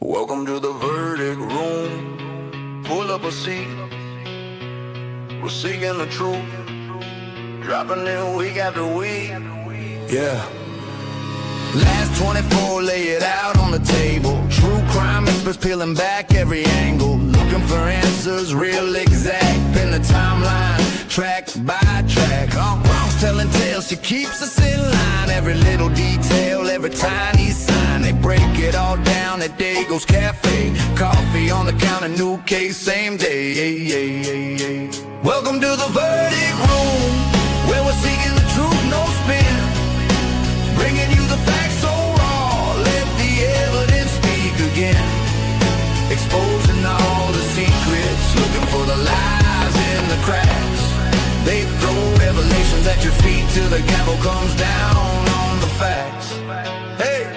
Welcome to the verdict room. Pull up a seat. We're seeking the truth. Dropping in week after week. Yeah. Last 24, lay it out on the table. True crime experts peeling back every angle. Looking for answers, real exact. Pin the timeline, track by track. Bronx telling tales, she keeps us in line. Every little detail, every tiny sign. They break it all down at Dago's Cafe. Coffee on the counter, new case, same day. Welcome to the verdict room, where we're seeking the truth, no spin. Bringing you the facts so raw, let the evidence speak again. Exposing all the secrets, looking for the lies in the cracks. They throw revelations at your feet till the gavel comes down on the facts. Hey!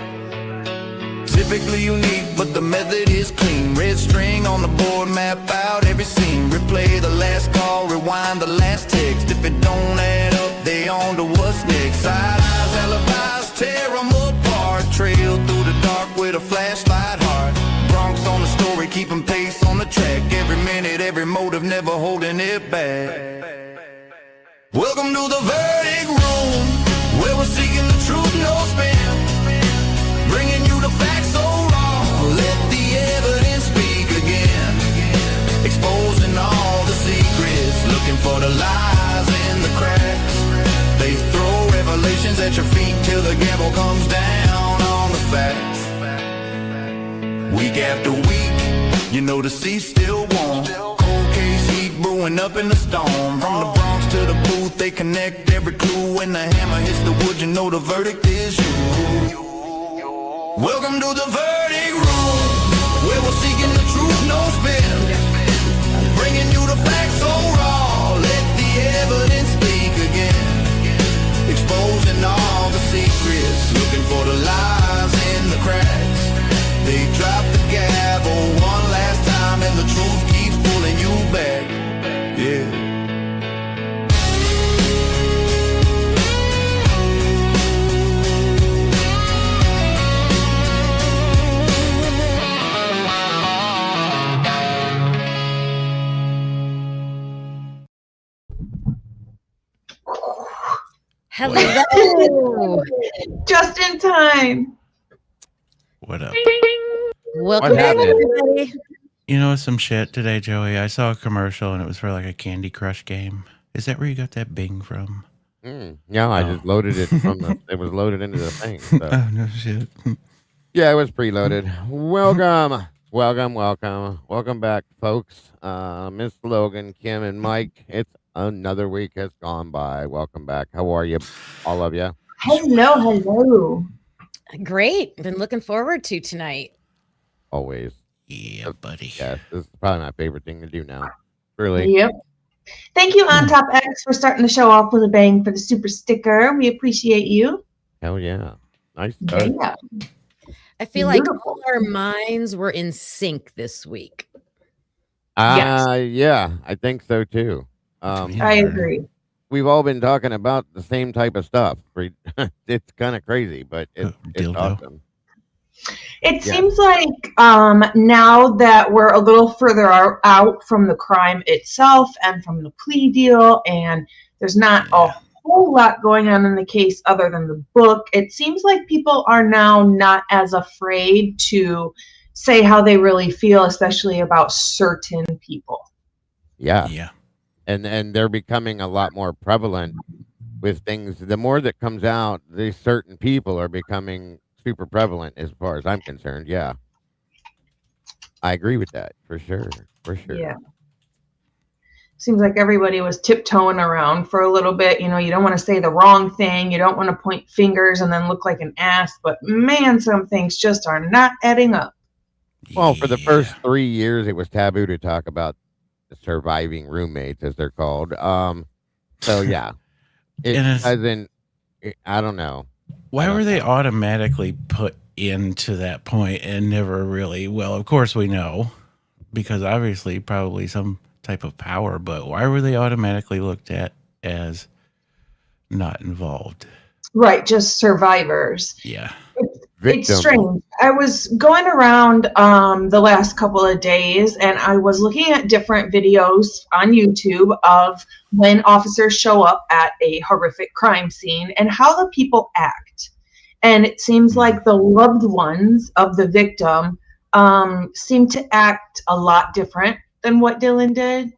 Typically unique, but the method is clean. Red string on the board, map out every scene. Replay the last call, rewind the last text. If it don't add up, they on to what's next. Side eyes, alibis, tear them apart. Trail through the dark with a flashlight heart. Bronx on the story, keeping pace on the track. Every minute, every motive, never holding it back. Welcome to the verdict room, where we're seeking the truth, no spin. Bringing you the facts so raw, let the evidence speak again. Exposing all the secrets, looking for the lies in the cracks. They throw revelations at your feet till the gavel comes down on the facts. Week after week, you know the sea's still warm. Cold case heat brewing up in the storm. From the Bronx to the booth, they connect every clue. When the hammer hits the wood, you know the verdict is you. Welcome to the verdict room, where we're seeking the truth, no spin. Bringing you the facts so raw, let the evidence speak again. Exposing all the secrets, looking for the lies in the cracks. They drop the gavel one last time and the truth keeps pulling you back. Yeah. Hello. Just in time. What up? Welcome back, everybody. You know some shit today, Joey? I saw a commercial and it was for like a Candy Crush game. Is that where you got that Bing from? Yeah, I just loaded it from the. It was loaded into the thing. So. Oh, no shit. Yeah, it was preloaded. Welcome back, folks. Miss Logan, Kim, and Mike. It's another week has gone by. Welcome back. How are you, all of you? Hello. Great. Been looking forward to tonight. Always. Yeah, buddy. Yes, this is probably my favorite thing to do now. Really. Yep. Thank you, On Top X, for starting the show off with a bang for the super sticker. We appreciate you. Hell yeah. Nice. Yeah. I feel like all our minds were in sync this week. Yeah, I think so too. I agree. We've all been talking about the same type of stuff. It's kind of crazy, but it's awesome. It seems like now that we're a little further out from the crime itself and from the plea deal, and there's not a whole lot going on in the case other than the book, it seems like people are now not as afraid to say how they really feel, especially about certain people. Yeah. And they're becoming a lot more prevalent with things. The more that comes out, these certain people are becoming super prevalent as far as I'm concerned. Yeah. I agree with that for sure. Yeah. Seems like everybody was tiptoeing around for a little bit. You know, you don't want to say the wrong thing. You don't want to point fingers and then look like an ass. But man, some things just are not adding up. Well, for the first 3 years, it was taboo to talk about surviving roommates, as they're called. So yeah, it doesn't. I don't know. Why were they automatically put into that point and never really? Well, of course we know, because obviously probably some type of power. But why were they automatically looked at as not involved? Right, just survivors. Yeah. It's strange. I was going around the last couple of days and I was looking at different videos on YouTube of when officers show up at a horrific crime scene and how the people act. And it seems like the loved ones of the victim seem to act a lot different than what Dylan did.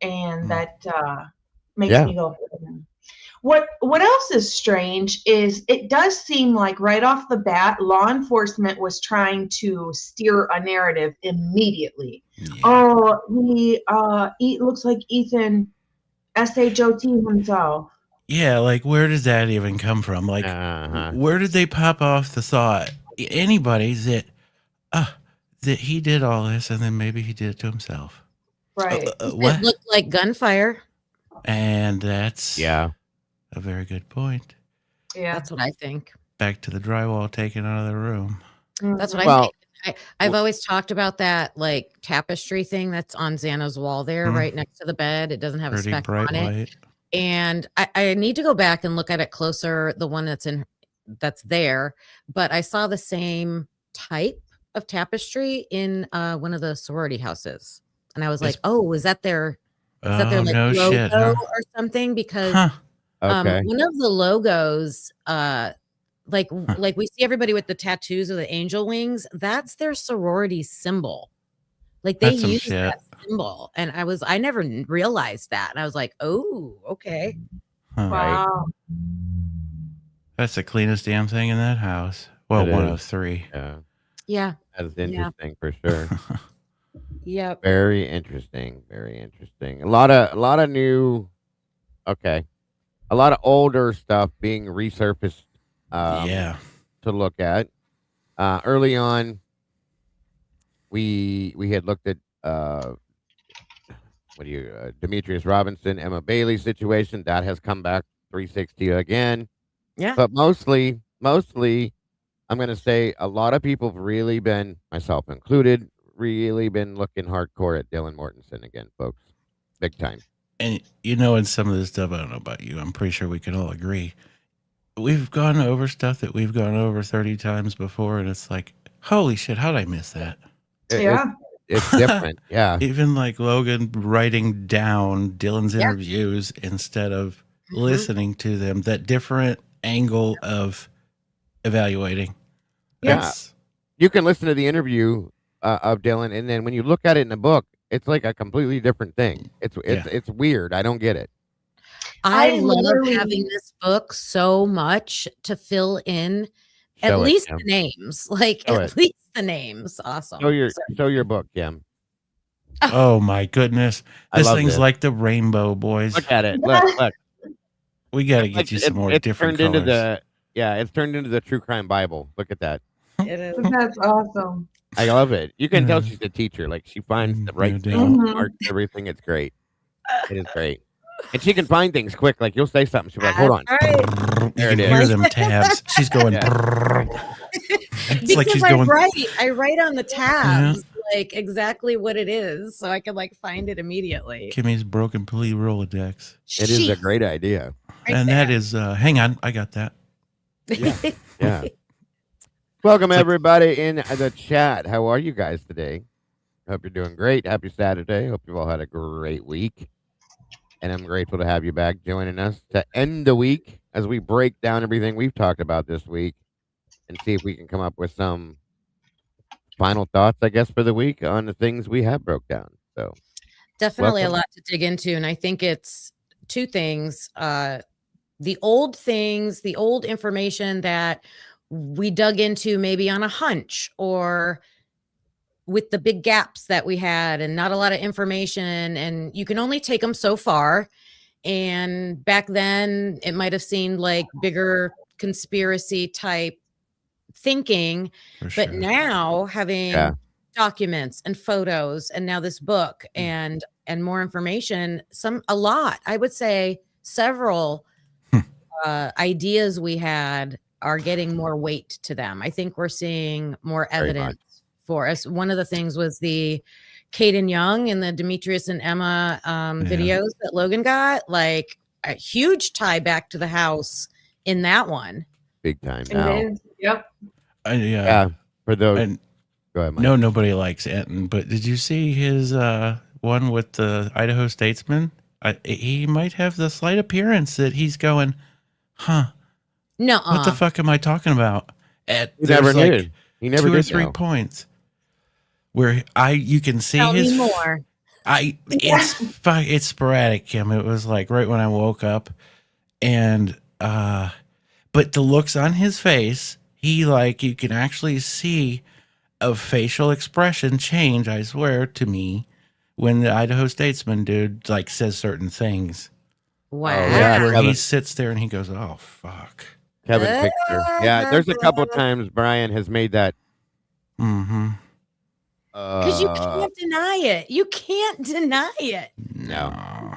And that makes me go, What else is strange is it does seem like right off the bat, law enforcement was trying to steer a narrative immediately. Yeah. Oh, he looks like Ethan SHOT himself. Yeah, like where does that even come from? Like, where did they pop off the thought? Anybody that he did all this and then maybe he did it to himself. Right. What? It looked like gunfire. And that's a very good point. Yeah, that's what I think. Back to the drywall taken out of the room. That's what I think. I've always talked about that like tapestry thing that's on Xana's wall there, right next to the bed. It doesn't have a speck on it. And I need to go back and look at it closer, the one that's there. But I saw the same type of tapestry in one of the sorority houses. And I was like, oh, is that their like logo shit, huh? or something? Because one of the logos, like we see everybody with the tattoos of the angel wings, that's their sorority symbol. Like they use that symbol. And I never realized that. And I was like, oh, okay. Wow. That's the cleanest damn thing in that house. Well, one of three. Yeah. That's interesting for sure. Yep. Very interesting. Very interesting. A lot of new, a lot of older stuff being resurfaced. To look at. Early on, we had looked at Demetrius Robinson, Emma Bailey situation that has come back 360 again. Yeah. But mostly, I'm going to say a lot of people have really been, myself included, really been looking hardcore at Dylan Mortonson again, folks. Big time. And in some of this stuff, I don't know about you, I'm pretty sure we can all agree. We've gone over stuff that we've gone over 30 times before, and it's like, holy shit, how did I miss that? It's different. Yeah. Even like Logan writing down Dylan's interviews instead of listening to them, that different angle of evaluating. Yes. You can listen to the interview of Dylan, and then when you look at it in the book, it's like a completely different thing. It's weird. I don't get it. I love having this book so much to fill in at least the names. Like at least the names. Awesome. Show your book, Kim. Oh my goodness. This thing's like the rainbow, boys. Look at it. Look. We got to get you some more different colors. It's turned into the true crime Bible. Look at that. It is. That's awesome. I love it. You can tell she's a teacher. Like she finds the right thing, marks everything. It's great. It is great. And she can find things quick. Like you'll say something. She'll be like, hold on. Right. There it is. Hear them tabs. She's going. It's like she's going. I write on the tabs like exactly what it is, so I can like find it immediately. Kimmy's broken plea Rolodex. It is a great idea. And that is, hang on, I got that. Yeah. Welcome everybody in the chat. How are you guys today? Hope you're doing great. Happy Saturday. Hope you've all had a great week. And I'm grateful to have you back joining us to end the week as we break down everything we've talked about this week and see if we can come up with some final thoughts, I guess, for the week on the things we have broke down. So definitely a lot to dig into. And I think it's two things. The old things, the old information that we dug into maybe on a hunch or with the big gaps that we had and not a lot of information, and you can only take them so far. And back then it might have seemed like bigger conspiracy type thinking, but now having documents and photos and now this book and more information, I would say several ideas we had are getting more weight to them. I think we're seeing more evidence for us. One of the things was the Kaden Young and the Demetrius and Emma videos that Logan got, like a huge tie back to the house in that one. Big time now. Yep. Yeah, for those. And Go ahead, Mike. no, nobody likes Enton, but did you see his one with the Idaho statesman? He might have the slight appearance that he's going, huh? No, What the fuck am I talking about? He never did. He never 2 or did 3 know. points where you can see Tell his me more. it's sporadic, Kim. It was like right when I woke up, and but the looks on his face, you can actually see a facial expression change, I swear to me, when the Idaho statesman dude says certain things. Wow. yeah. Where Kevin. he sits there and he goes, "Oh fuck." Kevin Picture. Yeah, there's a couple times Brian has made that. Mm-hmm. Because you can't deny it. You can't deny it. No.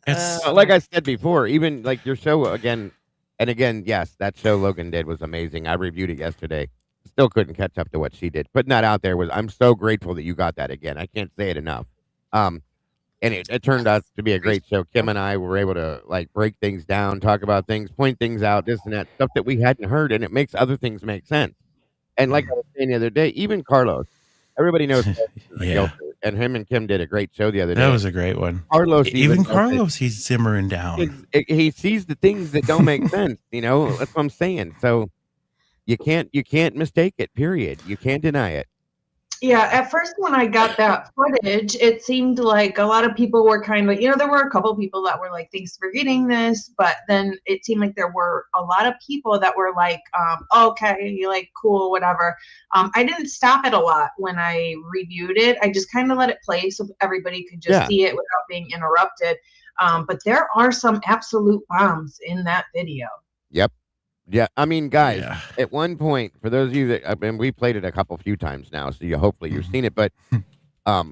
It's like I said before, even like your show again and again, yes, that show Logan did was amazing. I reviewed it yesterday. Still couldn't catch up to what she did. Putting that out there I'm so grateful that you got that again. I can't say it enough. And it turned out to be a great show. Kim and I were able to break things down, talk about things, point things out, this and that, stuff that we hadn't heard, and it makes other things make sense. And like I was saying the other day, even Carlos, everybody knows yeah. and him and Kim did a great show the other day. That was a great one. Carlos, even Carlos, he's simmering down. He sees the things that don't make sense. That's what I'm saying. So you can't mistake it. Period. You can't deny it. Yeah, at first when I got that footage, it seemed like a lot of people were kind of, there were a couple people that were like, thanks for getting this. But then it seemed like there were a lot of people that were like, okay, cool, whatever. I didn't stop it a lot when I reviewed it. I just kind of let it play so everybody could just see it without being interrupted. But there are some absolute bombs in that video. Yep. Yeah, I mean, guys, at one point, for those of you that we played it a few times now, so hopefully you've seen it. But what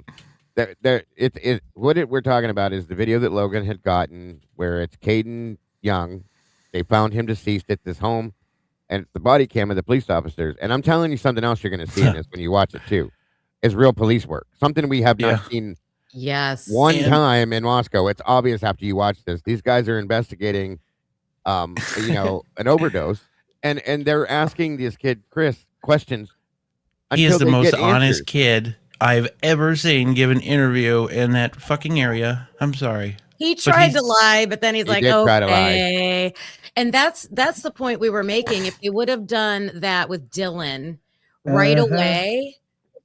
we're talking about is the video that Logan had gotten, where it's Kaden Young. They found him deceased at this home, and it's the body cam of the police officers. And I'm telling you something else you're going to see in this when you watch it too, is real police work. Something we have not seen. One time in Moscow. It's obvious after you watch this. These guys are investigating. An overdose, and they're asking this kid Chris questions. He is the most honest kid I've ever seen give an interview in that fucking area. I'm sorry. He tried to lie, but then he's like, okay. And that's the point we were making. If they would have done that with Dylan right away,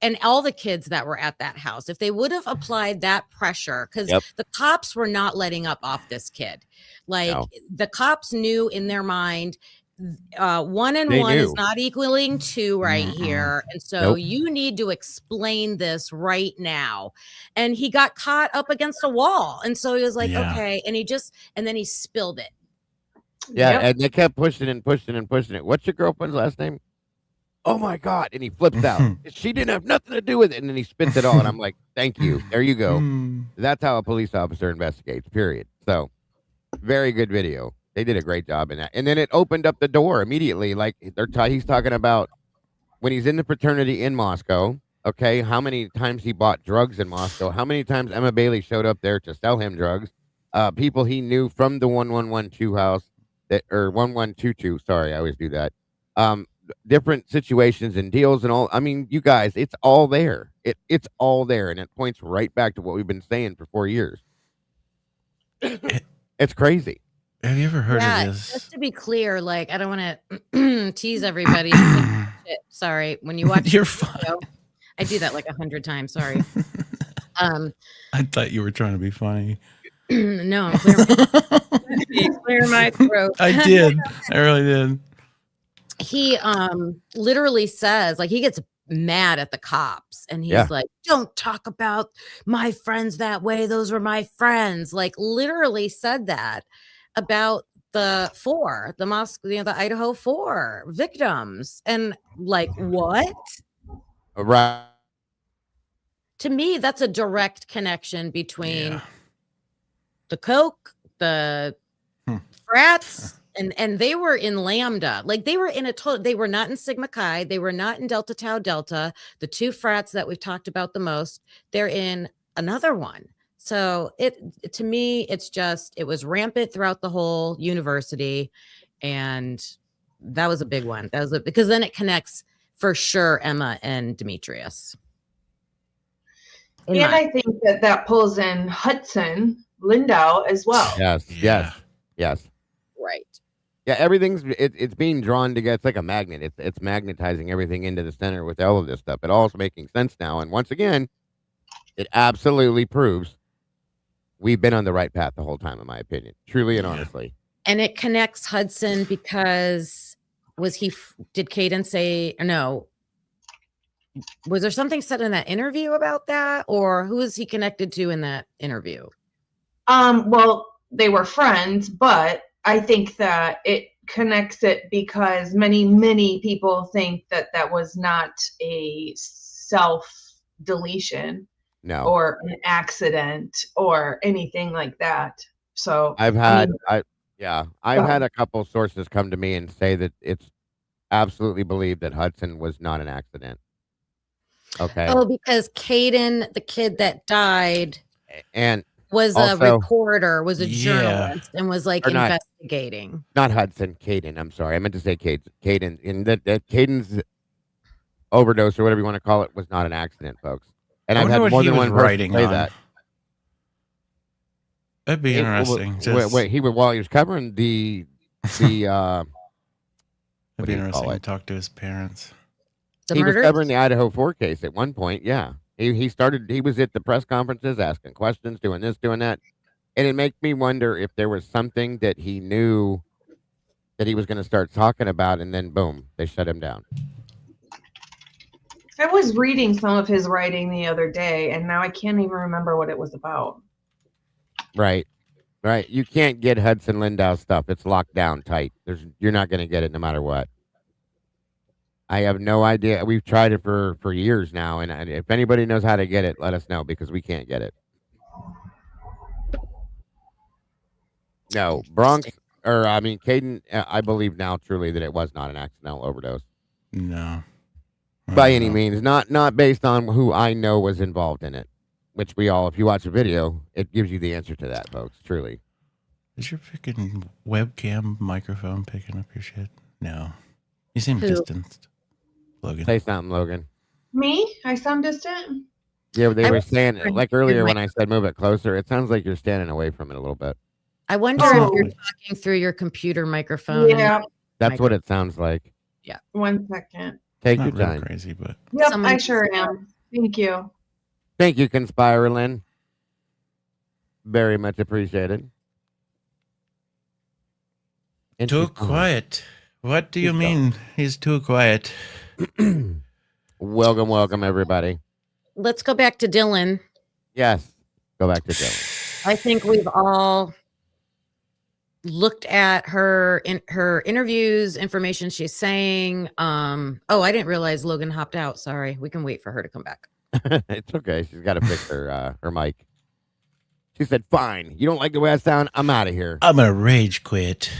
and all the kids that were at that house, if they would have applied that pressure, because the cops were not letting up off this kid. The cops knew in their mind, 1 and 1 is not equaling 2 right here. And so you need to explain this right now. And he got caught up against a wall. And so he was like, okay. And then he spilled it. Yeah. And they kept pushing and pushing and pushing it. What's your girlfriend's last name? Oh my God. And he flips out. She didn't have nothing to do with it. And then he spits it all. And I'm like, thank you. There you go. That's how a police officer investigates, period. So very good video. They did a great job in that. And then it opened up the door immediately. He's talking about when he's in the fraternity in Moscow. Okay. How many times he bought drugs in Moscow, how many times Emma Bailey showed up there to sell him drugs, people he knew from the 1112 house or 1122. Sorry. I always do that. Different situations and deals and all. I mean, you guys, it's all there. It's all there. And it points right back to what we've been saying for 4 years. It's crazy. Have you ever heard of this? Just to be clear, I don't want to tease everybody. Sorry. When you watch You're fine. Video, I do that 100 times. Sorry. I thought you were trying to be funny. No, clear my throat. I did. I really did. He literally says, he gets mad at the cops, and he's like, don't talk about my friends that way. Those were my friends. Literally said that about the the Idaho 4 victims. And what? Right. To me, that's a direct connection between the coke, the frats, and they were in Lambda. They were in they were not in Sigma Chi. They were not in Delta Tau Delta. The 2 frats that we've talked about the most, they're in another one. So to me, it was rampant throughout the whole university. And that was a big one. That was because then it connects for sure Emma and Demetrius. And I think that pulls in Hudson Lindau as well. Yes. Right. Yeah, everything's it's being drawn together. It's like a magnet. It's magnetizing everything into the center with all of this stuff. It all's making sense now. And once again, it absolutely proves we've been on the right path the whole time, in my opinion. Truly and honestly. And it connects Hudson because did Kaden say no? Was there something said in that interview about that, or who is he connected to in that interview? Well, they were friends, but I think that it connects it because many people think that was not a self-deletion or an accident or anything like that. So I've had a couple sources come to me and say that it's absolutely believed that Hudson was not an accident. Okay. Oh, because Kaden, the kid that died, and was also, a reporter, was a journalist, and was like investigating. Not Hudson, Kaden. I'm sorry, I meant to say Kaden. And that Kaden's overdose or whatever you want to call it was not an accident, folks. And I've had more than one person say that. That'd be interesting. While he was covering the It'd be interesting to talk to his parents. He was covering the Idaho 4 case at one point. Yeah, he was at the press conferences asking questions, doing this, doing that, and it makes me wonder if there was something that he knew that he was going to start talking about, and then boom, they shut him down. I was reading some of his writing the other day, and now I can't even remember what it was about. Right. You can't get Hudson Lindau stuff. It's locked down tight. You're not going to get it no matter what. I have no idea. We've tried it for years now, and if anybody knows how to get it, let us know because we can't get it. No, Kaden, I believe now truly that it was not an accidental overdose. No. By any means. Not based on who I know was involved in it. Which if you watch the video, it gives you the answer to that, folks. Truly. Is your freaking webcam microphone picking up your shit? No. You seem distanced. Logan. Say something, Logan. Me? I sound distant? Yeah, they were saying, like earlier when I said move it closer, it sounds like you're standing away from it a little bit. I wonder if you're talking through your computer microphone. Yeah. That's what it sounds like. Yeah. 1 second. Take your time. Crazy, but yep, I sure am. Thank you. Thank you, Conspire Lynn. Very much appreciated. Too quiet. What do you mean he's too quiet? Welcome, everybody. Let's go back to Dylan. Yes, go back to Dylan. I think we've all looked at her interviews, information she's saying. I didn't realize Logan hopped out. Sorry. We can wait for her to come back. It's okay. She's got to fix her mic. She said, fine. You don't like the way I sound? I'm out of here. I'm going to rage quit.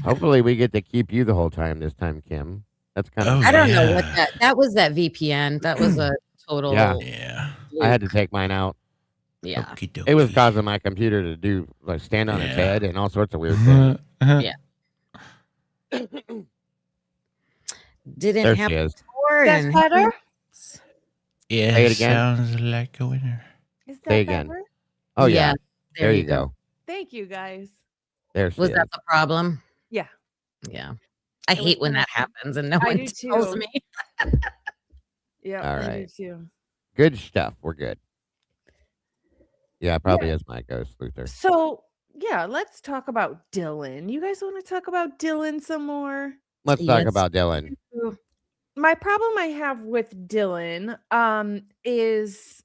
Hopefully we get to keep you the whole time this time, Kim. That's kind of... I don't know what that was. That VPN. That was a total... Yeah. I had to take mine out. Yeah. Okey-dokey. It was causing my computer to do stand on its head and all sorts of weird things. Yeah. Didn't there happen she is. before. That's better? Yeah, say it again. Sounds like a winner. Is Say that again. better? Oh, yeah. There you go. Thank you, guys. There she Was is. that the problem? Yeah. Yeah. I hate when that happens and no I one do tells too. me. Yeah. All I right. do too. Good stuff. We're good. Yeah, probably is my ghost, Luther. So, yeah, let's talk about Dylan. You guys want to talk about Dylan some more? Let's talk Yes. about Dylan. My problem I have with Dylan is,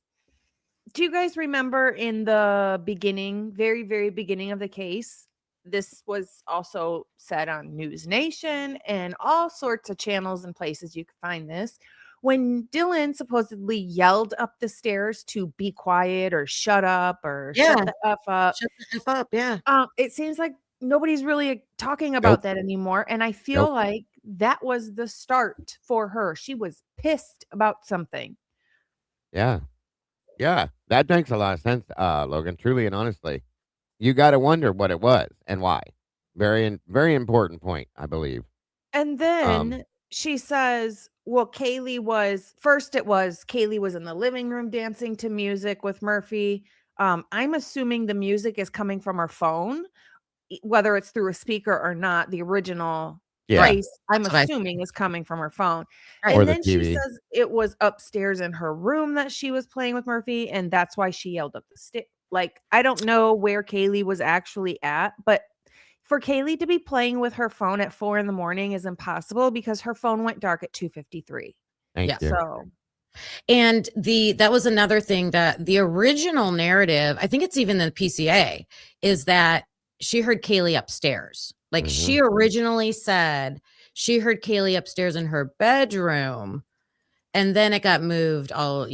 do you guys remember in the beginning, very, very beginning of the case, this was also said on News Nation and all sorts of channels and places you can find this, when Dylan supposedly yelled up the stairs to be quiet or shut up or shut the F up. Shut the F up, yeah. It seems like nobody's really talking about that anymore. And I feel like that was the start for her. She was pissed about something. Yeah. Yeah. That makes a lot of sense, Logan. Truly and honestly. You got to wonder what it was and why. Very, very important point, I believe. And then she says, well, Kaylee was in the living room dancing to music with Murphy. I'm assuming the music is coming from her phone, whether it's through a speaker or not. The original voice, I'm assuming, is coming from her phone. Right. And Or the then she TV. says it was upstairs in her room that she was playing with Murphy, and that's why she yelled up the stairs. Like, I don't know where Kaylee was actually at, but for Kaylee to be playing with her phone at 4 a.m. is impossible because her phone went dark at 2:53. Thank you. So, And that was another thing, that the original narrative, I think it's even the PCA, is that she heard Kaylee upstairs. Like she originally said she heard Kaylee upstairs in her bedroom, and then it got moved all,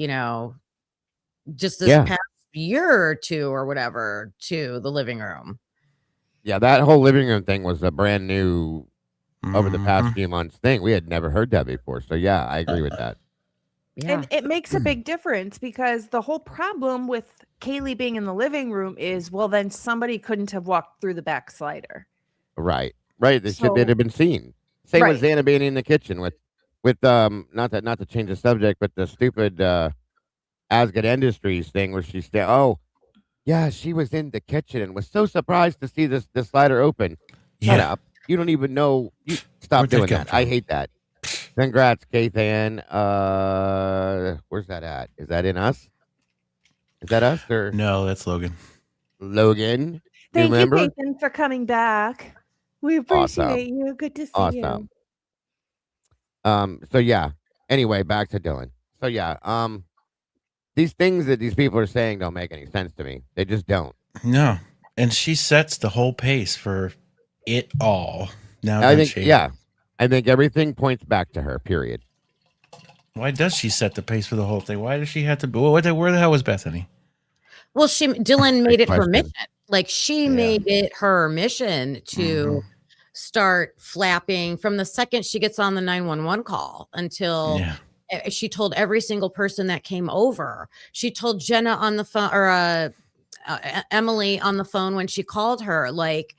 just this past year or two or whatever to the living room. Yeah, that whole living room thing was a brand new, over the past few months thing. We had never heard that before. So, yeah, I agree with that. Yeah. and it makes a big difference because the whole problem with Kaylee being in the living room is, well, then somebody couldn't have walked through the back slider. Right. They should have been seen. Same with Xana being in the kitchen with not to change the subject, but the stupid Asgard Industries thing where she said, "Oh, yeah, she was in the kitchen and was so surprised to see this slider open." Shut up! You don't even know. You stop doing that. I hate that. Congrats, Kaden. Where's that at? Is that in us? Is that us or No, that's Logan. Logan? Thank you, remember? Kaden, for coming back. We appreciate you. Good to see you. So yeah. Anyway, back to Dylan. So yeah. These things that these people are saying don't make any sense to me. They just don't. No, and she sets the whole pace for it all. Now, I think everything points back to her. Period. Why does she set the pace for the whole thing? Why does she have to? Where the hell was Bethany? Well, Dylan made it her question. mission. Like she made it her mission to start flapping from the second she gets on the 911 call until she told every single person that came over. She told Jenna on the phone, or Emily on the phone when she called her. Like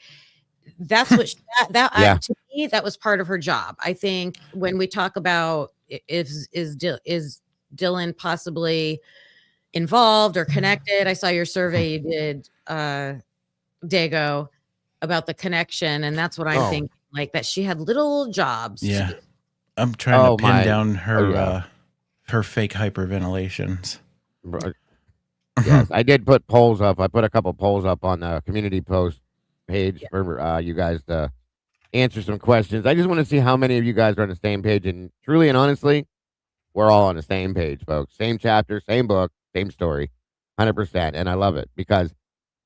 that's what to me, that was part of her job. I think when we talk about is Dylan possibly involved or connected, I saw your survey you did, Dago, about the connection, and that's what I'm thinking. Like that she had little jobs. Yeah, I'm trying to pin down her her fake hyperventilations. Yes, I did put polls up. I put a couple polls up on the community post page for you guys to answer some questions. I just want to see how many of you guys are on the same page. And truly and honestly, we're all on the same page, folks. Same chapter, same book, same story, 100%. And I love it because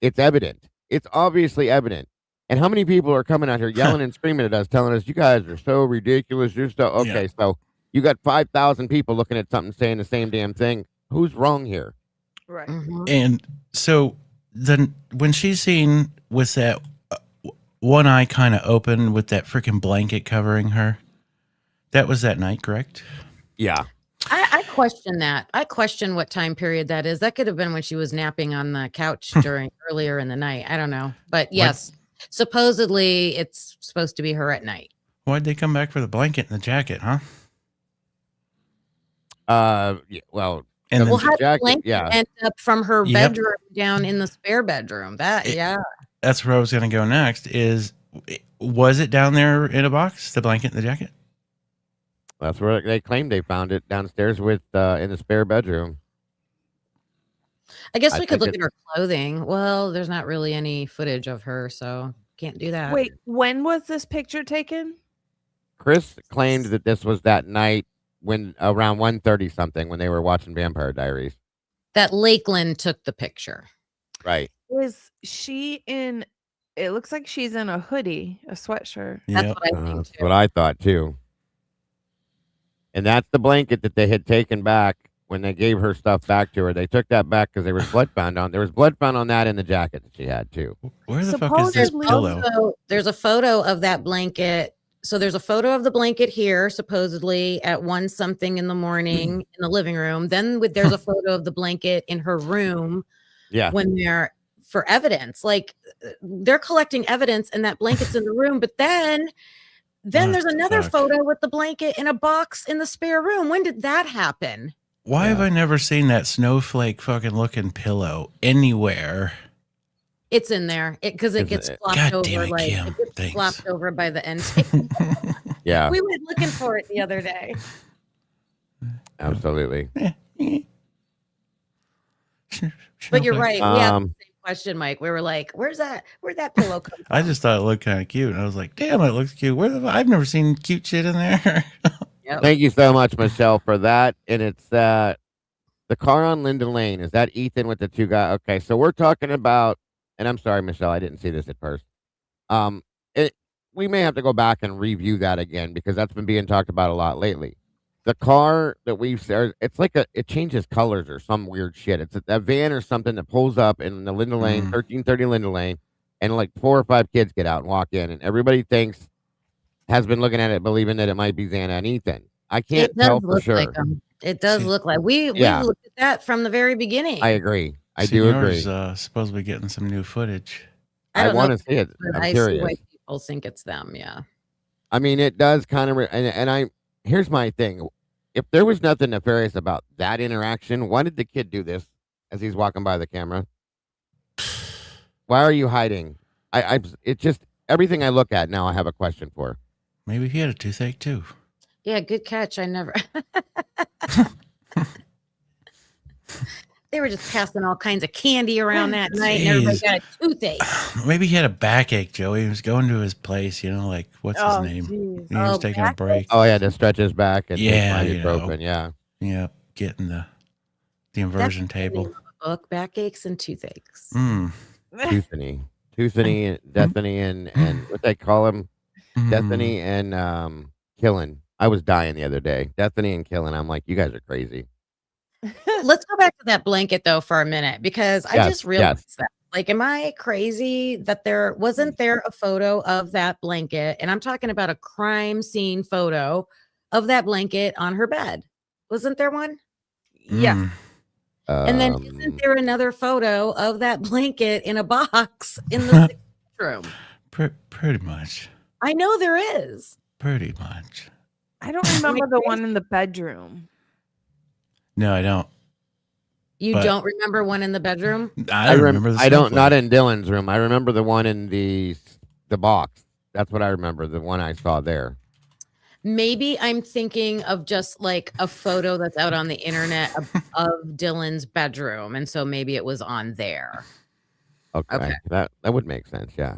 it's evident. It's obviously evident. And how many people are coming out here yelling and screaming at us, telling us, you guys are so ridiculous. You're so okay. So you got 5,000 people looking at something saying the same damn thing. Who's wrong here? Right. And so then when she's seen with that one eye kind of open with that freaking blanket covering her, that was that night, correct? Yeah. I question that. I question what time period that is. That could have been when she was napping on the couch earlier in the night. I don't know. But yes, supposedly it's supposed to be her at night. Why'd they come back for the blanket and the jacket, huh? Well, and how did the blanket end up from her bedroom down in the spare bedroom? That's where I was going to go next. Was it down there in a box, the blanket and the jacket? That's where they claim they found it, downstairs with in the spare bedroom. I guess we could look at her clothing. Well, there's not really any footage of her, so can't do that. Wait, when was this picture taken? Chris claimed that this was that night when around 1:30 something when they were watching Vampire Diaries. That Lakeland took the picture. Right. Is she in? It looks like she's in a hoodie, a sweatshirt. That's what I think too. That's what I thought too. And that's the blanket that they had taken back when they gave her stuff back to her. They took that back because there was blood found on. There was blood found on that in the jacket that she had too. Where the fuck is this pillow? There's a photo of that blanket. So there's a photo of the blanket here, supposedly at 1 something in the morning in the living room. Then there's a photo of the blanket in her room. Yeah. When they're for evidence, like they're collecting evidence and that blanket's in the room. But then Then What there's another fuck? photo with the blanket in a box in the spare room. When did that happen? Why have I never seen that snowflake fucking looking pillow anywhere? It's in there because it gets flopped God over. damn it, Like Kim. it gets Thanks. flopped over by the end table. Yeah, We went looking for it the other day. absolutely. But you're right. We have the Um, same question, Mike. We were like, "Where'd that pillow come from?" I just thought it looked kind of cute. And I was like, damn, it looks cute. I've never seen cute shit in there. Yep. Thank you so much, Michelle, for that. And it's the car on Linden Lane. Is that Ethan with the two guys? Okay, so we're talking about, and I'm sorry, Michelle, I didn't see this at first. We may have to go back and review that again because that's been being talked about a lot lately. The car that we've said, it's like it changes colors or some weird shit. It's a van or something that pulls up in the Linden Lane, 1330 Linden Lane, and like 4 or 5 kids get out and walk in, and everybody has been looking at it, believing that it might be Xana and Ethan. I can't It does tell for look sure. like them. It does look like we've Yeah. looked at that from the very beginning. I agree. I do agree. Supposed to be getting some new footage. I don't know want to if see it. it's- but I'm I curious. see why people think it's them. Yeah. I mean, it does kind of, here's my thing. If there was nothing nefarious about that interaction, why did the kid do this as he's walking by the camera? Why are you hiding? It just, everything I look at now, I have a question for. Maybe he had a toothache too. Yeah, good catch. I never. They were just passing all kinds of candy around that night, and everybody Jeez. got a toothache. Maybe he had a backache, Joey. He was going to his place, like, what's his name? geez. He was Oh, taking a backache? break. Oh, yeah, to stretch his back and Yeah, take ibuprofen. Yeah. Yeah, getting the inversion That's the name table. of the book, Backaches and Toothaches. Toothany, Destiny, and what they call him, Destiny and Killen. I was dying the other day. Destiny and Killen. I'm like, you guys are crazy. Let's go back to that blanket though for a minute because I Yes, just realized that. Like, am I crazy that there wasn't a photo of that blanket? And I'm talking about a crime scene photo of that blanket on her bed. Wasn't there one? Yeah. And then isn't there another photo of that blanket in a box in the sixth room? Pretty much. I know there is. Pretty much. I don't remember the one in the bedroom. No, I don't. You But- don't remember one in the bedroom? I remember the I don't. snowflake. Not in Dylan's room. I remember the one in the box. That's what I remember. The one I saw there. Maybe I'm thinking of just like a photo that's out on the internet of Dylan's bedroom. And so maybe it was on there. Okay. That would make sense. Yeah.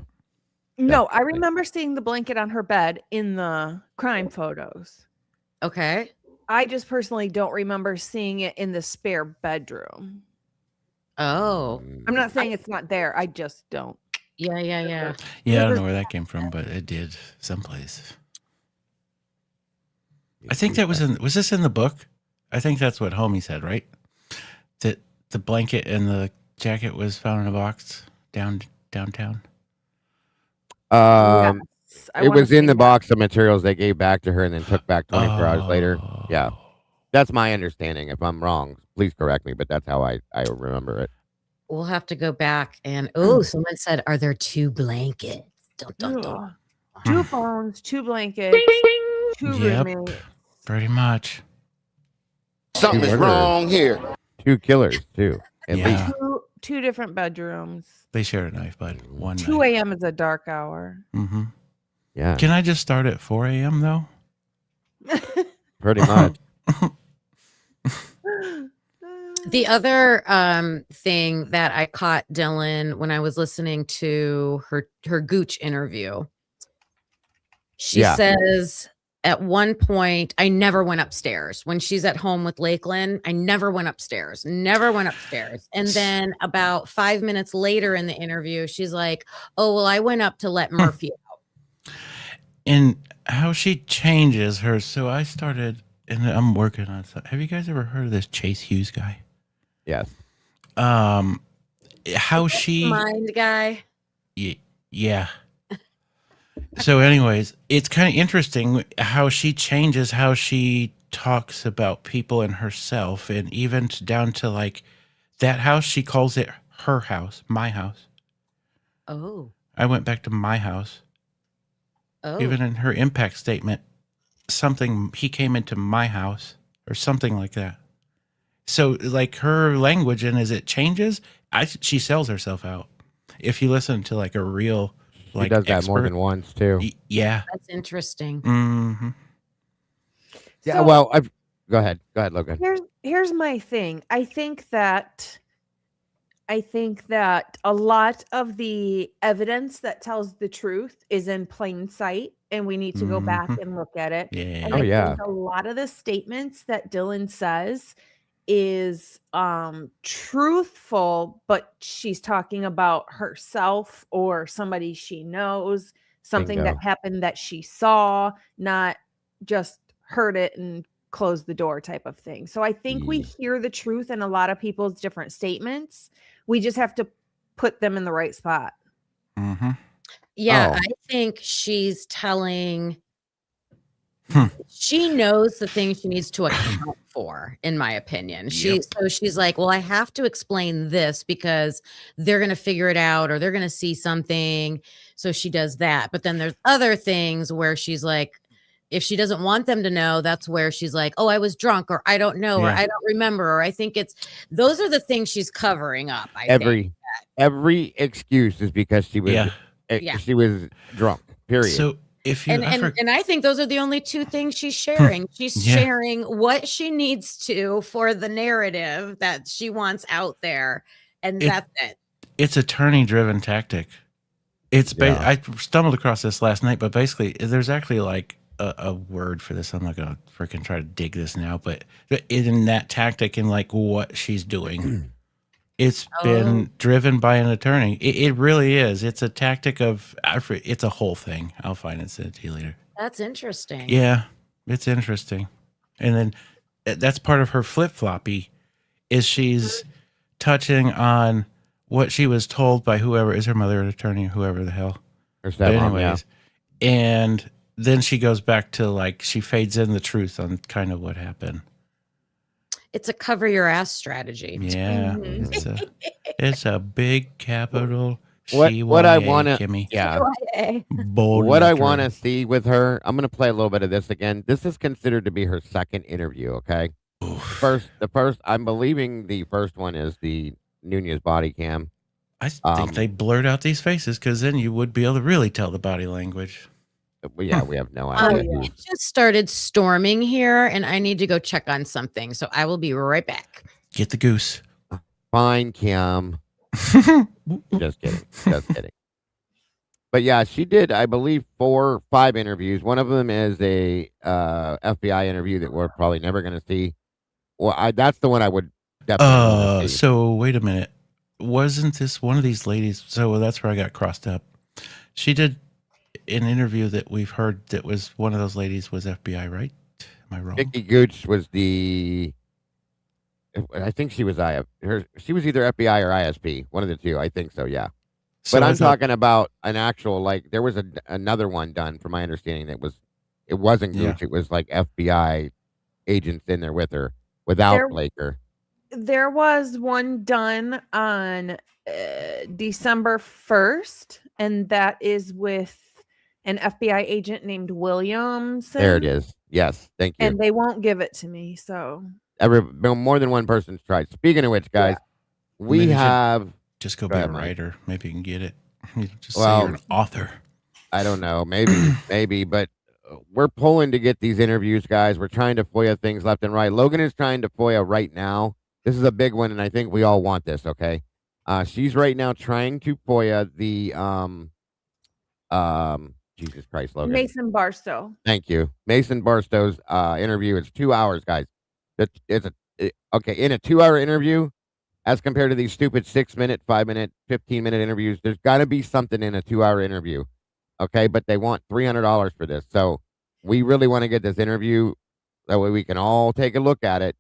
No, I remember seeing the blanket on her bed in the crime photos. Okay. I just personally don't remember seeing it in the spare bedroom. Oh. I'm not saying it's not there. I just don't. Yeah. Yeah, I don't know where that came from, but it did someplace. I think that was this in the book? I think that's what Homie said, right? That the blanket and the jacket was found in a box downtown. Yes, I It wanna was in say the that. box of materials they gave back to her and then took back 24 hours later. Yeah. That's my understanding. If I'm wrong, please correct me, but that's how I remember it. We'll have to go back and someone said, are there 2 blankets? Dun, dun, dun. Ugh. 2 phones, 2 blankets, 2 Yep. roommates. Pretty much. Something is murderers. wrong here. 2 killers too. At Yeah. least. Two different bedrooms. They shared a knife, but one 2 knife. a.m. is a dark hour. Mm-hmm. Yeah. Can I just start at 4 a.m. though? Pretty much. The other thing that I caught Dylan when I was listening to her Gooch interview, she says at one point, I never went upstairs. When she's at home with Lakeland, I never went upstairs. And then about 5 minutes later in the interview, she's like, oh, well, I went up to let Murphy out. And how she changes her. So I started, and I'm working on something. Have you guys ever heard of this Chase Hughes guy? Yes. How she Mind guy. yeah. So anyways, it's kind of interesting how she changes how she talks about people and herself, and even down to like that house, she calls it her house, my house. Oh. I went back to my house. Oh, Even in her impact statement, something, he came into my house or something like that. So like her language, and as it changes, she sells herself out. If you listen to like a real She like does that expert, more than once too. Yeah. that's interesting. Mm-hmm. Yeah. So Well, go ahead, Logan. here's my thing. I think that a lot of the evidence that tells the truth is in plain sight, and we need to go back Mhm. and look at it. Yeah. And Oh, I yeah. think a lot of the statements that Dylan says is truthful, but she's talking about herself or somebody she knows, something Bingo. that happened that she saw, not just heard it and closed the door type of thing. So I think we Yeah. hear the truth in a lot of people's different statements. We just have to put them in the right spot. Mm-hmm. Yeah, Oh. I think she's telling Hmm. she knows the things she needs to account for, in my opinion. Yep. So she's like, well, I have to explain this because they're going to figure it out or they're going to see something. So she does that. But then there's other things where she's like, if she doesn't want them to know, that's where she's like, oh, I was drunk, or I don't know, or Yeah. I don't remember, or I think those are the things she's covering up. I think. Every excuse is because she was Yeah. she was drunk. Period. So if you And I think those are the only two things she's sharing. She's Yeah. sharing what she needs to for the narrative that she wants out there, and that's it. It's attorney-driven tactic. It's Yeah. I stumbled across this last night, but basically, there's actually like a word for this. I'm not gonna freaking try to dig this now, but in that tactic and like what she's doing, it's been driven by an attorney. It really is. It's a tactic of. It's a whole thing. I'll find it and send it to you later. That's interesting. Yeah, it's interesting. And then that's part of her flip-floppy is she's touching on what she was told by whoever is her mother, an attorney, whoever the hell. Or But stepmom, yeah. and then she goes back to like she fades in the truth on kind of what happened. It's a cover your ass strategy. Yeah, Mhm. it's a big capital. What I want to, Kimmy. yeah. Bold What I lettering. want to see with her, I'm going to play a little bit of this again. This is considered to be her second interview. Okay, Oof. the first, I'm believing the first one is the Nunez body cam. I think they blurred out these faces because then you would be able to really tell the body language. Well, yeah, we have no idea. It just started storming here, and I need to go check on something. So I will be right back. Get the goose. Fine, Kim. Just kidding. But yeah, she did, I believe, 4 or 5 interviews. One of them is a FBI interview that we're probably never going to see. Well, that's the one I would definitely want to see. So wait a minute. Wasn't this one of these ladies? So that's where I got crossed up. She did an interview that we've heard that was one of those ladies was FBI, right? Am I wrong? Vicky Gooch was I think she was she was either FBI or ISP, one of the two. I think so, yeah. So But I I'm thought- talking about an actual, like, there was another one done, from my understanding, it wasn't Gooch. Yeah. It was like FBI agents in there with her, without Blaker. There was one done on December 1st, and that is with an FBI agent named Williamson. There it is. Yes, thank you. And they won't give it to me, so. More than one person's tried. Speaking of which, guys, we Maybe you should have... just go Go be ahead, a Mike. writer. Maybe you can get it. Just say Well, you're an author. I don't know. Maybe, but we're pulling to get these interviews, guys. We're trying to FOIA things left and right. Logan is trying to FOIA right now. This is a big one, and I think we all want this, okay? She's right now trying to FOIA the, Jesus Christ, Logan. Mason Barstow. Thank you. Mason Barstow's interview. It's 2 hours, guys. Okay, in a 2-hour interview, as compared to these stupid 6-minute, 5-minute, 15-minute interviews, there's got to be something in a 2-hour interview. Okay, but they want $300 for this. So we really want to get this interview. That way we can all take a look at it.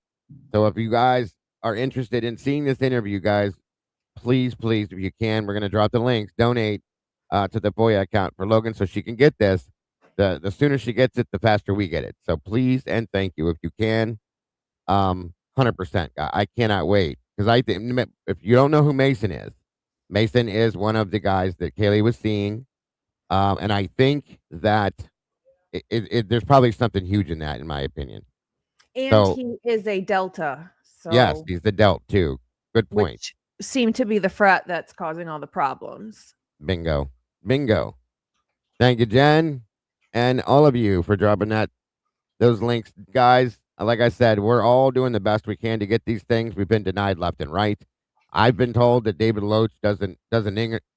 So if you guys are interested in seeing this interview, guys, please, if you can, we're going to drop the links. Donate to the FOIA account for Logan so she can get this. The sooner she gets it, the faster we get it. So please and thank you if you can. 100%. I cannot wait, because I think, if you don't know who Mason is one of the guys that Kaylee was seeing And I think that there's probably something huge in that, in my opinion. And So, he is a Delta. So yes, he's the Delt too. Good point. which seem to be the frat that's causing all the problems. Bingo. Bingo. Thank you, Jen, and all of you for dropping those links. Guys, like I said, we're all doing the best we can to get these things. We've been denied left and right. I've been told that David Loach doesn't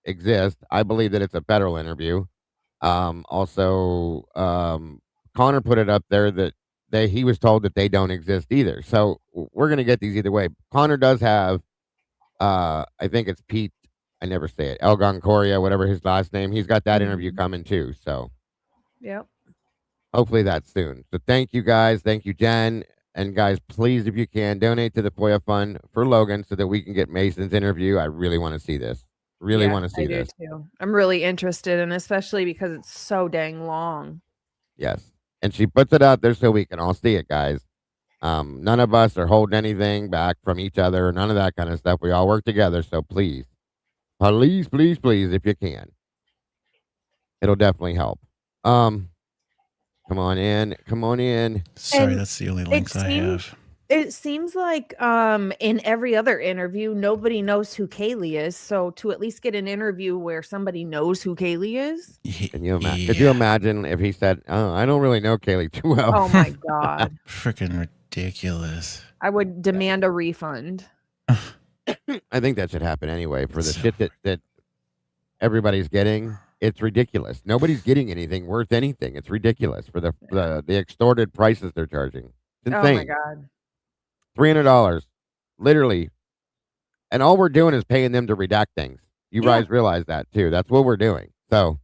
exist. I believe that it's a federal interview. Also, Connor put it up there that he was told that they don't exist either. So we're gonna get these either way. Connor does have, I think it's Pete. I never say it. Elgon Coria, whatever his last name. He's got that interview coming too. So Yep. hopefully that's soon. So thank you guys. Thank you, Jen. And guys, please, if you can, donate to the FOIA Fund for Logan so that we can get Mason's interview. I really want to see this. Really want to see I do this. too. I'm really interested, and especially because it's so dang long. Yes. And she puts it out there so we can all see it, guys. None of us are holding anything back from each other, none of that kind of stuff. We all work together. So please, please, if you can. It'll definitely help. Come on in. Come on in. Sorry, And that's the only links I have. It seems like in every other interview, nobody knows who Kaylee is. So to at least get an interview where somebody knows who Kaylee is. Can you imagine? Could you imagine if he said, "Oh, I don't really know Kaylee too well"? Oh my God. Freaking ridiculous. I would demand a refund. I think that should happen anyway for the shit that everybody's getting. It's ridiculous. Nobody's getting anything worth anything. It's ridiculous for the extorted prices they're charging. It's insane. Oh my God. $300, literally. And all we're doing is paying them to redact things. You guys realize that too. That's what we're doing. So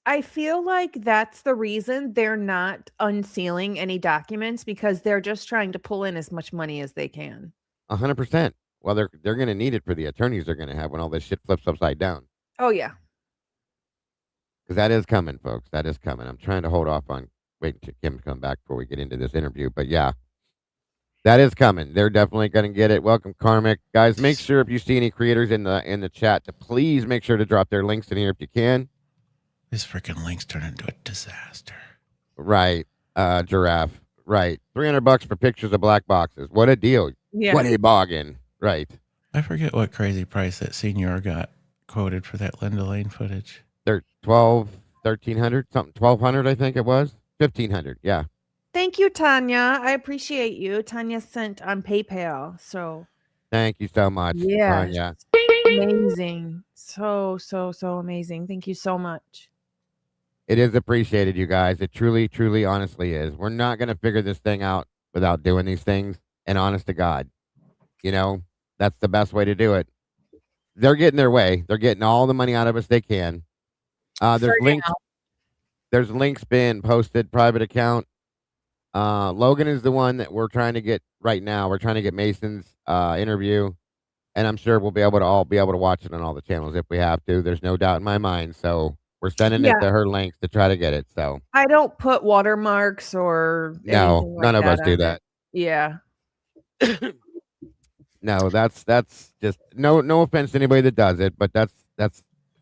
I feel like that's the reason they're not unsealing any documents, because they're just trying to pull in as much money as they can. 100%. Well, they're going to need it for the attorneys they're going to have when all this shit flips upside down. Oh yeah. Because that is coming, folks. That is coming. I'm trying to hold off on waiting till Kim to come back before we get into this interview. But yeah, that is coming. They're definitely going to get it. Welcome, Karmic. Guys, make sure if you see any creators in the chat to please make sure to drop their links in here if you can. This freaking links turn into a disaster. Right. Giraffe. Right. $300 for pictures of black boxes. What a deal. Yeah. What a bargain. Right. I forget what crazy price that senior got quoted for that Linda Lane footage. They're $1,300, something, $1,200, I think it was. $1,500. Yeah. Thank you, Tanya. I appreciate you. Tanya sent on PayPal. So Thank you so much. yeah. Yeah. Amazing. So amazing. Thank you so much. It is appreciated, you guys. It truly, honestly is. We're not going to figure this thing out without doing these things. And honest to God, you know, that's the best way to do it. They're getting their way. They're getting all the money out of us they can. There's links. There's links being posted, private account. Logan is the one that we're trying to get right now. We're trying to get Mason's interview, and I'm sure we'll be able to watch it on all the channels if we have to. There's no doubt in my mind. So we're sending it to her links to try to get it. So I don't put watermarks or no, none of us do that. Yeah. No, that's just no offense to anybody that does it, but that's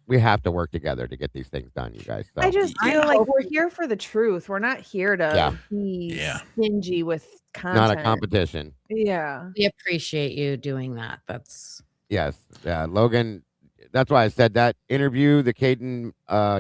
we have to work together to get these things done, you guys. So. I just feel like we're here for the truth. We're not here to be stingy with content. Not a competition. Yeah. We appreciate you doing that. That's yes. Logan, that's why I said that interview, the Kaden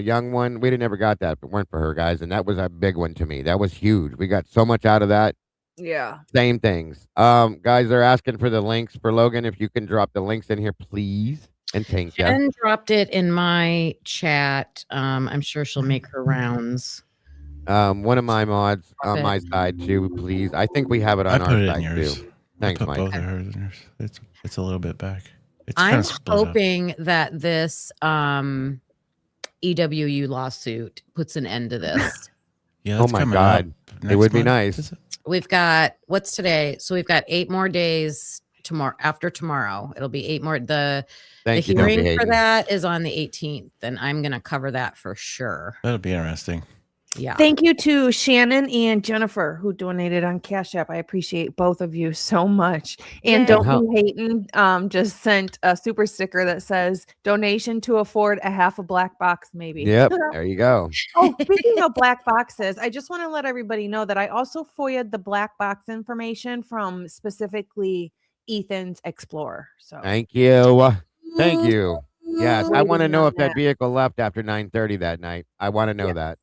Young one, we never got that if it weren't for her, guys. And that was a big one to me. That was huge. We got so much out of that. Yeah. Same things. Guys, they're asking for the links for Logan. If you can drop the links in here, please. And thank you. Jen dropped it in my chat. I'm sure she'll make her rounds. One of my mods on my side too, please. I think we have it on our side too. Thanks, Mike. Both of hers in yours. It's a little bit back. It's I'm hoping that this EWU lawsuit puts an end to this. Yeah. Oh my God, it would be nice. We've got, what's today? So we've got 8 more days tomorrow. After tomorrow, ittle be 8 more. The hearing for that is on the 18th, and I'm going to cover that for sure. That'll be interesting. Yeah. Thank you to Shannon and Jennifer who donated on Cash App. I appreciate both of you so much. And Yay. Don't Be Hatin' just sent a super sticker that says donation to afford a half a black box, maybe. Yep. There you go. Oh, speaking of black boxes, I just want to let everybody know that I also FOIA'd the black box information from specifically Ethan's Explorer. So Thank you. Thank you. Yes, I want to Waiting know on if that that. vehicle left after 9:30 that night. I want to know Yeah. that.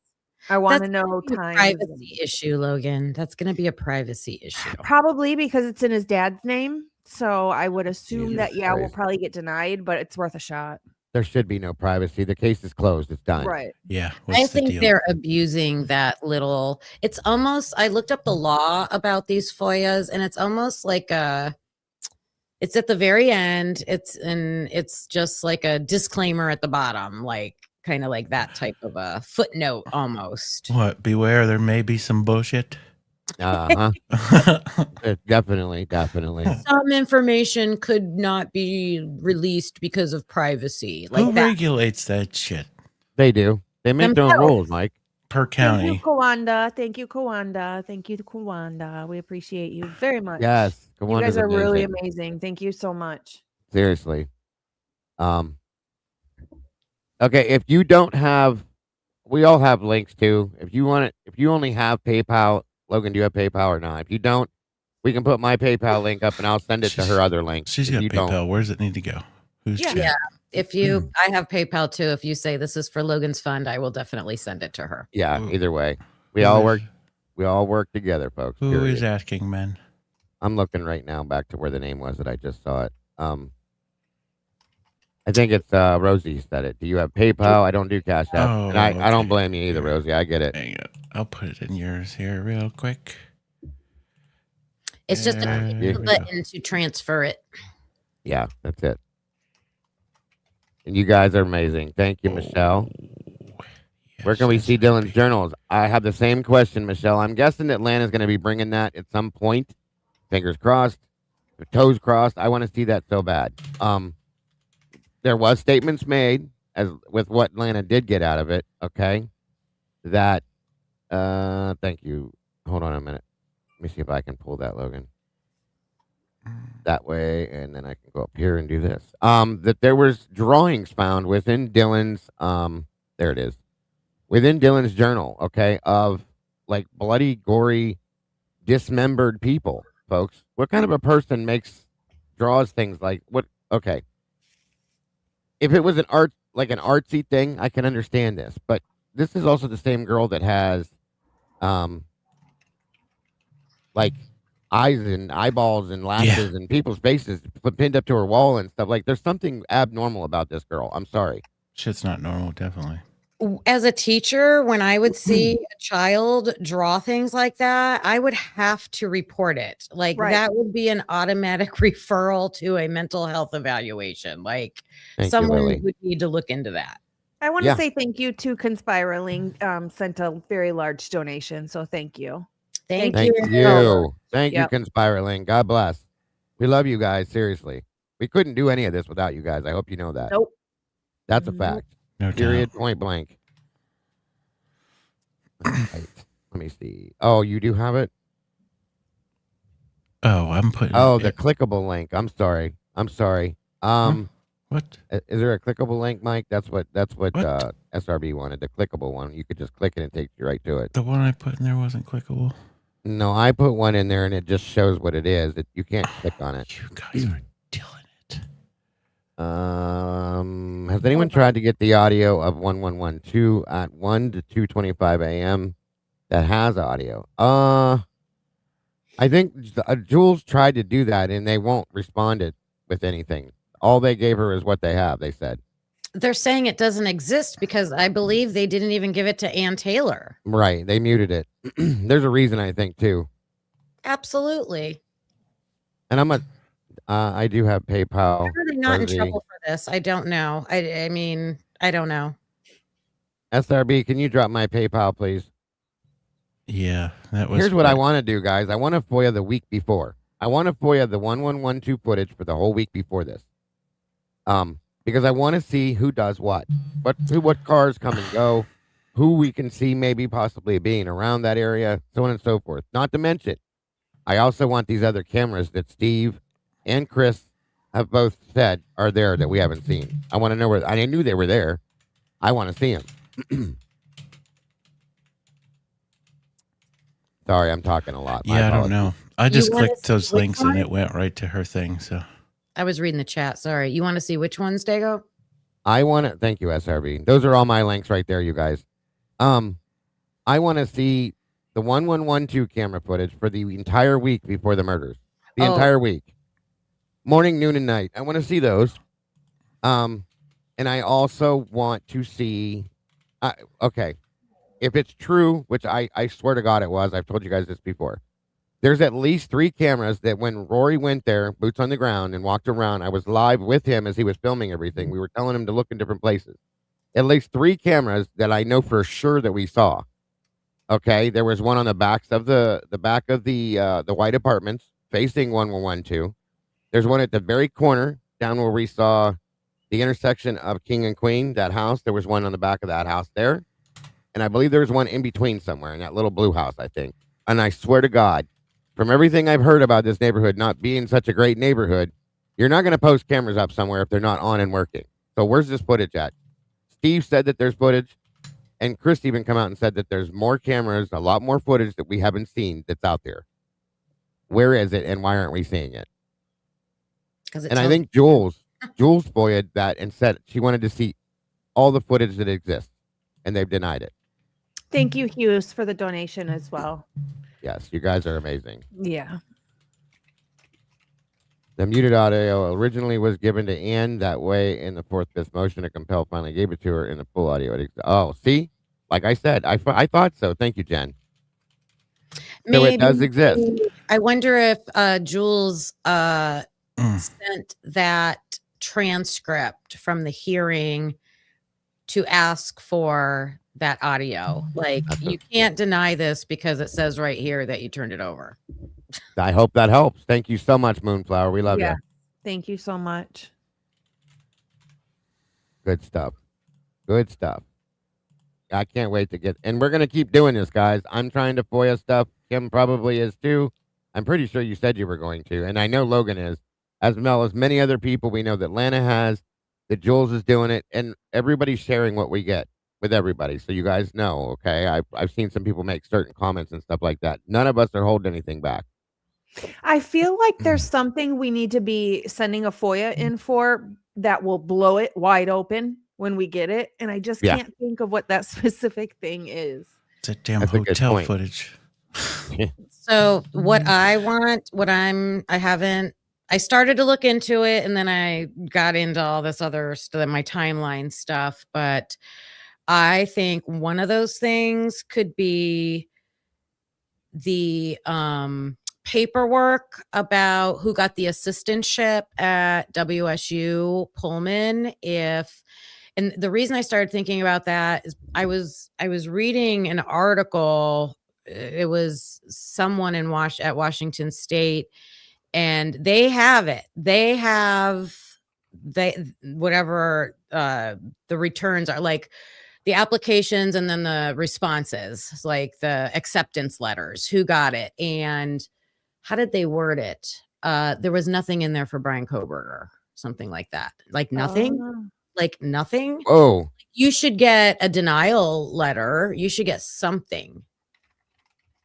I want to That's know a times. privacy issue, Logan. That's going to be a privacy issue. Probably because it's in his dad's name. So I would assume Jesus that, we'll Christ. probably get denied, but it's worth a shot. There should be no privacy. The case is closed. It's done. Right. Yeah. I What's the think deal? they're abusing that little. It's almost. I looked up the law about these FOIAs, and it's almost like it's at the very end. It's just like a disclaimer at the bottom, like kind of like that type of a footnote almost. What? Beware, there may be some bullshit. Uh-huh. Definitely. Some information could not be released because of privacy. Like Who that. regulates that shit? They do. They make their own Themselves. rules, Mike. Per Thank county. you, Kawanda. Thank you, Kawanda. Thank you, Kawanda. We appreciate you very much. Yes. You Kawanda's guys are really amazing. amazing. Thank you so much. Seriously. Okay, if you don't have, we all have links too. If you want it, if you only have PayPal, Logan, do you have PayPal or not? If you don't, we can put my PayPal link up and I'll send it to her other link. She's If got you PayPal. don't- Where does it need to go? Who's Yeah. chat? Yeah. If you, I have PayPal too. If you say this is for Logan's fund, I will definitely send it to her. Yeah, Who- either way. We who all is- work. We all work together, folks. Who period. is asking, man? I'm looking right now back to where the name was that I just saw it. I think it's Rosie said it. Do you have PayPal? I don't do Cash App. Oh, And I don't okay. blame you either, Rosie. I get it. Hang on. I'll put it in yours here real quick. It's just a There we go. button to transfer it. Yeah, that's it. And you guys are amazing. Thank you, Michelle. Yes, Where can we yes, see yes. Dylan's journals? I have the same question, Michelle. I'm guessing that Lana's going to be bringing that at some point. Fingers crossed, toes crossed. I want to see that so bad. There was statements made as with what Lana did get out of it. Okay, that. Thank you. Hold on a minute. Let me see if I can pull that, Logan. That way, and then I can go up here and do this. That there was drawings found within Dylan's. There it is. Within Dylan's journal, okay, of like bloody, gory, dismembered people, folks. What kind of a person draws things like what? Okay, if it was an artsy thing, I can understand this, but this is also the same girl that has, like eyes and eyeballs and lashes and people's faces pinned up to her wall and stuff. Like, there's something abnormal about this girl. I'm sorry. Shit's not normal, definitely. As a teacher, when I would see a child draw things like that, I would have to report it. Like Right. that would be an automatic referral to a mental health evaluation. Like Thank you, someone Lily. would need to look into that. I want to Yeah. say thank you to Conspiraling. Sent a very large donation. So thank you. Thank Thank you. you. Thank Yep. you, Conspiraling. God bless. We love you guys. Seriously. We couldn't do any of this without you guys. I hope you know that. Nope. That's a Nope. fact. No doubt. Period. Point blank. Right. Let me see. Oh, you do have it? Oh, I'm putting. Oh, the clickable link. I'm sorry. What? Is there a clickable link, Mike? That's what What? SRB wanted. The clickable one. You could just click it and it takes you right to it. The one I put in there wasn't clickable. No, I put one in there and it just shows what it is. You can't click on it. You guys are killing it. Has anyone tried to get the audio of 1112 at 1 to 2:25 a.m. that has audio? I think Jules tried to do that and they won't respond it with anything. All they gave her is what they have, they said. They're saying it doesn't exist because I believe they didn't even give it to Ann Taylor. Right, they muted it. There's a reason, I think, too. Absolutely. And I do have PayPal. Why are they not in Rosie. trouble for this? I don't know. I mean, I don't know. SRB, can you drop my PayPal, please? Yeah, that was. Here's what I want to do, guys. I want to FOIA the week before. I want to FOIA the 1112 footage for the whole week before this. Because I want to see who does what cars come and go, who we can see maybe possibly being around that area, so on and so forth. Not to mention, I also want these other cameras that Steve and Chris have both said are there that we haven't seen. I want to know where. I knew they were there. I want to see them. Sorry, I'm talking a lot. Yeah, I don't know. I just wanna clicked see those which links and one? it went right to her thing. So I was reading the chat. Sorry. You want to see which ones, Dago? I want to thank you, SRB. Those are all my links right there, you guys. I want to see the 1112 camera footage for the entire week before the murders. The entire week. Morning, noon, and night. I want to see those. And I also want to see okay. If it's true, which I swear to God it was, I've told you guys this before. There's at least 3 cameras that when Rory went there, boots on the ground, and walked around, I was live with him as he was filming everything. We were telling him to look in different places. At least 3 cameras that I know for sure that we saw. Okay, there was one on the backs of the back of the white apartments facing 1112. There's one at the very corner down where we saw the intersection of King and Queen, that house. There was one on the back of that house there. And I believe there was one in between somewhere in that little blue house, I think. And I swear to God, from everything I've heard about this neighborhood not being such a great neighborhood, you're not going to post cameras up somewhere if they're not on and working. So where's this footage at? Steve said that there's footage, and Chris even come out and said that there's more cameras, a lot more footage that we haven't seen that's out there. Where is it, and why aren't we seeing it? And I think Jules FOIA'd that and said she wanted to see all the footage that exists, and they've denied it. Thank you, Hughes, for the donation as well. Yes, you guys are amazing. Yeah. The muted audio originally was given to Ann that way in the 4th, 5th motion to compel finally gave it to her in the full audio. Oh, see? Like I said, I thought so. Thank you, Jen. Maybe, so it does exist. I wonder if Jules sent that transcript from the hearing to ask for that audio. Like, you can't deny this because it says right here that you turned it over. I hope that helps. Thank you so much, Moonflower. We love you. Thank you so much. Good stuff. Good stuff. I can't wait to get, and we're going to keep doing this, guys. I'm trying to FOIA stuff. Kim probably is too. I'm pretty sure you said you were going to, and I know Logan is, as well as many other people we know that Lana has, that Jules is doing it, and everybody's sharing what we get with everybody. So you guys know, okay? I've seen some people make certain comments and stuff like that. None of us are holding anything back. I feel like there's something we need to be sending a FOIA in for that will blow it wide open when we get it. And I just can't think of what that specific thing is. It's a damn hotel footage. So what I want, I started to look into it, and then I got into all this other stuff, my timeline stuff. But I think one of those things could be the paperwork about who got the assistantship at WSU Pullman. And the reason I started thinking about that is I was reading an article. It was someone at Washington State, and they have it. They have whatever the returns are, like the applications and then the responses, like the acceptance letters, who got it, and how did they word it? There was nothing in there for Brian Koberger, something like that. Like nothing. Like nothing. Oh, you should get a denial letter. You should get something.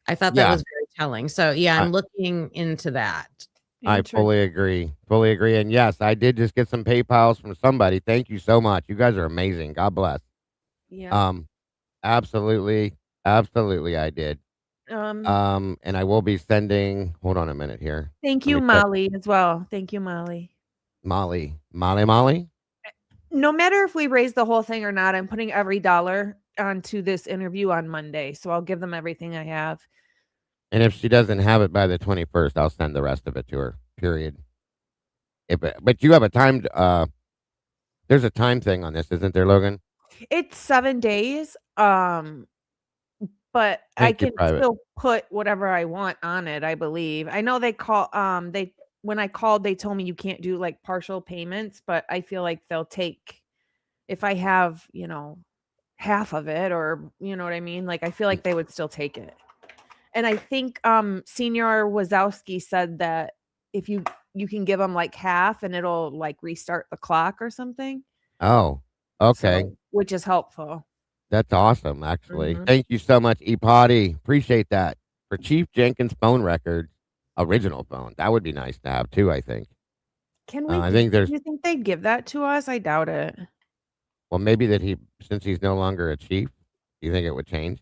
I thought that was very telling. So I'm looking into that. I fully agree. Fully agree. And yes, I did just get some PayPals from somebody. Thank you so much. You guys are amazing. God bless. Yeah. Absolutely. Absolutely. I did. And I will be sending, hold on a minute here. Thank you, Molly, as well. Thank you, Molly. Molly. No matter if we raise the whole thing or not, I'm putting every dollar onto this interview on Monday. So I'll give them everything I have. And if she doesn't have it by the 21st, I'll send the rest of it to her, period. But you have a timed, there's a time thing on this, isn't there, Logan? It's 7 days. But I can still put whatever I want on it, I believe. I know they when I called, they told me you can't do like partial payments, but I feel like they'll take, if I have, half of it, or you know what I mean? Like I feel like they would still take it. And I think Senior Wazowski said that if you can give them like half and it'll like restart the clock or something. Oh, okay. So, which is helpful. That's awesome, actually. Mhm. Thank you so much, Epotty. Appreciate that. For Chief Jenkins' phone records, original phone. That would be nice to have too, I think. Can we I think do there's, you think they'd give that to us? I doubt it. well, maybe that since he's no longer a chief, do you think it would change?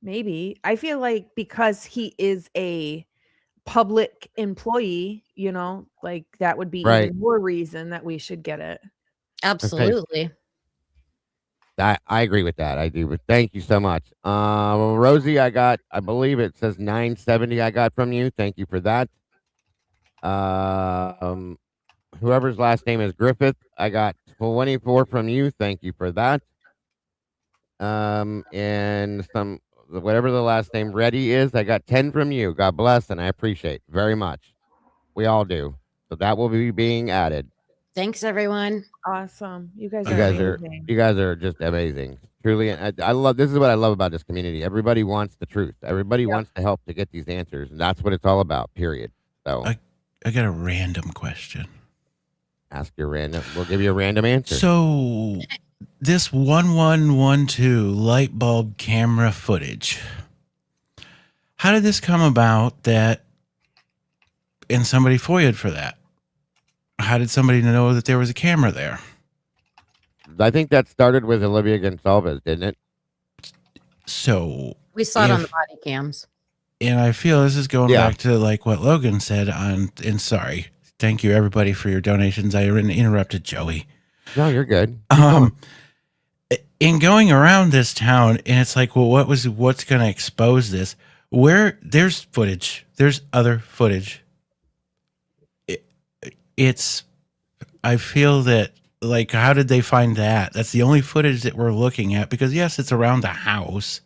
Maybe. I feel like because he is a public employee, like that would be Right. even more reason that we should get it. Absolutely. I agree with that. I do. But thank you so much. Rosie, I believe it says 970 I got from you. Thank you for that. Whoever's last name is Griffith, I got 24 from you. Thank you for that. And whatever the last name Reddy is, I got 10 from you. God bless, and I appreciate very much. We all do. So that will be being added. Thanks, everyone. Awesome. You guys You are guys amazing. you guys are just amazing. Truly, and I love. This is what I love about this community. Everybody wants the truth. Everybody wants to help to get these answers, and that's what it's all about. Period. So I got a random question. ask your random. We'll give you a random answer. So this 1112 light bulb camera footage. How did this come about that? And somebody FOIA'd for that. How did somebody know that there was a camera there? I think that started with Olivia Gonsalves, didn't it? So We saw it on the body cams. And I feel this is going back to like what Logan said and sorry. Thank you everybody for your donations. I interrupted Joey. No, you're good. In going around this town, and it's like, well, what's going to expose this? Where there's footage, there's other footage. I feel that, like, how did they find that? That's the only footage that we're looking at, because yes, it's around the house,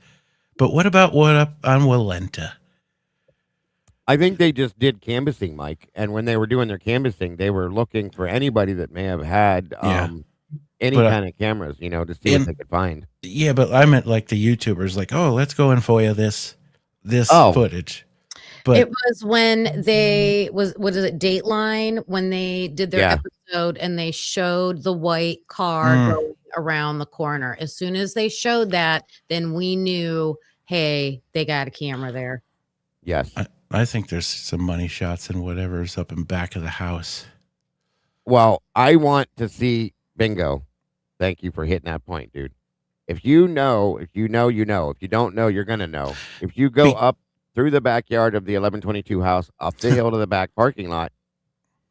but what up on Walenta? I think they just did canvassing, Mike, and when they were doing their canvassing, they were looking for anybody that may have had any kind of cameras, to see what they could find. Yeah, but I meant like the YouTubers, like, oh, let's go and FOIA this footage. But it was when what is it, Dateline, when they did their episode and they showed the white car going around the corner. As soon as they showed that, then we knew, hey, they got a camera there. Yes. I think there's some money shots and whatever's up in back of the house. Well, I want to see bingo. Thank you for hitting that point, dude. If you know, you know. If you don't know, you're going to know. If you go up through the backyard of the 1122 house, up the hill to the back parking lot,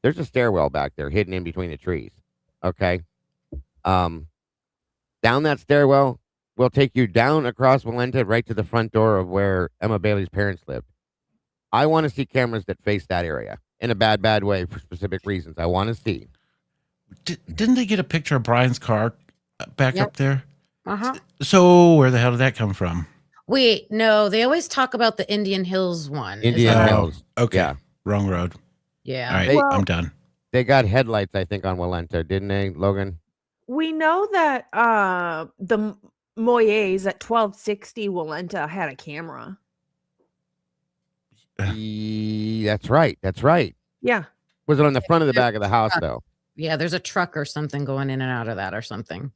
there's a stairwell back there hidden in between the trees. Okay. Down that stairwell will take you down across Walenta right to the front door of where Emma Bailey's parents lived. I want to see cameras that face that area in a bad way for specific reasons. I want to see. Didn't they get a picture of Brian's car back up there? Uh-huh. So where the hell did that come from? Wait, no, they always talk about the Indian Hills one. Indian Hills. Okay. Yeah. Wrong road. Yeah. All right, I'm done. They got headlights, I think, on Walenta, didn't they, Logan? We know that the Moyes at 1260 Walenta had a camera. That's right. Yeah. Was it on the front of the back of the house, though? Yeah, there's a truck or something going in and out of that or something.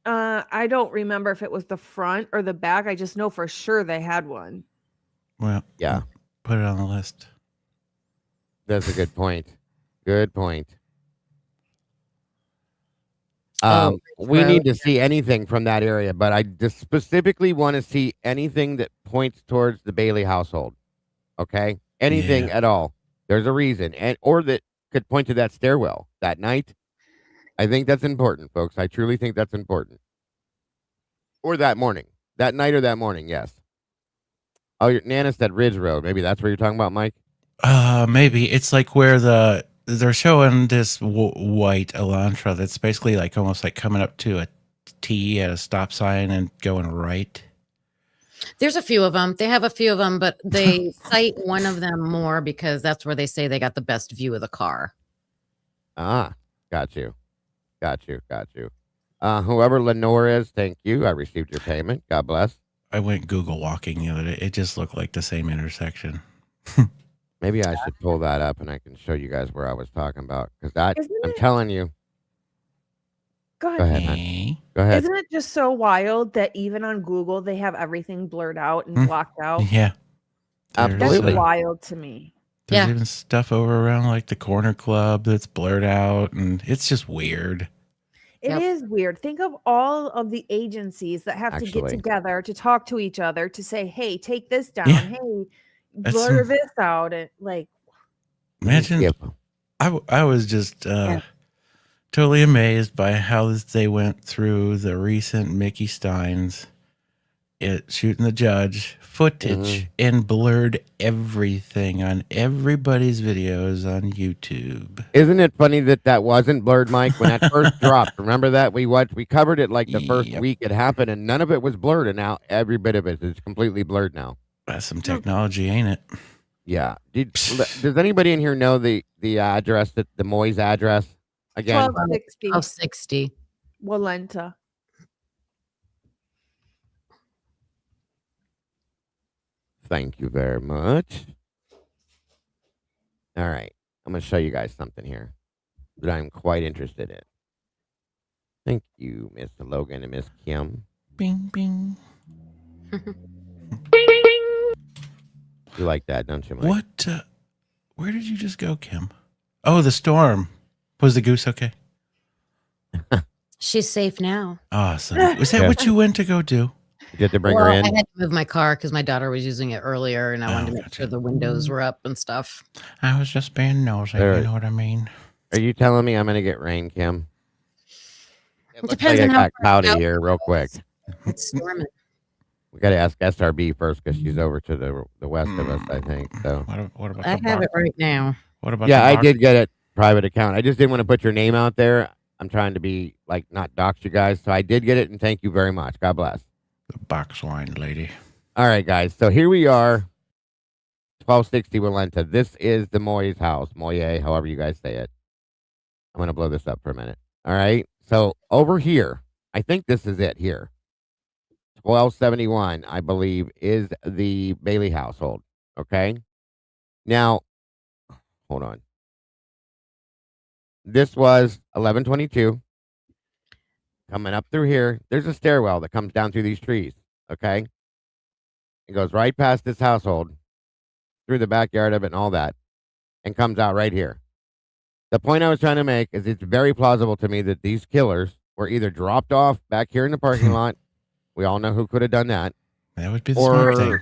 I don't remember if it was the front or the back. I just know for sure they had one. Well, yeah. Put it on the list. That's a good point. Good point. We need to see anything from that area, but I just specifically want to see anything that points towards the Bailey household. Okay? Anything at all. There's a reason. Or that could point to that stairwell that night. I think that's important, folks. I truly think that's important. Or that morning. That night or that morning, yes. Oh, Nana said Ridge Road. Maybe that's where you're talking about, Mike? Maybe. It's like where they're showing this white Elantra that's basically like almost like coming up to a T at a stop sign and going right. There's a few of them. They have a few of them, but they cite one of them more because that's where they say they got the best view of the car. Ah, got you. Whoever Lenore is, thank you. I received your payment. God bless. I went Google walking the other day. It just looked like the same intersection. Maybe I should pull that up and I can show you guys where I was talking about. Because Isn't I'm it? telling you. Go Go ahead. ahead, hon. Eh? Go ahead. Isn't it just so wild that even on Google they have everything blurred out and Hmm. blocked out? Yeah. That's Absolutely. wild to me. There's Yeah. even stuff over around like the corner club that's blurred out, and it's just weird. It Yep. is weird. Think of all of the agencies that have to get Actually. together to talk to each other to say, "Hey, take this down. Yeah. Hey, That's blur some- this out." And like, Imagine, Yep. I was just Yeah. totally amazed by how they went through the recent Mickey Steins shooting the judge footage and blurred everything on everybody's videos on YouTube. Isn't it funny that wasn't blurred, Mike? When that first dropped, remember that we covered it like the first Yep. week it happened, and none of it was blurred, and now every bit of it is completely blurred now. That's some technology, ain't it? Yeah. Does anybody in here know the address, the Moyes address? Again, 1260 1260. Walenta. thank you very much. All right, I'm going to show you guys something here that I'm quite interested in. Thank you, Mr. Logan and Miss Kim. Bing, bing. You like that, don't you, Mike? What? Where did you just go, Kim? Oh, the storm. Was the goose okay? She's safe now. Awesome. Was that Yeah. what you went to go do? Did you have to bring Well, her I in? had to move my car because my daughter was using it earlier, and I wanted to make gotcha. sure the windows were up and stuff. I was just being nosy. There- You know what I mean? Are you telling me I'm going to get rain, Kim? It looks depends like on it how got cloudy far here real quick. It's storming. We got to ask SRB first because she's over to the west of us, I think. So What about I the have box? it right now. What about yeah, the I box? did get it private account. I just didn't want to put your name out there. I'm trying to be like not dox you guys, so I did get it, and thank you very much. God bless. The box wine lady. All right, guys. So here we are, 1260 Walenta. This is the Moyes house, Moye, however you guys say it. I'm gonna blow this up for a minute. All right. So over here, I think this is it here. 1271, I believe, is the Bailey household. Okay. Now, hold on. This was 1122. Coming up through here, there's a stairwell that comes down through these trees. Okay. It goes right past this household, through the backyard of it and all that, and comes out right here. The point I was trying to make is it's very plausible to me that these killers were either dropped off back here in the parking lot. We all know who could have done that. That would be the smart thing.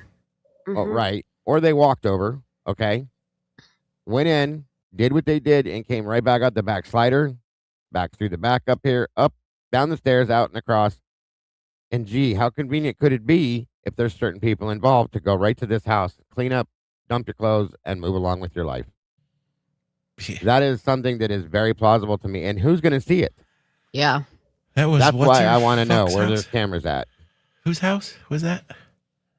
Oh, Mhm. right. Or they walked over, okay, went in, did what they did, and came right back out the back slider, back through the back up here, up, down the stairs, out and across. And gee, how convenient could it be if there's certain people involved to go right to this house, clean up, dump your clothes, and move along with your life? That is something that is very plausible to me. And who's going to see it? Yeah. That was That's what's why her I want to know fuck's where house? there's cameras at. Whose house was that?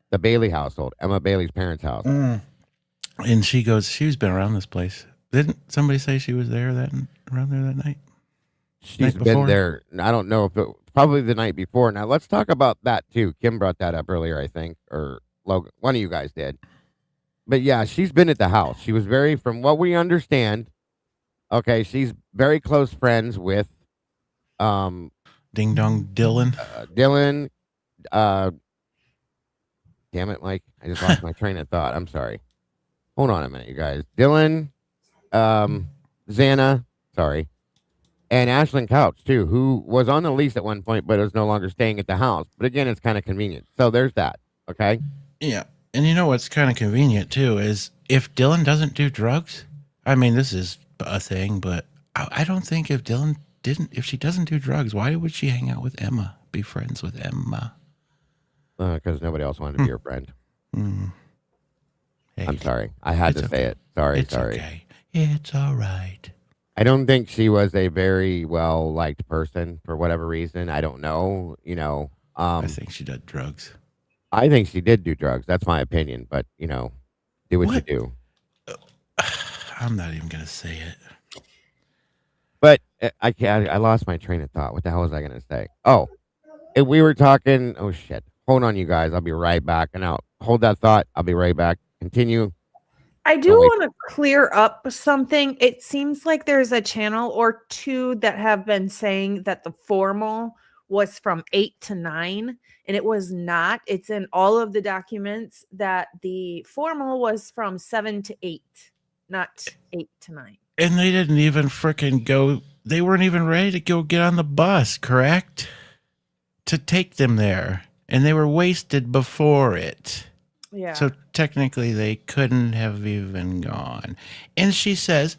The Bailey household, Emma Bailey's parents' house. And she goes, she's been around this place. Didn't somebody say she was there around there that night? She's Night been before? there. I don't know if it probably the night before. Now let's talk about that too. Kim brought that up earlier, I think, or Logan. One of you guys did. But yeah, she's been at the house. She was very, from what we understand. Okay, she's very close friends with, Ding dong Dylan. Dylan. Damn it, Mike! I just lost my train of thought. I'm sorry. Hold on a minute, you guys. Dylan, Xana, sorry, and Ashlyn Couch too, who was on the lease at one point, but is no longer staying at the house. But again, it's kind of convenient. So there's that. Okay. Yeah. And you know what's kind of convenient too is if Dylan doesn't do drugs, I mean, this is a thing, but I don't think if she doesn't do drugs, why would she hang out with Emma, be friends with Emma? Because nobody else wanted to be her friend. Hey, I'm sorry. I had It's to say okay. it. Sorry. It's okay. It's all right. I don't think she was a very well liked person for whatever reason. I don't know. I think she did drugs. I think she did do drugs. That's my opinion. But do what you What? do. I'm not even going to say it. But I can't. I lost my train of thought. What the hell was I going to say? Oh, we were talking. Oh shit! Hold on, you guys. I'll be right back. And I'll hold that thought. I'll be right back. Continue. I do Oh, wait. want to clear up something. It seems like there's a channel or two that have been saying that the formal was from 8 to 9, and it was not. It's in all of the documents that the formal was from 7 to 8, not 8 to 9. And they didn't even frickin' go. They weren't even ready to go get on the bus, correct? To take them there. And they were wasted before it. Yeah. So technically they couldn't have even gone. And she says,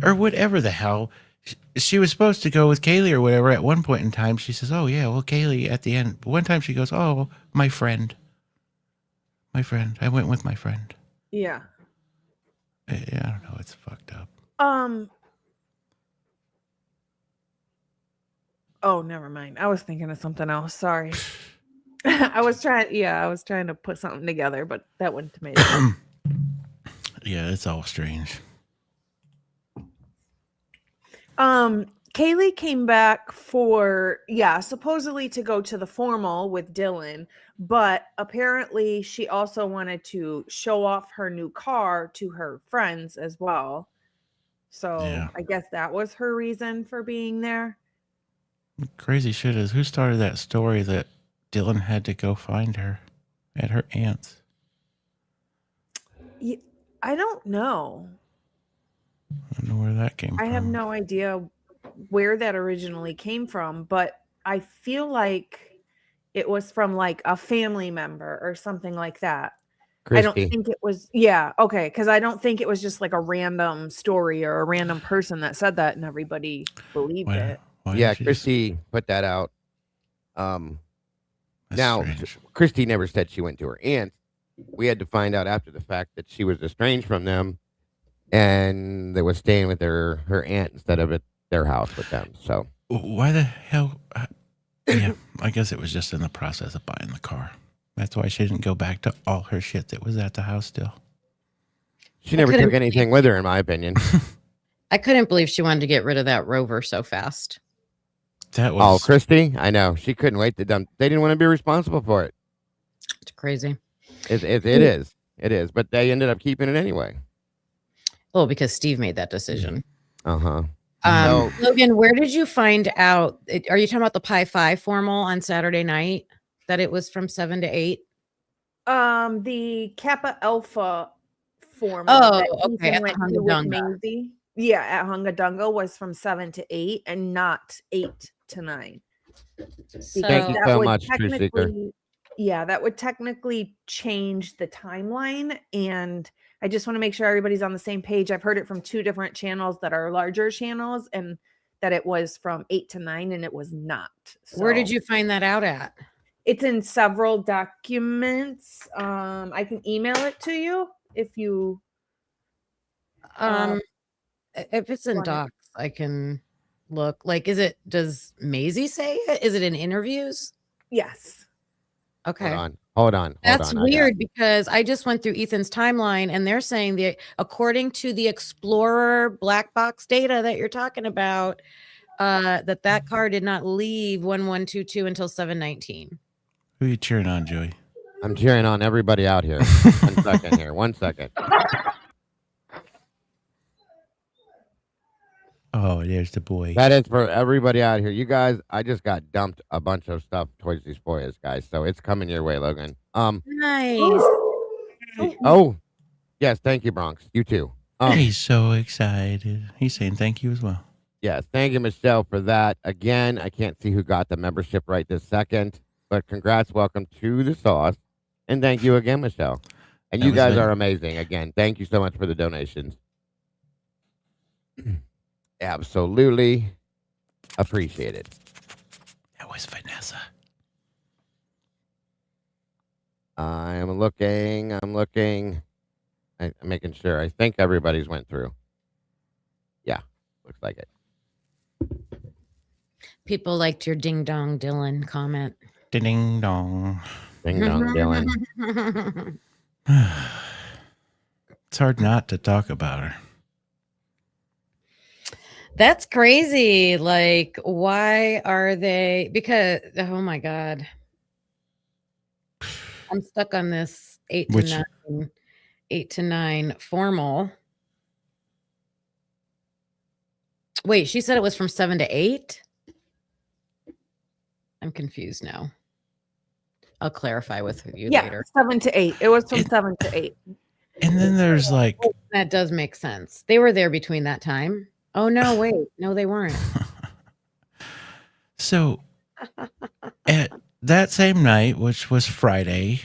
or whatever the hell, she was supposed to go with Kaylee or whatever at one point in time. She says, oh yeah, well, Kaylee at the end. One time she goes, oh, my friend. My friend. I went with my friend. Yeah. I don't know. It's fucked up. Oh, never mind. I was thinking of something else. Sorry. I was trying to put something together, but that went to me. Yeah, it's all strange. Kaylee came back for, supposedly to go to the formal with Dylan, but apparently she also wanted to show off her new car to her friends as well. So Yeah. I guess that was her reason for being there. Crazy shit is, who started that story that Dylan had to go find her at her aunt's? I don't know. I don't know where that came from. I have no idea where that originally came from, but I feel like it was from like a family member or something like that. Christy. I don't think it was, okay, because I don't think it was just like a random story or a random person that said that and everybody believed it. Yeah, Christy put that out. Now, strange. Christy never said she went to her aunt. We had to find out after the fact that she was estranged from them and they was staying with her aunt instead of at their house with them. So Why the hell? Yeah, I guess it was just in the process of buying the car. That's why she didn't go back to all her shit that was at the house still. She never took anything with her, in my opinion. I couldn't believe she wanted to get rid of that Rover so fast. That was Christy? I know. She couldn't wait to dump. They didn't want to be responsible for it. It's crazy. It is. It is. But they ended up keeping it anyway. Well, because Steve made that decision. Uh-huh. Logan, where did you find out? Are you talking about the Pi 5 formal on Saturday night? That it was from 7 to 8? The Kappa Alpha formal. Oh, that okay. Ethan At went the to with Hungadunga. Maisie. Yeah, at Hungadunga was from 7 to 8 and not 8 to 9. So, Thank you that so would much, Truth Seeker. technically- Yeah, that would technically change the timeline. And I just want to make sure everybody's on the same page. I've heard it from 2 different channels that are larger channels and that it was from 8 to 9 and it was not. where did So you find that out at? it's in several documents. I can email it to you if you If it's in want it. docs, I can look. Like, does Maisie say it? Is it in interviews? Yes. Okay. Hold on. That's weird because I just went through Ethan's timeline and they're saying according to the Explorer black box data that you're talking about, that car did not leave 1122 until 719. Who are you cheering on, Joey? I'm cheering on everybody out here. One second. Oh, there's the boy. That is for everybody out here. You guys, I just got dumped a bunch of stuff towards these FOIAs, guys. So it's coming your way, Logan. Nice. Oh, yes. Thank you, Bronx. You too. He's so excited. He's saying thank you as well. Yes. Thank you, Michelle, for that. Again, I can't see who got the membership right this second, but congrats. Welcome to the sauce. And thank you again, Michelle. And you guys are amazing. Again, thank you so much for the donations. Absolutely appreciated. That was Vanessa. I'm looking. I'm making sure. I think everybody's went through. Yeah, looks like it. People liked your ding dong Dylan comment. Ding dong. Ding dong, Dylan. It's hard not to talk about her. That's crazy. Like, why are they? Because, oh my God. I'm stuck on this 8 to 9 formal. Wait, she said it was from 7 to 8? I'm confused now. I'll clarify with you later. 7 to 8. It was from 7 to 8. And then there's like, That does make sense. They were there between that time. Oh, no, wait. No, they weren't. so at that same night, which was Friday,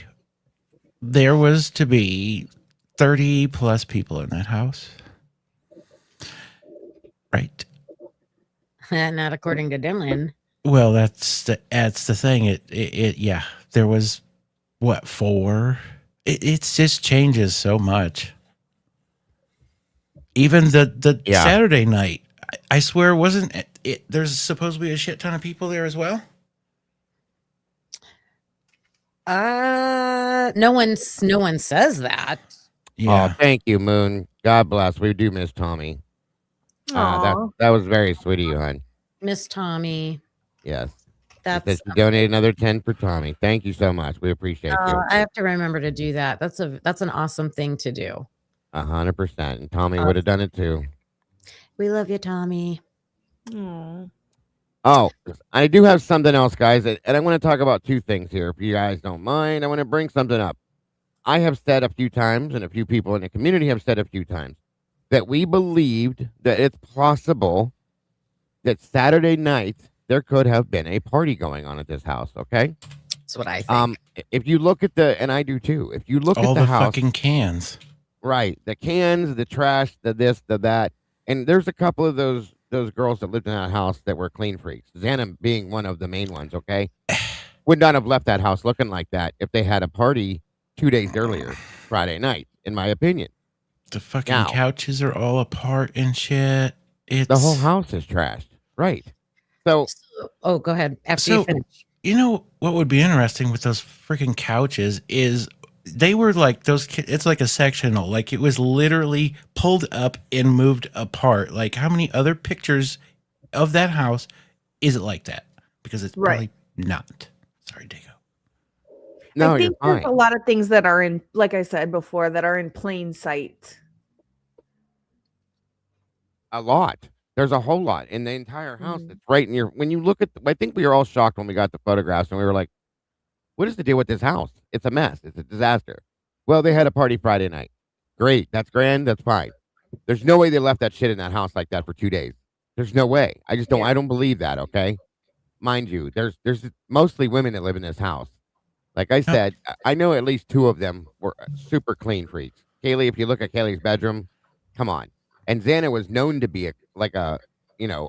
there was to be 30 plus people in that house. Right. Not according to Dylan. Well, that's the thing. It yeah. There was what, 4? It just changes so much. Even the Saturday night, I swear, wasn't it? There's supposed to be a shit ton of people there as well. No one says that. Yeah. Oh, thank you, Moon. God bless. We do miss Tommy. That was very sweet of you, hon. Miss Tommy. Yes. That's She donated another 10 for Tommy. Thank you so much. We appreciate you. I have to remember to do that. That's an awesome thing to do. 100%. And Tommy would have done it too. We love you, Tommy. Aww. Oh, I do have something else, guys, and I want to talk about 2 things here. If you guys don't mind, I want to bring something up. I have said a few times, and a few people in the community have said a few times, that we believed that it's possible that Saturday night there could have been a party going on at this house. Okay, that's what I think. If you look at and I do too. If you look all at the house, fucking cans, right? The cans, the trash, the this, the that, and there's a couple of those girls that lived in that house that were clean freaks. Xana being one of the main ones. Okay, would not have left that house looking like that if they had a party 2 days earlier, Friday night, in my opinion. The fucking couches are all apart and shit. The whole house is trashed. Right. So, go ahead. After you finish. You know what would be interesting with those freaking couches is they were like those. It's like a sectional. Like it was literally pulled up and moved apart. Like how many other pictures of that house is it like that? Because it's probably not. Sorry, Dago. No, I think you're there's fine. a lot of things that are in, like I said before, that are in plain sight. A lot. There's a whole lot in the entire house that's right in your. When you look at, I think we were all shocked when we got the photographs and we were like, "What is the deal with this house? It's a mess. It's a disaster." Well, they had a party Friday night. Great, that's grand. That's fine. There's no way they left that shit in that house like that for 2 days. There's no way. I just don't. I don't believe that. Okay, mind you, there's mostly women that live in this house. Like I said, I know at least 2 of them were super clean freaks. Kaylee, if you look at Kaylee's bedroom, come on. And Xana was known to be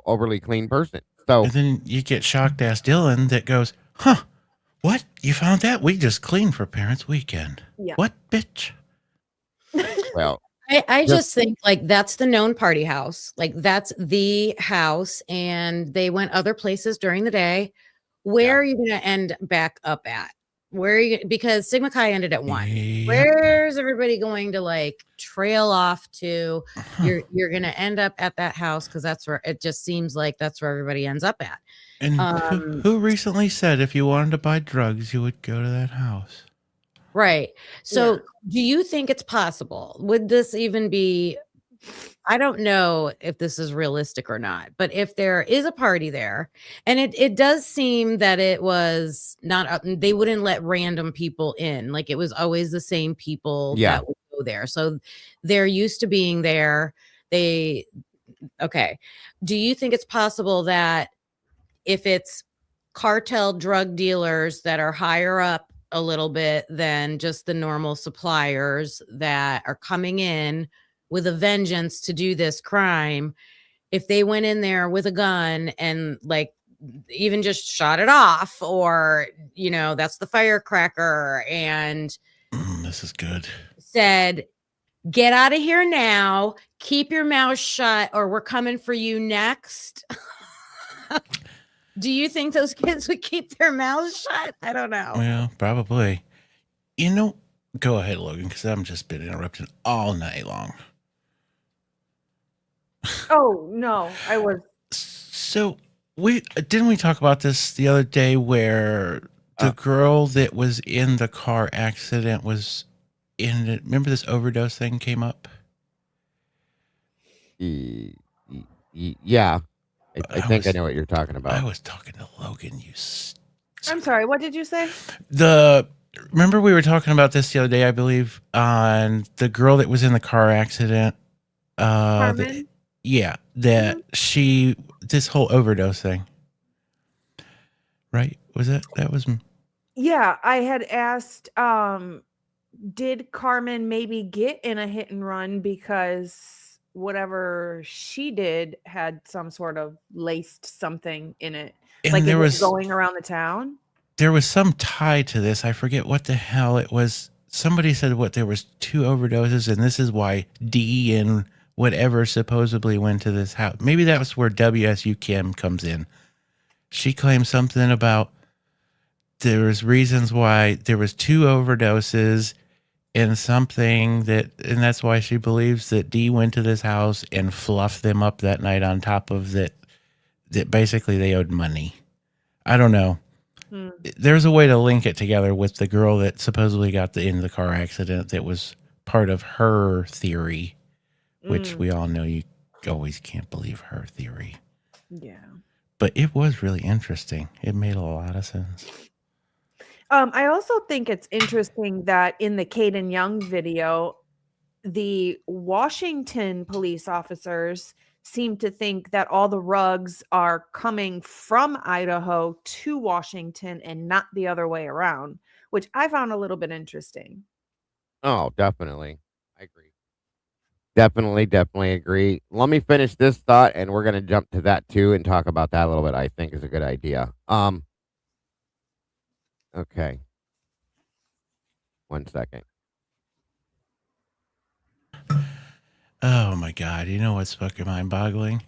overly clean person. So and then you get shocked ass Dylan that goes, "Huh? What? You found that? We just cleaned for Parents' Weekend. Yeah. What, bitch?" Well, I just think like that's the known party house. Like that's the house, and they went other places during the day. Where are you going to end back up at? Where are you? Because Sigma Chi ended at 1. Yep. Where's everybody going to like trail off to? You're going to end up at that house because that's where it just seems like that's where everybody ends up at. And who recently said if you wanted to buy drugs, you would go to that house? Right. So do you think it's possible? Would this even be, I don't know if this is realistic or not, but if there is a party there, and it does seem that it was not, they wouldn't let random people in. Like it was always the same people that would go there. So they're used to being there. Okay. Do you think it's possible that if it's cartel drug dealers that are higher up a little bit than just the normal suppliers that are coming in with a vengeance to do this crime, if they went in there with a gun and like even just shot it off, or that's the firecracker, and this is good, said, "Get out of here now, keep your mouth shut, or we're coming for you next." Do you think those kids would keep their mouths shut? I don't know. Well, probably. Go ahead, Logan, because I've just been interrupted all night long. Oh no, I was. So we didn't we talk about this the other day where the girl that was in the car accident was in it. Remember this overdose thing came up? Yeah, I think I know what you're talking I about. was talking to Logan. I'm sorry. What did you say? Remember we were talking about this the other day, I believe, on the girl that was in the car accident. Carmen. That she this whole overdose thing, right? Was that was Yeah, I had asked. Did Carmen maybe get in a hit and run because whatever she did had some sort of laced something in it, and like there it was was going around the town? there was some tie to this. I forget what the hell it was. Somebody said there was 2 overdoses, and this is why D and whatever supposedly went to this house. Maybe that was where WSU Kim comes in. She claimed something about there was reasons why there was 2 overdoses and and that's why she believes that D went to this house and fluffed them up that night on top of that basically they owed money. I don't know. There's a way to link it together with the girl that supposedly got in the car accident that was part of her theory, which we all know you always can't believe her theory. Yeah. But it was really interesting. It made a lot of sense. I also think it's interesting that in the Kaden Young video, the Washington police officers seem to think that all the rugs are coming from Idaho to Washington and not the other way around, which I found a little bit interesting. Oh, definitely. I agree. Definitely agree. Let me finish this thought, and we're gonna jump to that too and talk about that a little bit. I think is a good idea. Okay. 1 second. Oh my God. You know what's fucking mind boggling?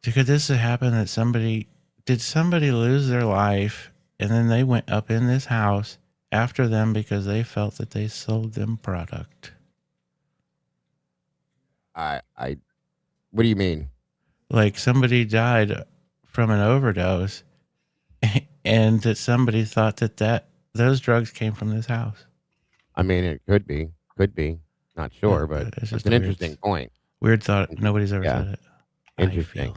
Could this have happened that somebody lose their life and then they went up in this house after them because they felt that they sold them product? What do you mean? Like somebody died from an overdose and that somebody thought that those drugs came from this house. I mean, it could be. Not sure, but it's just an interesting point. Weird thought. Nobody's ever said it. Interesting.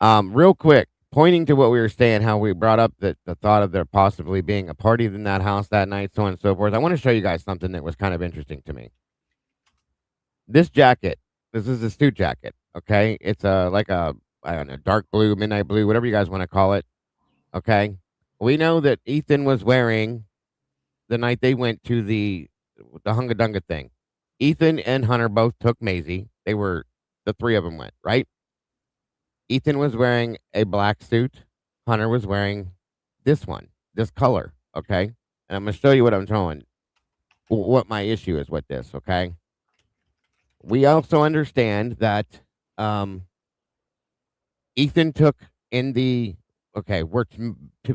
Real quick, pointing to what we were saying, how we brought up the thought of there possibly being a party in that house that night, so on and so forth. I want to show you guys something that was kind of interesting to me. This jacket, this is a suit jacket, okay? It's like a, I don't know, dark blue, midnight blue, whatever you guys want to call it, okay? We know that Ethan was wearing the night they went to the Hunga Dunga thing. Ethan and Hunter both took Maisie. The 3 of them went, right? Ethan was wearing a black suit. Hunter was wearing this color, okay? And I'm going to show you what I'm showing, what my issue is with this, okay? We also understand that Ethan took in we're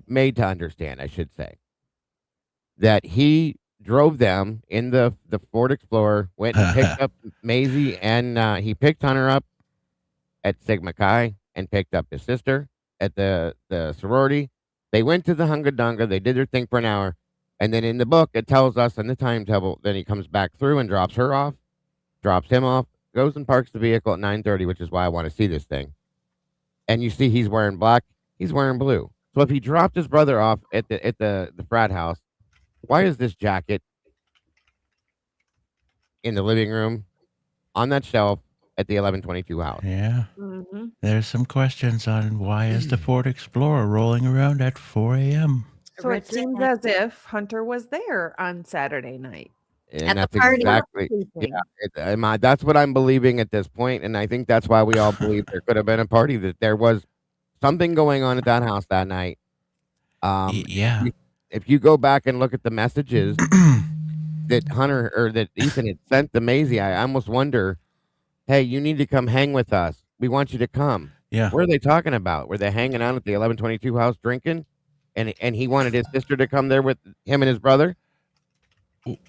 made to understand, I should say, that he drove them in the Ford Explorer, went and picked up Maisie, and he picked Hunter up at Sigma Chi and picked up his sister at the sorority. They went to the Hunga Dunga. They did their thing for an hour. And then in the book, it tells us in the timetable, then he comes back through and drops her off, drops him off, goes and parks the vehicle at 9:30, which is why I want to see this thing. And you see he's wearing black. He's wearing blue. So if he dropped his brother off at the frat house, why is this jacket in the living room on that shelf at the 1122 house? Yeah. There's some questions on why is the Ford Explorer rolling around at 4 a.m. So it seems as if Hunter was there on Saturday night. And that's exactly, that's what I'm believing at this point. And I think that's why we all believe there could have been a party, that there was something going on at that house that night. If you go back and look at the messages that Hunter or that Ethan had sent to Maisie, I almost wonder, hey, you need to come hang with us. We want you to come. Yeah. What are they talking about? Were they hanging out at the 1122 house drinking? And he wanted his sister to come there with him and his brother?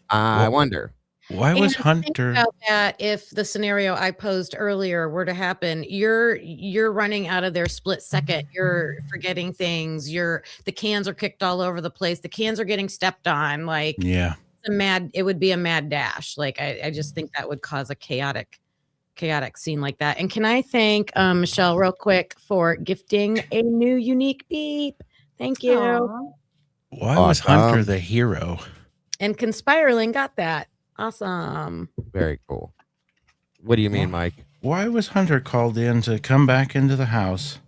I wonder. Why And was think Hunter? about that if the scenario I posed earlier were to happen, you're running out of there split second. You're forgetting things. The cans are kicked all over the place. The cans are getting stepped on. Like Yeah. it would be a mad dash. Like I just think that would cause a chaotic scene like that. And can I thank Michelle real quick for gifting a new unique beep? Thank you. Aw. Why was Hunter Awesome. the hero? And Conspirling got that. Awesome. Very cool. What do you mean, Mike? Why was Hunter called in to come back into the house?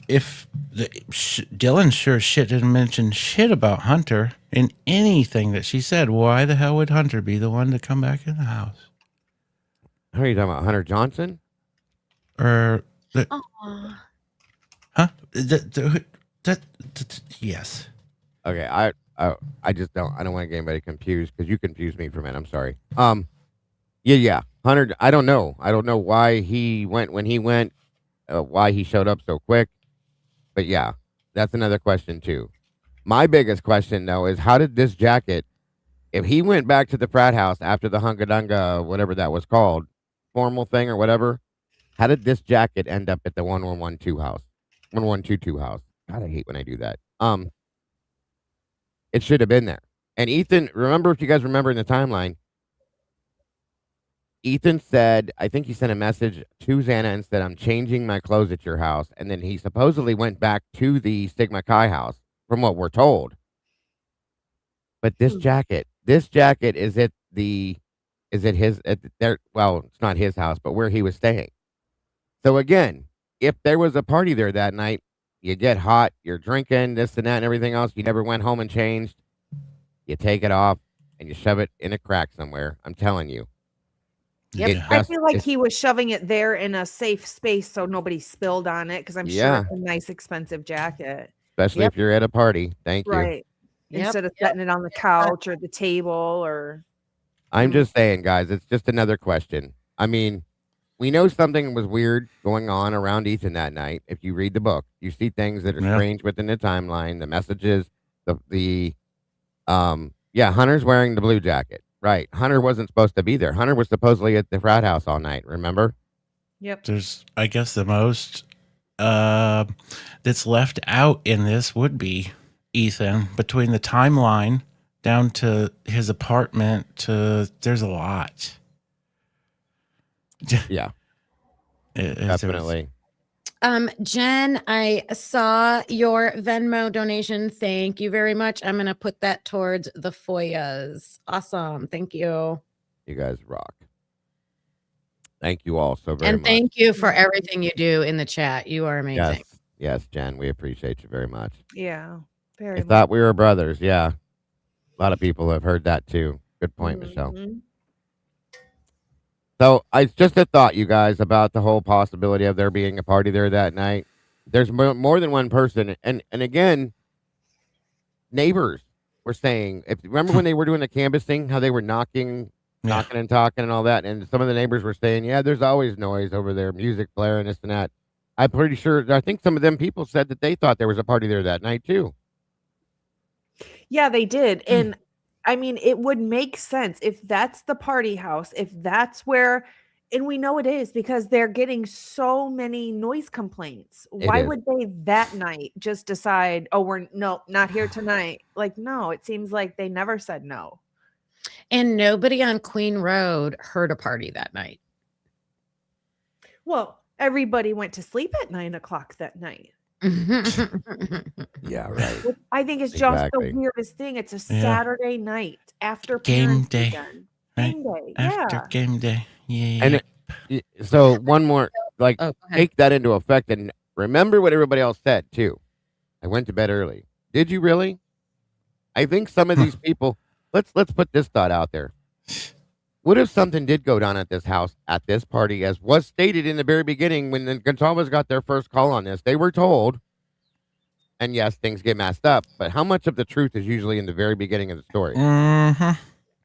If Dylan sure shit didn't mention shit about Hunter in anything that she said, why the hell would Hunter be the one to come back in the house? Who are you talking about? Hunter Johnson? Or Aw. huh? Yes. Okay, I just don't want to get anybody confused because you confused me for a minute. I'm sorry. Yeah. Hunter, I don't know why he went when he went, why he showed up so quick. But yeah, that's another question too. My biggest question though is how did this jacket, if he went back to the frat house after the Hunga Dunga, whatever that was called, formal thing or whatever, how did this jacket end up at the 1112 house? 1122 house. God, I hate when I do that. It should have been there. And Ethan, remember, if you guys remember in the timeline, Ethan said, I think he sent a message to Xana and said, I'm changing my clothes at your house. And then he supposedly went back to the Stigma Chi house, from what we're told. But this jacket, is it his, well, it's not his house, but where he was staying. So again, if there was a party there that night, you get hot, you're drinking, this and that and everything else, you never went home and changed, you take it off and you shove it in a crack somewhere. I'm telling you. Yep. I feel like he was shoving it there in a safe space so nobody spilled on it because I'm sure it's a nice, expensive jacket. Especially if you're at a party. Thank you. Right. Instead of setting it on the couch or the table or. I'm just saying, guys, it's just another question. I mean, we know something was weird going on around Ethan that night. If you read the book, you see things that are strange within the timeline, the messages, Hunter's wearing the blue jacket. Right. Hunter wasn't supposed to be there. Hunter was supposedly at the frat house all night, remember? Yep. There's, I guess, the most that's left out in this would be Ethan. Between the timeline down to his apartment there's a lot. Yeah. Definitely. Jen, I saw your Venmo donation. Thank you very much. I'm going to put that towards the FOIAs. Awesome. Thank you. You guys rock. Thank you all so very much. And thank you for everything you do in the chat. You are amazing. Yes, Jen, we appreciate you very much. Yeah. Very I much. thought we were brothers. Yeah. A lot of people have heard that too. Good point, Michelle. So it's just a thought, you guys, about the whole possibility of there being a party there that night. There's more than one person. And again, neighbors were saying, remember when they were doing the canvassing, how they were knocking and talking and all that. And some of the neighbors were saying, yeah, there's always noise over there, music blaring, this and that. I'm pretty sure, I think some of them people said that they thought there was a party there that night too. Yeah, they did. And I mean, it would make sense if that's the party house, if that's where, and we know it is because they're getting so many noise complaints. Why would they that night just decide, oh, we're not here tonight? Like, no, it seems like they never said no. And nobody on Queen Road heard a party that night. Well, everybody went to sleep at 9:00 that night. Yeah, right. I think it's just the weirdest thing. It's a Saturday night after game day. Weekend. Game day. After game day. Yeah. And so one more, take that into effect and remember what everybody else said too. I went to bed early. Did you really? I think some of these people, let's put this thought out there. What if something did go down at this house, at this party, as was stated in the very beginning when the Gonsalves got their first call on this? They were told, and yes, things get messed up, but how much of the truth is usually in the very beginning of the story?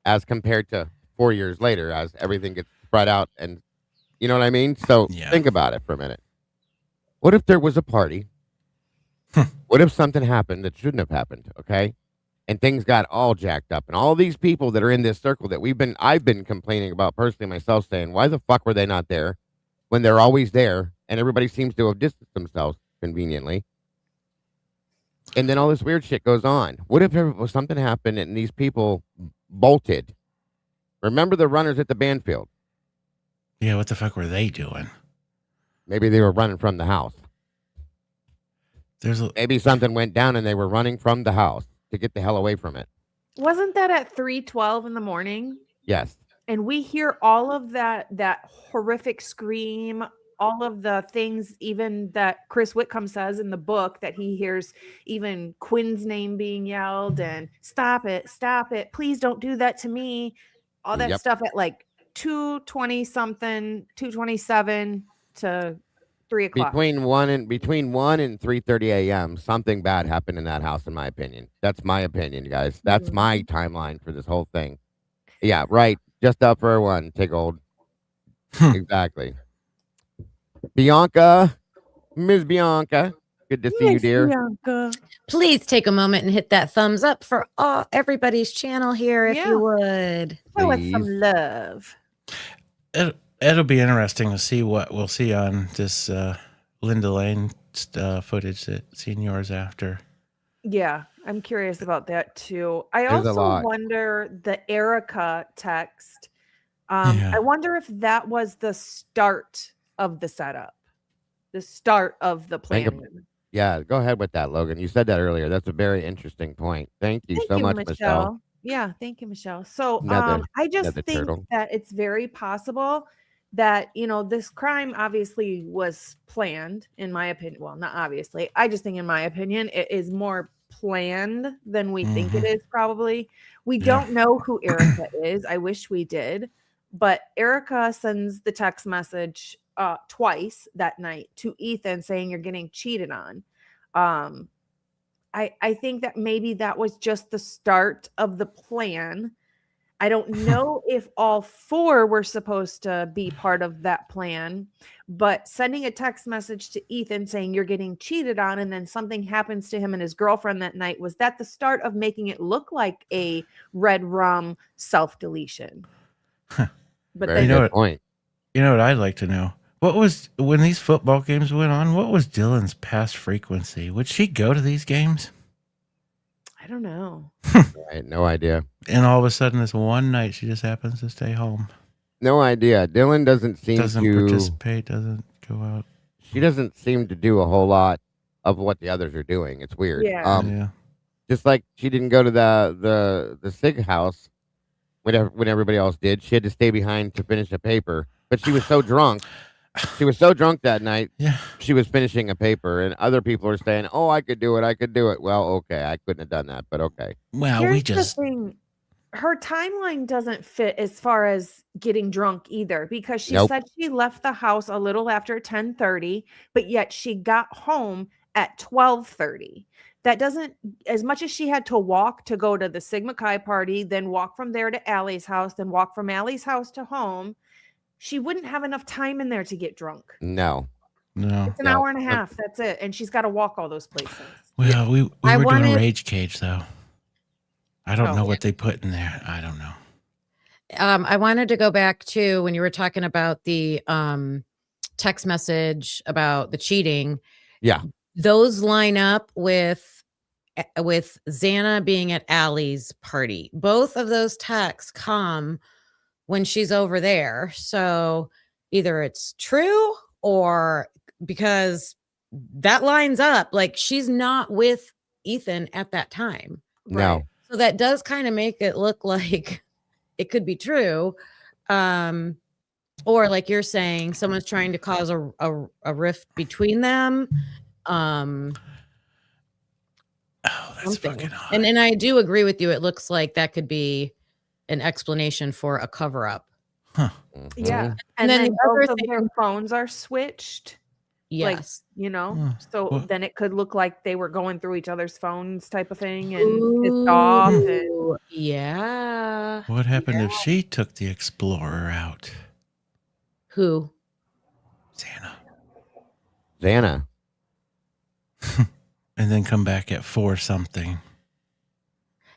As compared to 4 years later, as everything gets spread out, and you know what I mean? So think about it for a minute. What if there was a party? What if something happened that shouldn't have happened, okay? and things got all jacked up. And all these people that are in this circle that I've been complaining about personally myself, saying, why the fuck were they not there when they're always there? And everybody seems to have distanced themselves conveniently. And then all this weird shit goes on. What if something happened and these people bolted? Remember the runners at the band field? Yeah, what the fuck were they doing? Maybe they were running from the house. There's Maybe something went down and they were running from the house to get the hell away from it. Wasn't that at 3:12 in the morning? Yes. And we hear all of that horrific scream, all of the things even that Chris Whitcomb says in the book, that he hears even Quinn's name being yelled and stop it, please don't do that to me. All that stuff at like 2:20 something, 2:27 to 3 o'clock. Between 1 and 3:30 a.m., something bad happened in that house, in my opinion. That's my opinion, guys. That's my timeline for this whole thing. Yeah, right. Just up for one. Take old. Exactly. Bianca, Ms. Bianca, good to see you, dear. Bianca. Please take a moment and hit that thumbs up for everybody's channel here, if you would. Show us some love. It'll be interesting to see what we'll see on this Linda Lane footage that seniors after. Yeah, I'm curious about that too. I also wonder the Erica text. I wonder if that was the start of the setup, the start of the plan. Yeah, go ahead with that, Logan. You said that earlier. That's a very interesting point. Thank you so much, Michelle. Yeah, thank you, Michelle. So I just think that it's very possible that, this crime obviously was planned, in my opinion. Well, not obviously. I just think, in my opinion, it is more planned than we think it is, probably. We don't know who Erica is. I wish we did. But Erica sends the text message twice that night to Ethan saying you're getting cheated on. I think that maybe that was just the start of the plan. I don't know if all four were supposed to be part of that plan, but sending a text message to Ethan saying you're getting cheated on, and then something happens to him and his girlfriend that night, was that the start of making it look like a red rum self-deletion? But very good point. You know what I'd like to know? What was, when these football games went on, what was Dylan's past frequency? Would she go to these games? I don't know. I had no idea. And all of a sudden, this one night, she just happens to stay home. No idea. Dylan doesn't participate, doesn't go out. She doesn't seem to do a whole lot of what the others are doing. It's weird. Yeah. Just like she didn't go to the SIG house when everybody else did. She had to stay behind to finish a paper. But she was so drunk. She was so drunk that night. Yeah. She was finishing a paper, and other people are saying, "Oh, I could do it. Well, okay, I couldn't have done that, but okay." Well, Here's the thing. Her timeline doesn't fit as far as getting drunk either, because she said she left the house a little after 10:30, but yet she got home at 12:30. That doesn't, as much as she had to walk to go to the Sigma Chi party, then walk from there to Allie's house, then walk from Allie's house to home, she wouldn't have enough time in there to get drunk. No. It's an hour and a half. That's it. And she's got to walk all those places. Well, we were doing a rage cage, though. I don't know what they put in there. I don't know. I wanted to go back to when you were talking about the text message about the cheating. Yeah. Those line up with Xana being at Allie's party. Both of those texts come when she's over there. So either it's true, or because that lines up, like she's not with Ethan at that time. No. Right? So that does kind of make it look like it could be true. Or like you're saying, someone's trying to cause a rift between them. That's fucking odd. And I do agree with you. It looks like that could be an explanation for a cover up. Huh. Yeah. And then both of their phones are switched. Yes. Like, so then it could look like they were going through each other's phones type of thing and pissed off. And, yeah. What happened if she took the Explorer out? Who? Xana. And then come back at 4 something.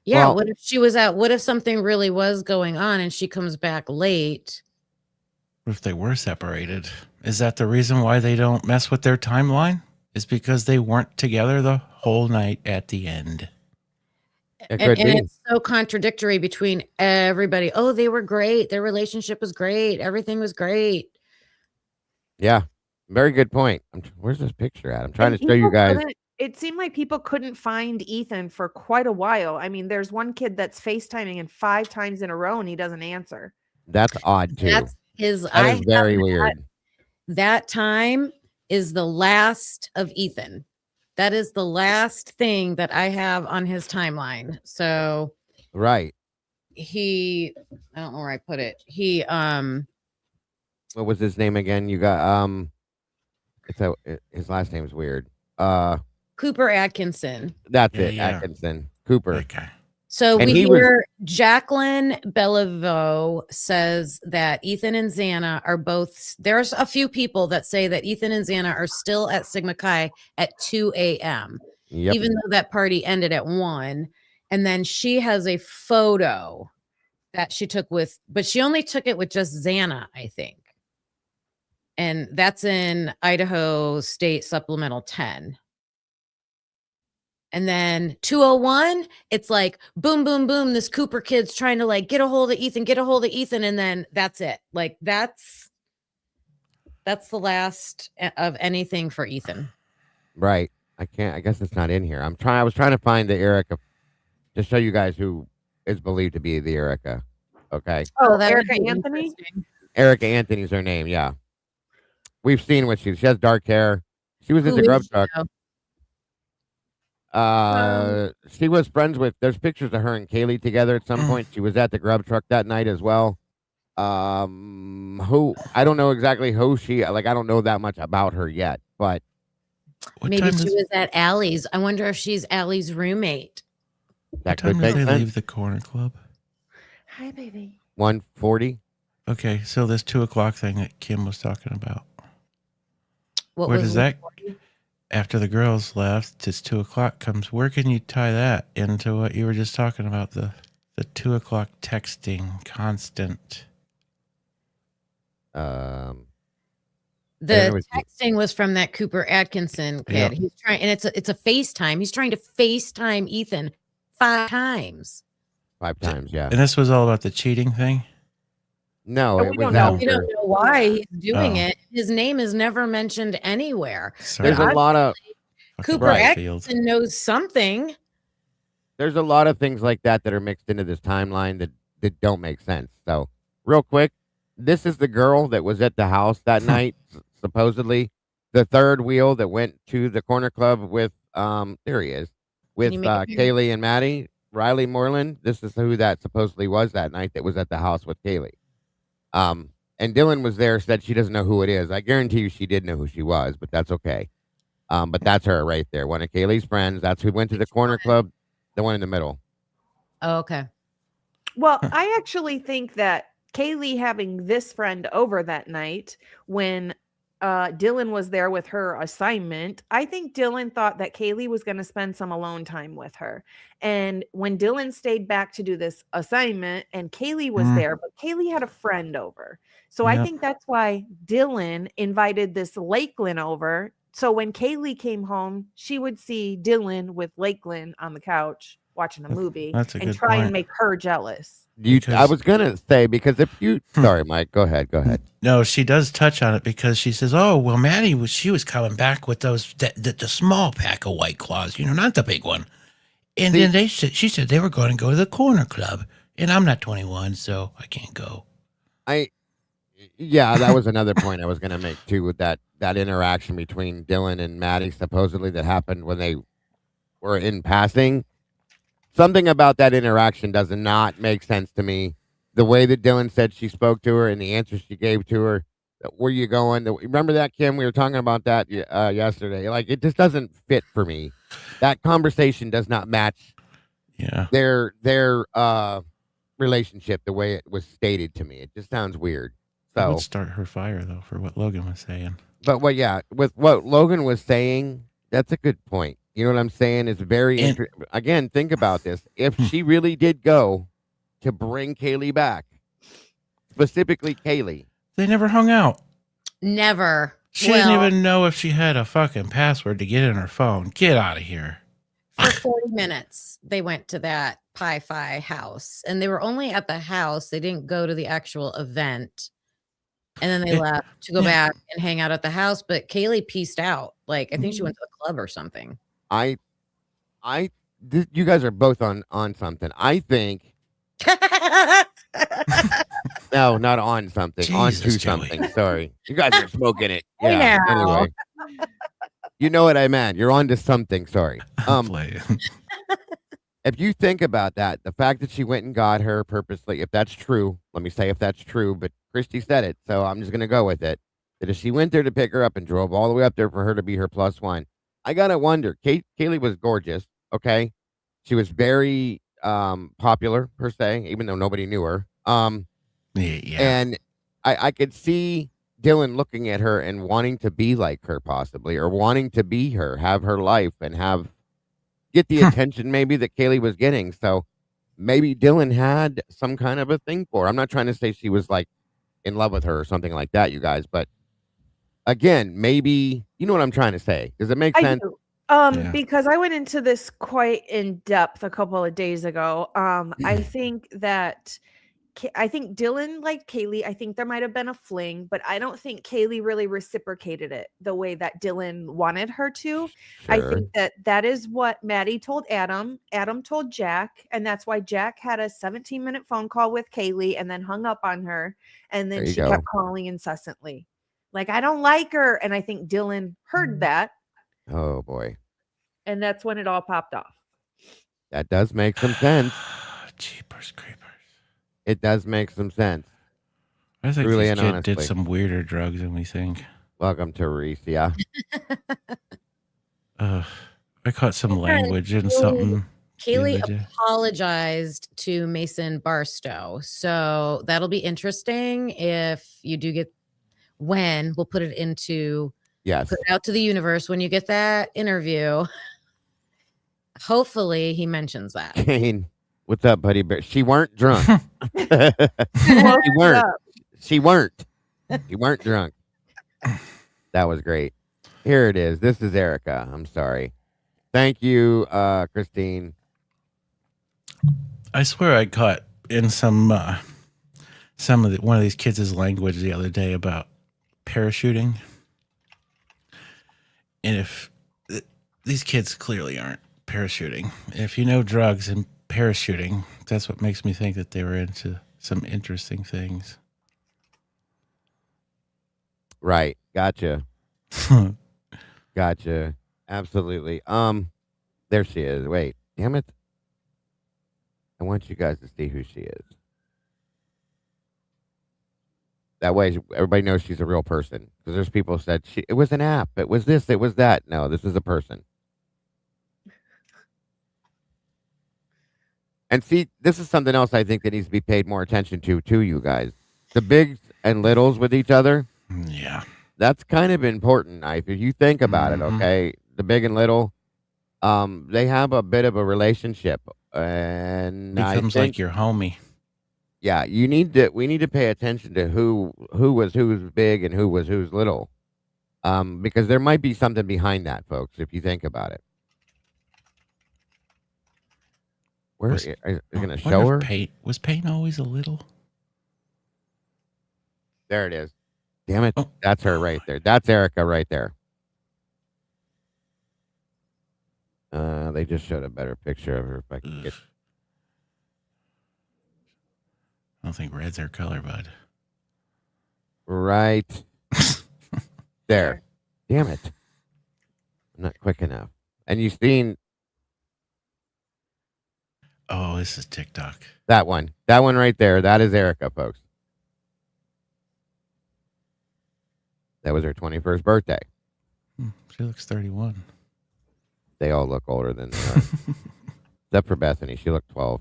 Yeah, Well- what if she was out? What if something really was going on and she comes back late? What if they were separated? Is that the reason why they don't mess with their timeline? Is because they weren't together the whole night at the end. It And, could and be. it's so contradictory between everybody. Oh, they were great. Their relationship was great. Everything was great. Yeah. Very good point. Where's this picture at? I'm trying And to show you people guys. it seemed like people couldn't find Ethan for quite a while. I mean, there's one kid that's FaceTiming and 5 times in a row and he doesn't answer. That's odd too. That's his. That I is have very weird. that time is the last of Ethan. That is the last thing that I have on his timeline. So Right. I don't know where I put it. What was his name again? You got his last name's weird. Cooper Atkinson. That's Yeah, it. yeah. Atkinson. Cooper. Okay. So And we he was- hear Jacqueline Bellevaux says that Ethan and Xana are both. There's a few people that say that Ethan and Xana are still at Sigma Chi at 2 a.m. Yep. Even though that party ended at 1. And then she has a photo that she took but she only took it with just Xana, I think. And that's in Idaho State Supplemental 10. And then 201, it's like boom, boom, boom. This Cooper kid's trying to like get a hold of Ethan. And then that's it. Like that's the last of anything for Ethan. Right. I guess it's not in here. I was trying to find the Erica to show you guys who is believed to be the Erica. Okay. Oh, that would Erica be Anthony? interesting. Erica Anthony's her name. Yeah. We've seen what she has dark hair. She was in the Who grub is truck. she, though? She was friends with, there's pictures of her and Kaylee together at some point. She was at the grub truck that night as well. I don't know exactly who I don't know that much about her yet, but What Maybe time she does, was at Allie's. I wonder if she's Allie's roommate. what that time could does make they sense. leave the corner club? Hi, baby. 1:40. Okay, so this 2 o'clock thing that Kim was talking about. What Where was does that, after the girls left, it's 2 o'clock comes. Where can you tie that into what you were just talking about? The 2 o'clock texting constant. I The don't know what texting was from that Cooper Atkinson kid. Yep. He's trying, and it's a FaceTime. He's trying to FaceTime Ethan 5 times. 5 times. Yeah. And this was all about the cheating thing? No, But it we was don't know. We after. don't know why he's doing Oh. it. His name is never mentioned anywhere. Sorry. There's a lot of Fucking Cooper Right. Field. Atkinson knows something. there's a lot of things like that are mixed into this timeline that don't make sense. So, real quick, this is the girl that was at the house that night, supposedly. The third wheel that went to the corner club with there he is, with you make it bigger? Kaylee and Maddie, Riley Moreland. This is who that supposedly was that night that was at the house with Kaylee. And Dylan was there, said she doesn't know who it is. I guarantee you she did know who she was, but that's okay. But that's her right there. One of Kaylee's friends. That's who went to the corner club. The one in the middle. Oh, okay. Well, I actually think that Kaylee having this friend over that night when Dylan was there with her assignment, I think Dylan thought that Kaylee was going to spend some alone time with her. And when Dylan stayed back to do this assignment and Kaylee was there, but Kaylee had a friend over. So I Yep. think that's why Dylan invited this Lakeland over. So when Kaylee came home, she would see Dylan with Lakeland on the couch watching a movie That's a and good try point. and make her jealous. I Because- was gonna say because if you sorry, Mike, go ahead. No, she does touch on it because she says, "Oh, well, Maddie was coming back with those the small pack of White Claws, not the big one." And See- then she said they were going to go to the corner club, and I'm not 21, so I can't go. Yeah, that was another point I was gonna make too with that interaction between Dylan and Maddie supposedly that happened when they were in passing. Something about that interaction does not make sense to me. The way that Dylan said she spoke to her and the answer she gave to her. Where you going? Remember that, Kim? We were talking about that yesterday. Like, it just doesn't fit for me. That conversation does not match Yeah. their relationship the way it was stated to me. It just sounds weird. That So, would start her fire though for what Logan was saying. but with what Logan was saying, that's a good point. You know what I'm saying? It's very And- again, think about this. If she really did go to bring Kaylee back, specifically Kaylee, They never hung out. Never. She didn't even know if she had a fucking password to get in her phone. Get out of here. For 40 minutes, they went to that Pi-Fi house, and they were only at the house. They didn't go to the actual event. And then they left to go back and hang out at the house. But Kaylee pieced out. Like, I think she went to the club or something. You guys are both on something. I think no, not on something. Jesus, onto Joey. something. Sorry, you guys are smoking it. Hey Yeah. now. Anyway, you know what I meant. You're on to something. Sorry. Play. If you think about that, the fact that she went and got her purposely, if that's true, let me say if that's true, but Christy said it, so I'm just going to go with it. That if she went there to pick her up and drove all the way up there for her to be her plus one, I got to wonder. Kaylee was gorgeous, okay? She was very popular, per se, even though nobody knew her. Yeah. And I could see Dylan looking at her and wanting to be like her, possibly, or wanting to be her, have her life, and get the attention maybe that Kaylee was getting. So maybe Dylan had some kind of a thing for her. I'm not trying to say she was like in love with her or something like that, you guys, but again, maybe you know what I'm trying to say. Does it make sense? do. Yeah. Because I went into this quite in depth a couple of days ago. I think that I think Dylan liked Kaylee. I think there might have been a fling, but I don't think Kaylee really reciprocated it the way that Dylan wanted her to. I Sure. think that is what Maddie told Adam. Adam told Jack, and that's why Jack had a 17-minute phone call with Kaylee and then hung up on her, and then There you she go. kept calling incessantly. Like, I don't like her, and I think Dylan heard that, Oh boy, and that's when it all popped off. that does make some sense. Jeepers creepers. It does make some sense. I think Truly this and kid did honestly. some weirder drugs than we think. Welcome to Reesia. I caught some Yeah, language and Kaylee- something. Kaylee the other day. apologized to Mason Barstow. So that'll be interesting if you do get when we'll put it Yes. out to the universe when you get that interview. Hopefully he mentions that. Kane, what's up, buddy? But she weren't drunk. she What's weren't. up? She weren't. You weren't drunk. That was great. Here it is. This is Erica. I'm sorry. Thank you, Christine. I swear I caught in some of one of these kids' language the other day about parachuting. And if these kids clearly aren't parachuting. If you know drugs and parachuting, that's what makes me think that they were into some interesting things. Right. Gotcha. Gotcha. Absolutely. There she is. Wait. Damn it. I want you guys to see who she is. That way, everybody knows she's a real person. Because there's people who said it was an app. It was this. It was that. No, this is a person. And see, this is something else I think that needs to be paid more attention to, you guys. The bigs and littles with each other. Yeah. That's kind of important. If you think about it, okay, the big and little, they have a bit of a relationship, and Becomes I think, like your homie. yeah, we need to pay attention to who was who's big and who was who's little, because there might be something behind that, folks. If you think about it, where are you going to show her? Was Payne always a little? There it is. Damn it, Oh. that's her right there. That's Erica right there. They just showed a better picture of her. If I can get. I don't think red's her color, bud. Right there. Damn it. I'm not quick enough. And you've seen Oh, this is TikTok. that one. That one right there. That is Erica, folks. That was her 21st birthday. She looks 31. They all look older than they are. Except for Bethany. She looked 12.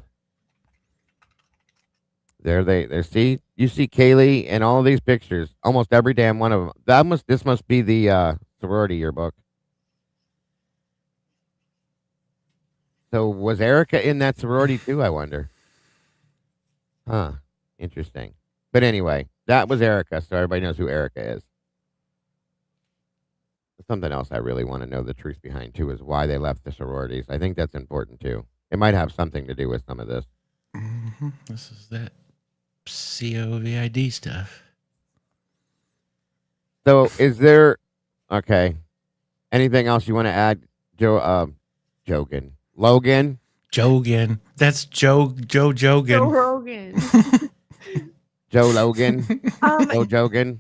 There. See, you see Kaylee in all of these pictures. Almost every damn one of them. This must be the sorority yearbook. So was Erica in that sorority too, I wonder? Huh. Interesting. But anyway, that was Erica, so everybody knows who Erica is. Something else I really want to know the truth behind too is why they left the sororities. I think that's important too. It might have something to do with some of this. Mm-hmm. This is that COVID stuff. So is there anything else you want to add, Jogan? Logan? Jogan. That's Joe Joe Jogan. Rogan. Joe Logan? Joe Jogan?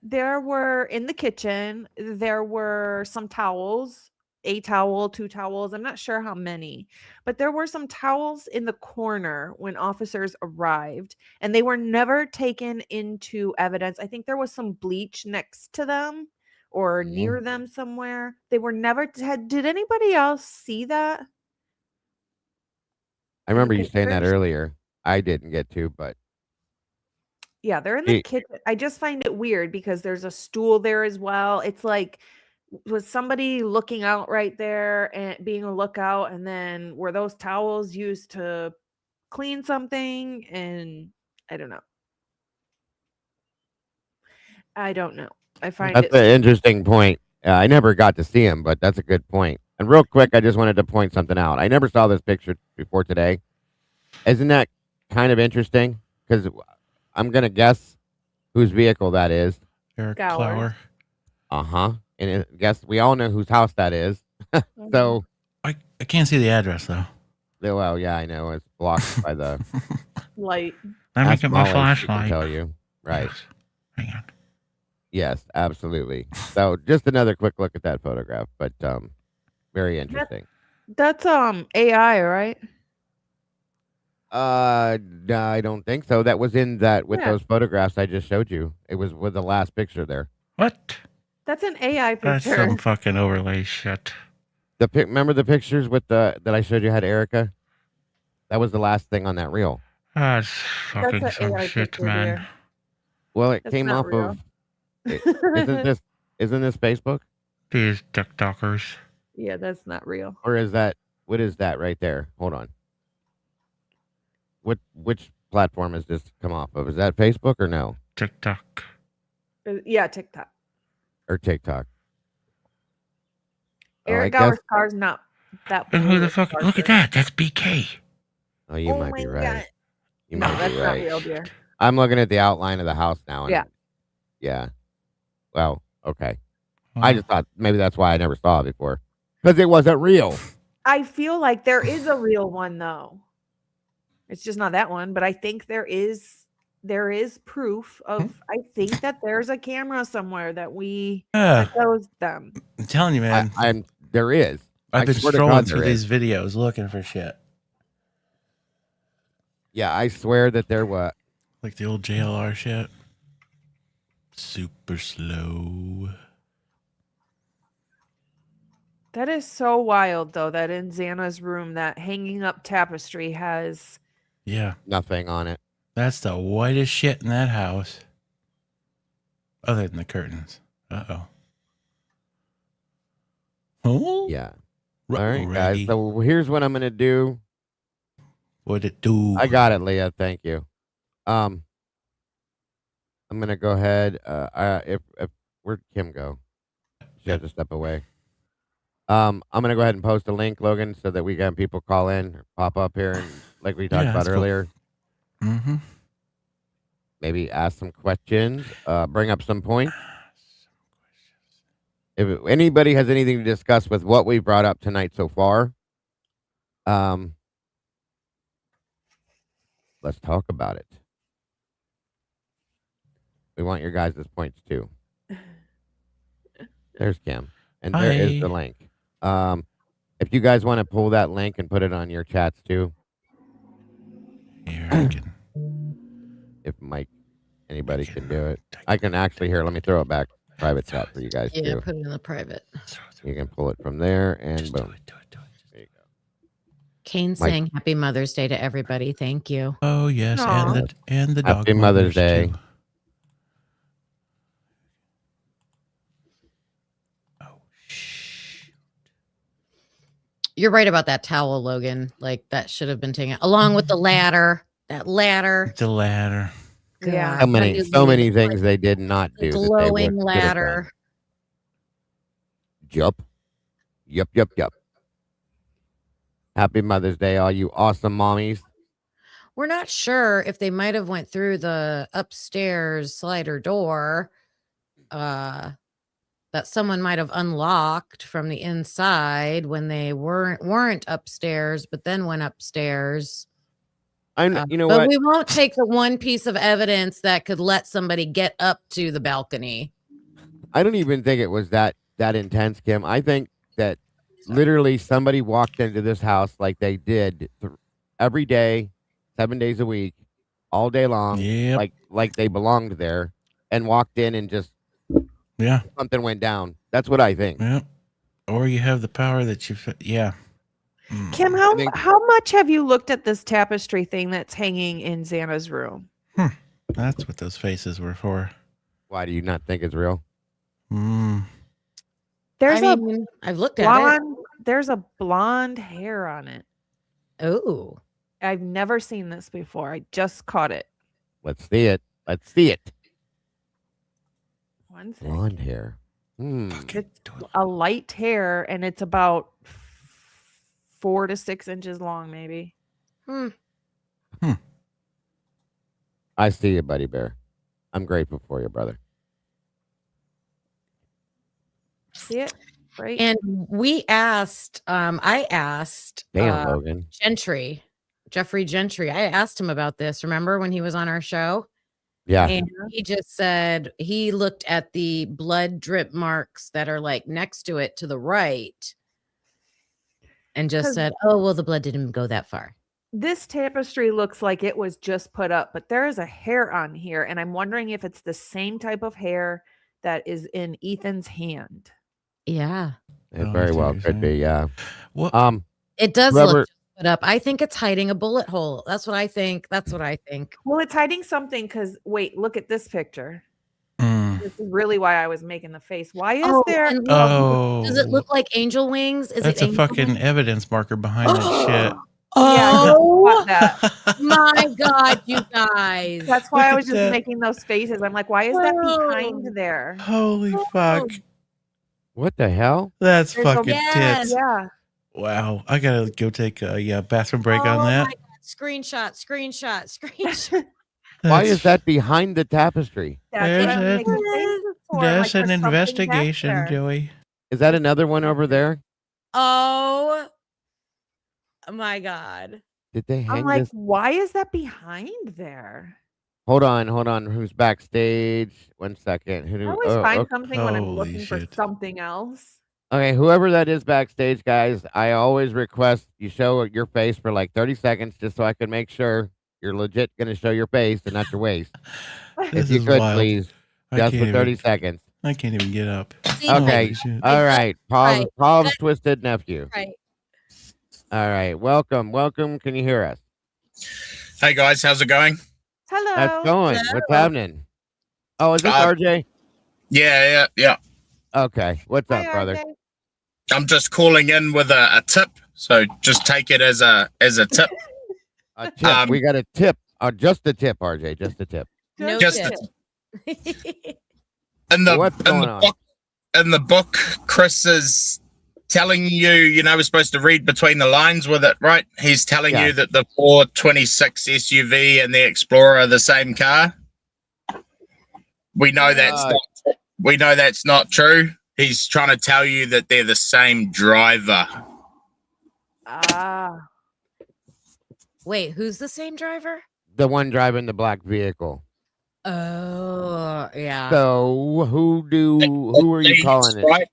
There were in the kitchen, there were some towels, a towel, 2 towels. I'm not sure how many, but there were some towels in the corner when officers arrived, and they were never taken into evidence. I think there was some bleach next to them or near them somewhere. They were never did anybody else see that? I remember you saying that earlier. I didn't get to, but yeah, they're in the kitchen. I just find it weird because there's a stool there as well. It's like, was somebody looking out right there and being a lookout, and then were those towels used to clean something? And I don't know. I find that's an interesting point. I never got to see him, but that's a good point. And real quick, I just wanted to point something out. I never saw this picture before today. Isn't that kind of interesting? Because I'm going to guess whose vehicle that is. Eric Flower. Uh-huh. And guess we all know whose house that is. So I can't see the address, though. Well, yeah, I know. It's blocked by the light. Let me get my flashlight. I can tell you. Right. Yes. Hang on. Yes, absolutely. So just another quick look at that photograph, but very interesting. That's AI, right? No, I don't think so. That was in that with those photographs I just showed you. It was with the last picture there. What? That's an AI picture. That's some fucking overlay shit. Remember the pictures with that I showed you had Erica? That was the last thing on that reel. That's fucking some AI shit, man. There. Well, it came off real. of. Isn't this Facebook? These TikTokers. Yeah, that's not real. Or is that? What is that right there? Hold on. Which platform has this come off of? Is that Facebook or no? TikTok. Yeah, TikTok. Or TikTok. Eric Gower's car's not that. And who the fuck? Look at that. That's BK. Oh, you might be right. God. You might that's be right. not real, dear. I'm looking at the outline of the house now. And Yeah. Well, okay. I just thought maybe that's why I never saw it before. Because it wasn't real. I feel like there is a real one, though. It's just not that one, but I think there is proof of. I think that there's a camera somewhere that shows them. I'm telling you, man. There is. I've been scrolling through these videos looking for shit. Yeah, I swear that there was. Like the old JLR shit. Super slow. That is so wild, though, that in Xana's room, that hanging up tapestry has nothing on it. That's the whitest shit in that house. Other than the curtains. Uh-oh. Oh? Yeah. All right, guys. So here's what I'm going to do. What'd it do? I got it, Leah. Thank you. I'm going to go ahead. If where'd Kim go? She had to step away. I'm going to go ahead and post a link, Logan, so that we can people call in or pop up here, and like we talked about earlier. Cool. Mm-hmm. Maybe ask some questions, bring up some points. If anybody has anything to discuss with what we brought up tonight so far, let's talk about it. We want your guys' points too. There's Kim, and there is the link. If you guys want to pull that link and put it on your chats too. Here, I can. If Mike, anybody can do it. I can actually here. Let me throw it back private chat for you guys too. Yeah, put it in the private. You can pull it from there and Just boom. Do it. There you go. Kane saying Happy Mother's Day to everybody. Thank you. Oh yes, and the dog. Happy Mother's Day. Too. Oh shit. You're right about that towel, Logan. Like that should have been taken along with the ladder. That ladder. The ladder. Yeah. So God, many, what so is many it? things they did not The do. That they glowing would have done. ladder. Yup. Happy Mother's Day, all you awesome mommies. We're not sure if they might have went through the upstairs slider door that someone might have unlocked from the inside when they weren't upstairs, but then went upstairs. You know but what? we won't take the one piece of evidence that could let somebody get up to the balcony. I don't even think it was that intense, Kim. I think that literally somebody walked into this house like they did every day, 7 days a week, all day long, Yep. like they belonged there, and walked in and just something went down. That's what I think. Yep. Or you have the power that you. Yeah. Kim, how much have you looked at this tapestry thing that's hanging in Xana's room? That's what those faces were for. Why do you not think it's real? I've looked at it. There's a blonde hair on it. Oh. I've never seen this before. I just caught it. Let's see it. One second. Blonde hair. It's a light hair, and it's about 4 to 6 inches long, maybe. I see you, Buddy Bear. I'm grateful for you, brother. See it? Right. And I asked Logan. Jeffrey Gentry. I asked him about this. Remember when he was on our show? Yeah. And he just said he looked at the blood drip marks that are like next to it to the right and just said, oh, well, the blood didn't go that far. This tapestry looks like it was just put up, but there is a hair on here. And I'm wondering if it's the same type of hair that is in Ethan's hand. Yeah. It very well could be, yeah. Well, it does look put up. I think it's hiding a bullet hole. That's what I think. Well, it's hiding something because wait, look at this picture. This is really why I was making the face. Why is there? Does it look like angel wings? That's a fucking evidence marker behind that shit. Oh, my God, you guys. That's why I was just making those faces. I'm like, why is that behind there? Holy fuck. What the hell? That's fucking tits. Yeah. Wow. I got to go take a bathroom break on that. My God. Screenshot. Why is that behind the tapestry? That's an investigation, Joey. Is that another one over there? Oh my God. Did they hang I'm like, this? why is that behind there? Hold on. Who's backstage? 1 second. I always find something when I'm looking for something else. Okay, whoever that is backstage, guys, I always request you show your face for like 30 seconds just so I can make sure you're legit going to show your face and not your waist. If you could, please. Just for 30 seconds. I can't even get up. Okay. All right. Paul's twisted nephew. Right. All right. Welcome. Can you hear us? Hey, guys. How's it going? Hello. How's it going? What's happening? Oh, is this RJ? Yeah. Okay. What's up, brother? RJ. I'm just calling in with a tip. So just take it as a tip. A tip. We got a tip. Just a tip, RJ. Just a tip. No Just tip. In the book, Chris is telling you, we're supposed to read between the lines with it, right? He's telling you that the 426 SUV and the Explorer are the same car. We know that's not true. He's trying to tell you that they're the same driver. Wait, who's the same driver? The one driving the black vehicle. Oh, yeah. So who are you calling it? Right?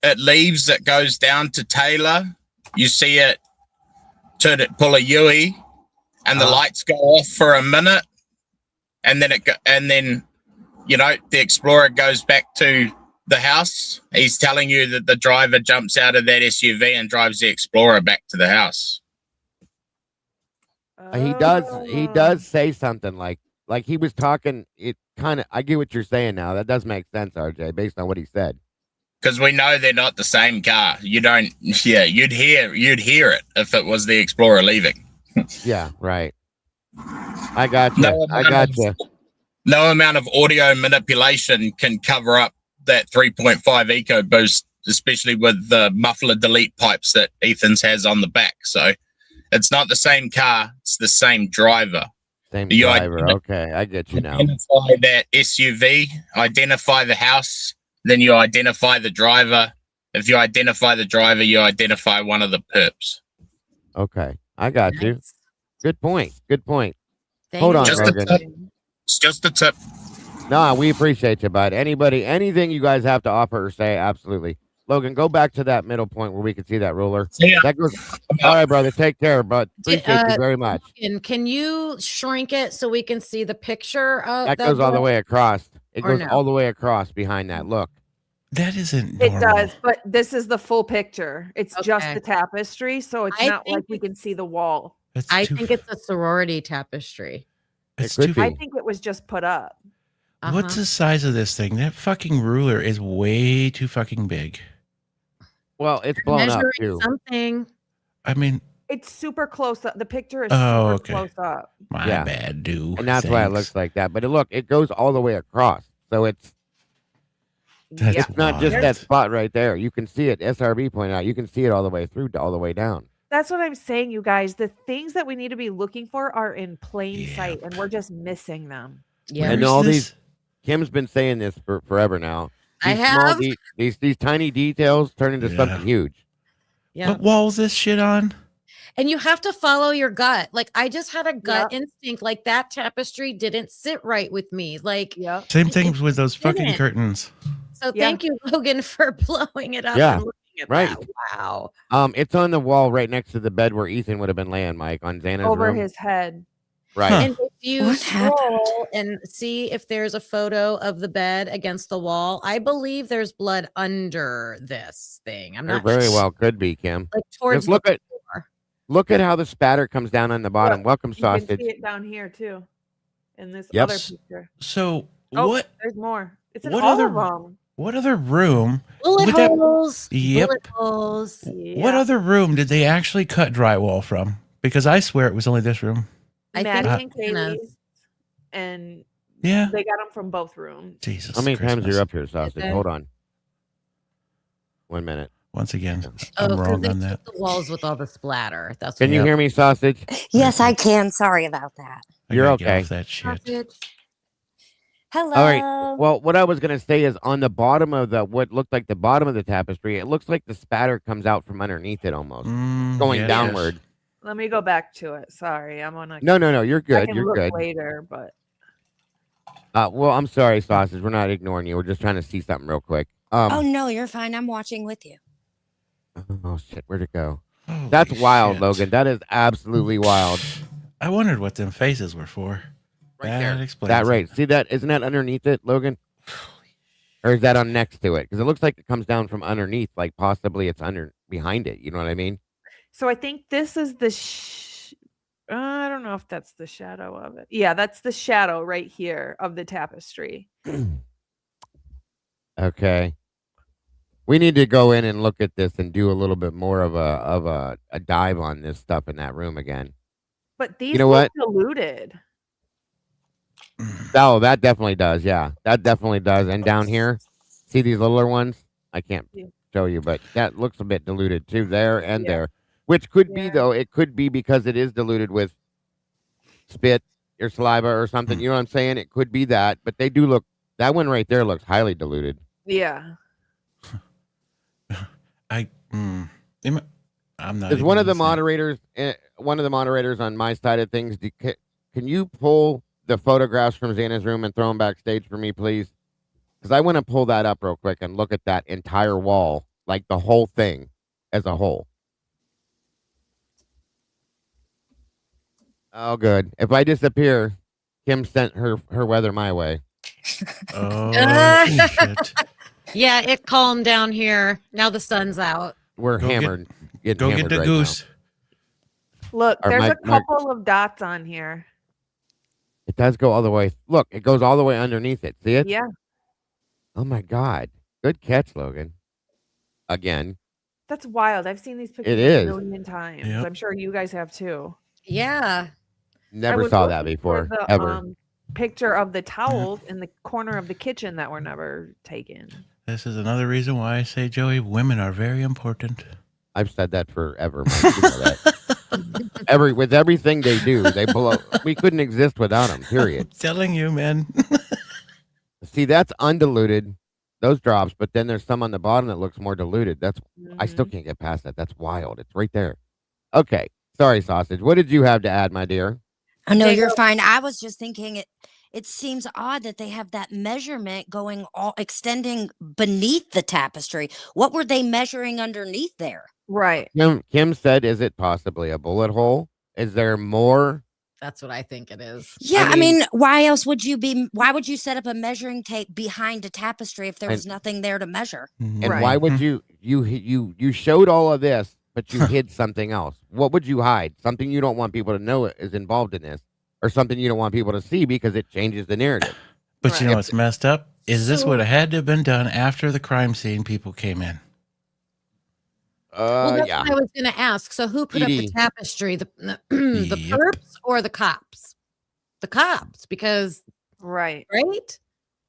It leaves, it goes down to Taylor. You see it pull a Yui, and the lights go off for a minute, and then the Explorer goes back to the house. He's telling you that the driver jumps out of that SUV and drives the Explorer back to the house. He does say something like he was talking. It kind of, I get what you're saying now. That does make sense, RJ, based on what he said. because we know they're not the same car. You don't. Yeah, you'd hear it if it was the Explorer leaving. Yeah, right. I got you. No amount of audio manipulation can cover up that 3.5 EcoBoost, especially with the muffler delete pipes that Ethan's has on the back. So it's not the same car; it's the same driver. Same driver. Okay, I get you now. Identify that SUV, identify the house, then you identify the driver. If you identify the driver, you identify one of the perps. Okay, I got you. Good point. Thank Hold you. on, Just Logan. a tip. It's just a tip. No, we appreciate you, bud. Anything you guys have to offer or say, absolutely. Logan, go back to that middle point where we can see that ruler. Yeah. That goes. All right, brother. Take care, bud. Appreciate you very much. And can you shrink it so we can see the picture of That goes all the way across. It Or goes no? all the way across behind that. Look. That isn't It normal. does, but this is the full picture. It's just Okay. the tapestry, so it's I not like think we can see the wall. That's I too, think it's a sorority tapestry. it's It could too, be. I think it was just put up. What's the size of this thing? That fucking ruler is way too fucking big. Well, it's blown up Measuring too. something. I mean, It's super close up. The picture is Oh, super okay. close up. my Yeah. bad, dude. And that's why it looks like that. But look, it goes all the way across. So it's That's Yeah. not just wild. that spot right there. You can see it. SRB pointed out. You can see it all the way through, all the way down. That's what I'm saying, you guys. The things that we need to be looking for are in plain Yep. sight, and we're just missing them. Yeah. And Where's all this? Kim's been saying this for forever now. I These small have. these tiny details turn into Yeah. something huge. Yeah. What wall is this shit on? And you have to follow your gut. Like I just had a gut instinct. Like that tapestry didn't sit right with me. Like Yep. Same things with those fucking didn't. curtains. so. Yeah. Thank you, Logan, for blowing it up. Yeah, and looking at right. that. Wow. It's on the wall right next to the bed where Ethan would have been laying, Mike, on Xana's Over room. his head. Right. Huh. And if you What scroll and see if there's a photo of the bed against the wall, I believe there's blood under this thing. I'm There not very well could be, Kim. like towards Just look the at look at how the spatter comes down on the bottom. Look, Welcome You can sausage. see it down here too, in this Yep. other picture. So Oh, what? there's more. It's in what all other- of them. What other room? bullet Would that- holes. Yep. Bullet holes. What Yeah. other room did they actually cut drywall from? Because I swear it was only this room. I think Maddie and Hannah's. Kaylee's, and Yeah. they got them from both rooms. Jesus. How many times Christmas. you're up here, sausage? Okay. Hold on. 1 minute. Once again, Oh, I'm because wrong they on took that. the walls with all the splatter. That's Can what you hear me, sausage? Yes, I can. Sorry about that. I You're gotta get okay. off that shit. Sausage. Hello. All right. Well, what I was gonna say is on the bottom of what looked like the bottom of the tapestry, it looks like the spatter comes out from underneath it almost, going Yeah, it downward. does. Let me go back to it. Sorry, I'm on a. No, you're I good. can You're look good. later, but Well, I'm sorry, sausage. We're not ignoring you. We're just trying to see something real quick. Oh no, you're fine. I'm watching with you. Oh shit, where'd it go? Holy That's wild, shit. Logan. That is absolutely wild. I wondered what them faces were for. Right That there. explains That it. right. See that? Isn't that underneath it, Logan? Or is that on next to it? Because it looks like it comes down from underneath, like possibly it's under behind it. You know what I mean? so I think this is the. I don't know if that's the shadow of it. Yeah, that's the shadow right here of the tapestry. Okay. We need to go in and look at this and do a little bit more of a dive on this stuff in that room again. But these know look what? diluted. Oh, that definitely does. Yeah, that definitely does. And down here, see these littler ones? I can't Yeah. show you, but that looks a bit diluted too there and Yeah. there. Which could be Yeah. though, it could be because it is diluted with spit or saliva or something. You know what I'm saying? It could be that, but they do look. That one right there looks highly diluted. Yeah. I'm not. Is even one of the listening. moderators on my side of things? Can you pull the photographs from Xana's room and throw them backstage for me, please? Because I want to pull that up real quick and look at that entire wall, like the whole thing as a whole. Oh, good. If I disappear, Kim sent her weather my way. Oh shit! Yeah, it calmed down here. Now the sun's out. We're Go get- hammered. Getting Go get hammered the right goose. Look, Or there's my- a couple of dots on here. Now. It does go all the way. Look, it goes all the way underneath it. See it? Yeah. Oh my God! Good catch, Logan. again. That's wild. I've seen these pictures is. a million times. Yep. I'm sure you guys have too. Yeah. I Never was saw that looking for before, the ever. picture of the towels in the corner of the kitchen that were never taken. This is another reason why I say, Joey, women are very important. I've said that forever, Mike. You know that. With everything they do, they blow. We couldn't exist without them. Period. Telling you, man. See, that's undiluted. Those drops, but then there's some on the bottom that looks more diluted. I still can't get past that. That's wild. It's right there. Okay. Sorry, Sausage. What did you have to add, my dear? Oh, no, you're Jacob- fine. I was just thinking it seems odd that they have that measurement extending beneath the tapestry. What were they measuring underneath there? Right. Kim said, is it possibly a bullet hole? Is there more? That's what I think it is. Yeah, I mean, why would you set up a measuring tape behind a tapestry if there was nothing there to measure? And Right. why would you showed all of this, but you hid something else? What would you hide? Something you don't want people to know is involved in this, or something you don't want people to see because it changes the narrative. But you know Right. what's messed up? Is this would have had to have been done after the crime scene people came in. Well, that's Yeah. what I was going to ask. So who put up the PD. tapestry? The Yep. perps or the cops? The cops, because Right. right?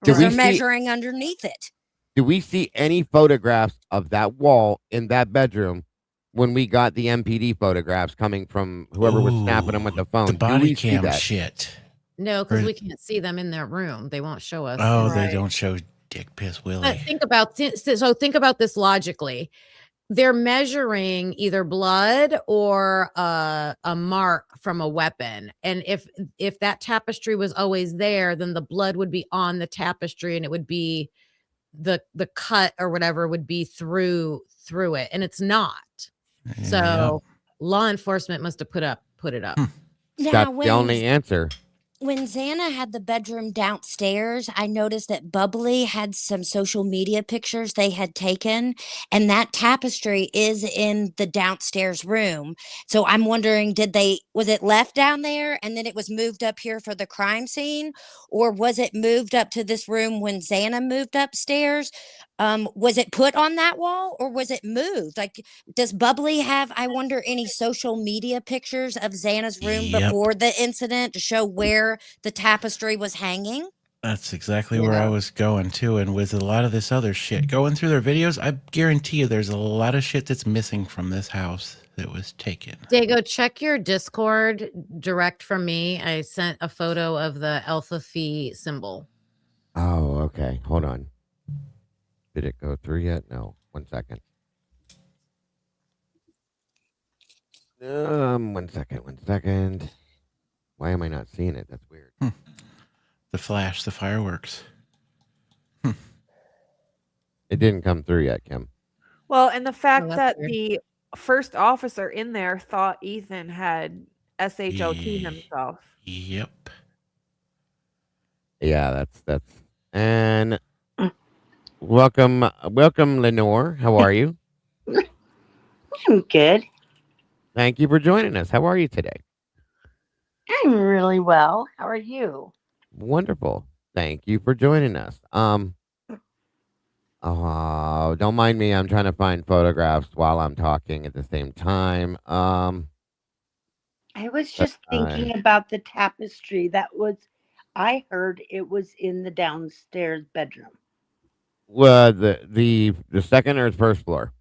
Because we they're see- measuring underneath it. Do we see any photographs of that wall in that bedroom when we got the MPD photographs coming from whoever was snapping them with the phone? The Do body we see cam that? shit. No, because Right. we can't see them in their room. They won't show us. Oh, Right. they don't show Dick Piss But Willie. think about this logically. They're measuring either blood or a mark from a weapon, and if that tapestry was always there, then the blood would be on the tapestry, and it would be the cut or whatever would be through it, and it's not. So law enforcement must have put it up. Now, That's the only answer. when Xana had the bedroom downstairs, I noticed that Bubbly had some social media pictures they had taken, and that tapestry is in the downstairs room. So I'm wondering, was it left down there and then it was moved up here for the crime scene, or was it moved up to this room when Xana moved upstairs? Was it put on that wall or was it moved? Like, does Bubbly have, I wonder, any social media pictures of Xana's room Yep. before the incident to show where the tapestry was hanging? That's exactly where I was going too. And with a lot of this other shit going through their videos, I guarantee you there's a lot of shit that's missing from this house that was taken. Dago, check your Discord direct from me. I sent a photo of the Alpha Phi symbol. Oh, okay. Hold on. Did it go through yet? No. 1 second. 1 second. 1 second. Why am I not seeing it? That's weird. The flash, the fireworks. It didn't come through yet, Kim. Well, and the fact that's that weird. the first officer in there thought Ethan had SHOT himself. Yep. Yeah, that's and welcome, Lenore. How are you? I'm good. Thank you for joining us. How are you today? I'm really well. How are you? Wonderful. Thank you for joining us. Don't mind me. I'm trying to find photographs while I'm talking at the same time. I was just thinking about the tapestry I heard it was in the downstairs bedroom. Well, the second or first floor?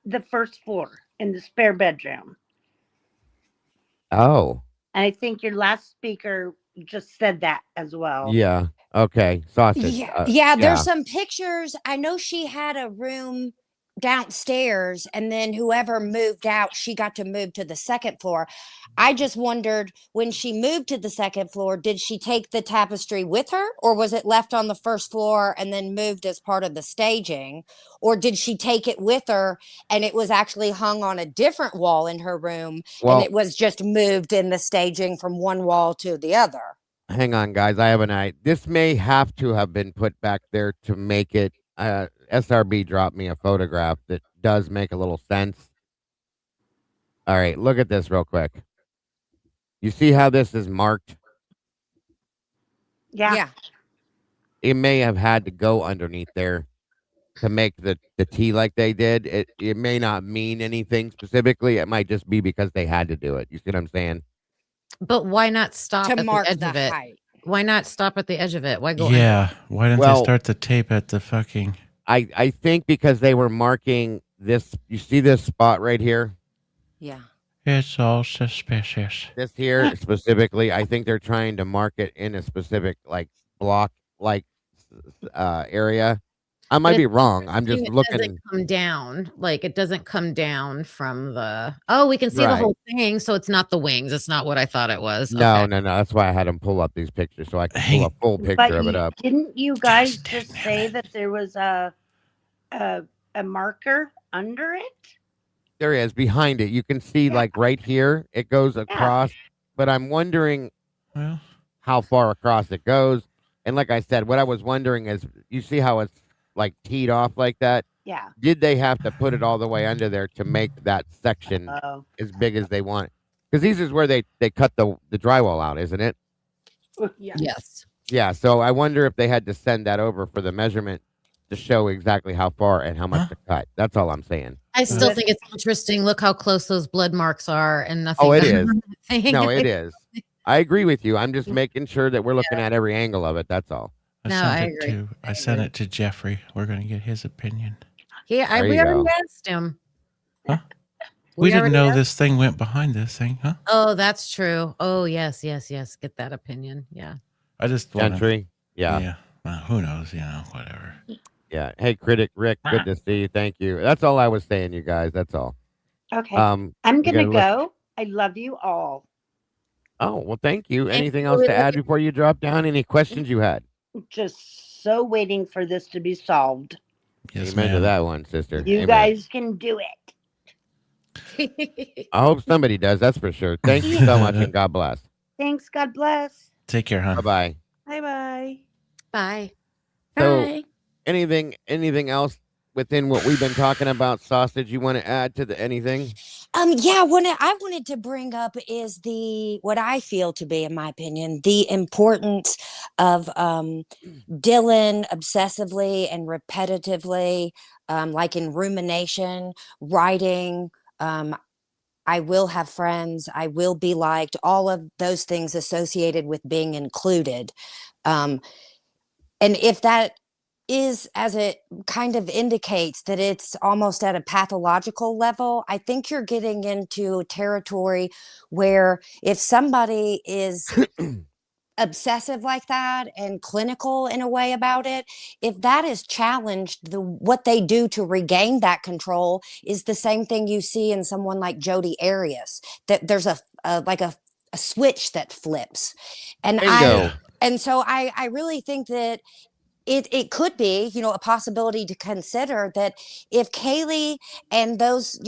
The first floor in the spare bedroom. Oh, And I think your last speaker just said that as well. yeah. Okay. Sausage. Yeah, there's some pictures. I know she had a room downstairs, and then whoever moved out, she got to move to the second floor. I just wondered, when she moved to the second floor, did she take the tapestry with her, or was it left on the first floor and then moved as part of the staging? Or did she take it with her and it was actually hung on a different wall in her room, Well, and it was just moved in the staging from one wall to the other? hang on, guys. I have an idea. This may have to have been put back there to make it. SRB dropped me a photograph that does make a little sense. All right, look at this real quick. You see how this is marked? Yeah. It may have had to go underneath there to make the tea like they did. It may not mean anything specifically. It might just be because they had to do it. You see what I'm saying? But why not stop To at the mark edge the of it? height. Why not stop at the edge of it? Why go? Yeah. Why didn't Well- they start the tape at the fucking? I think because they were marking this. You see this spot right here? Yeah. It's all suspicious. This here specifically, I think they're trying to mark it in a specific like block like area. I might be wrong. I'm just It looking. doesn't come down. Like it doesn't come down from the. Oh, we can see the Right. whole thing, so it's not the wings. It's not what I thought it was. No, Okay. no. That's why I had them pull up these pictures so I could Hey. pull a full picture But of it up. didn't you guys Just just didn't say it. that there was a marker under it? There is behind it. You can see Yeah. like right here, it goes across. But I'm wondering Well, how far across it goes. And like I said, what I was wondering is, you see how it's like teed off like that? Yeah. Did they have to put it all the way under there to make that section Oh. as big as they want? Because these is where they cut the drywall out, isn't it? Yeah. Yes. Yeah. So I wonder if they had to send that over for the measurement to show exactly how far and how much Huh? to cut. That's all I'm saying. I still But- think it's interesting. Look how close those blood marks are, and nothing. Oh, it done is. on that thing. No, it is. I agree with you. I'm just making sure that we're looking at every angle of it. That's all. No, sent I it agree. to. I sent it to Jeffrey. We're gonna get his opinion. Yeah, There we you already go. asked him. Huh? We didn't already know asked- this thing went behind this thing, huh? Oh, that's true. Oh, yes. Get that opinion. Yeah. I just want to. Gentry. Yeah. Yeah. Well, who knows? Whatever. Yeah. Hey, critic Rick. Good to see you. Thank you. That's all I was saying, you guys. That's all. Okay. I'm I'm we gonna gotta go. I love you all. Oh, well, thank you. Thank Anything you. else We to love add you. before you drop down? Any questions you had? Just so waiting for this to be solved. Yes, Amen to ma'am. that one, sister. You Amen. guys can do it. I hope somebody does. That's for sure. Thank you so much, and God bless. Thanks. God bless. Take care, huh? Bye bye. Bye bye. Bye. So- Bye. Anything else within what we've been talking about, Sausage? You want to add to anything? Yeah, what I wanted to bring up is what I feel to be, in my opinion, the importance of Dylan obsessively and repetitively, like in rumination, writing, I will have friends, I will be liked, all of those things associated with being included. And if that is, as it kind of indicates, that it's almost at a pathological level, I think you're getting into territory where if somebody is obsessive like that and clinical in a way about it, if that is challenged, what they do to regain that control is the same thing you see in someone like Jodie Arias, that there's a switch that flips. And Bingo. so I really think that it could be, a possibility to consider that if Kaylee and those,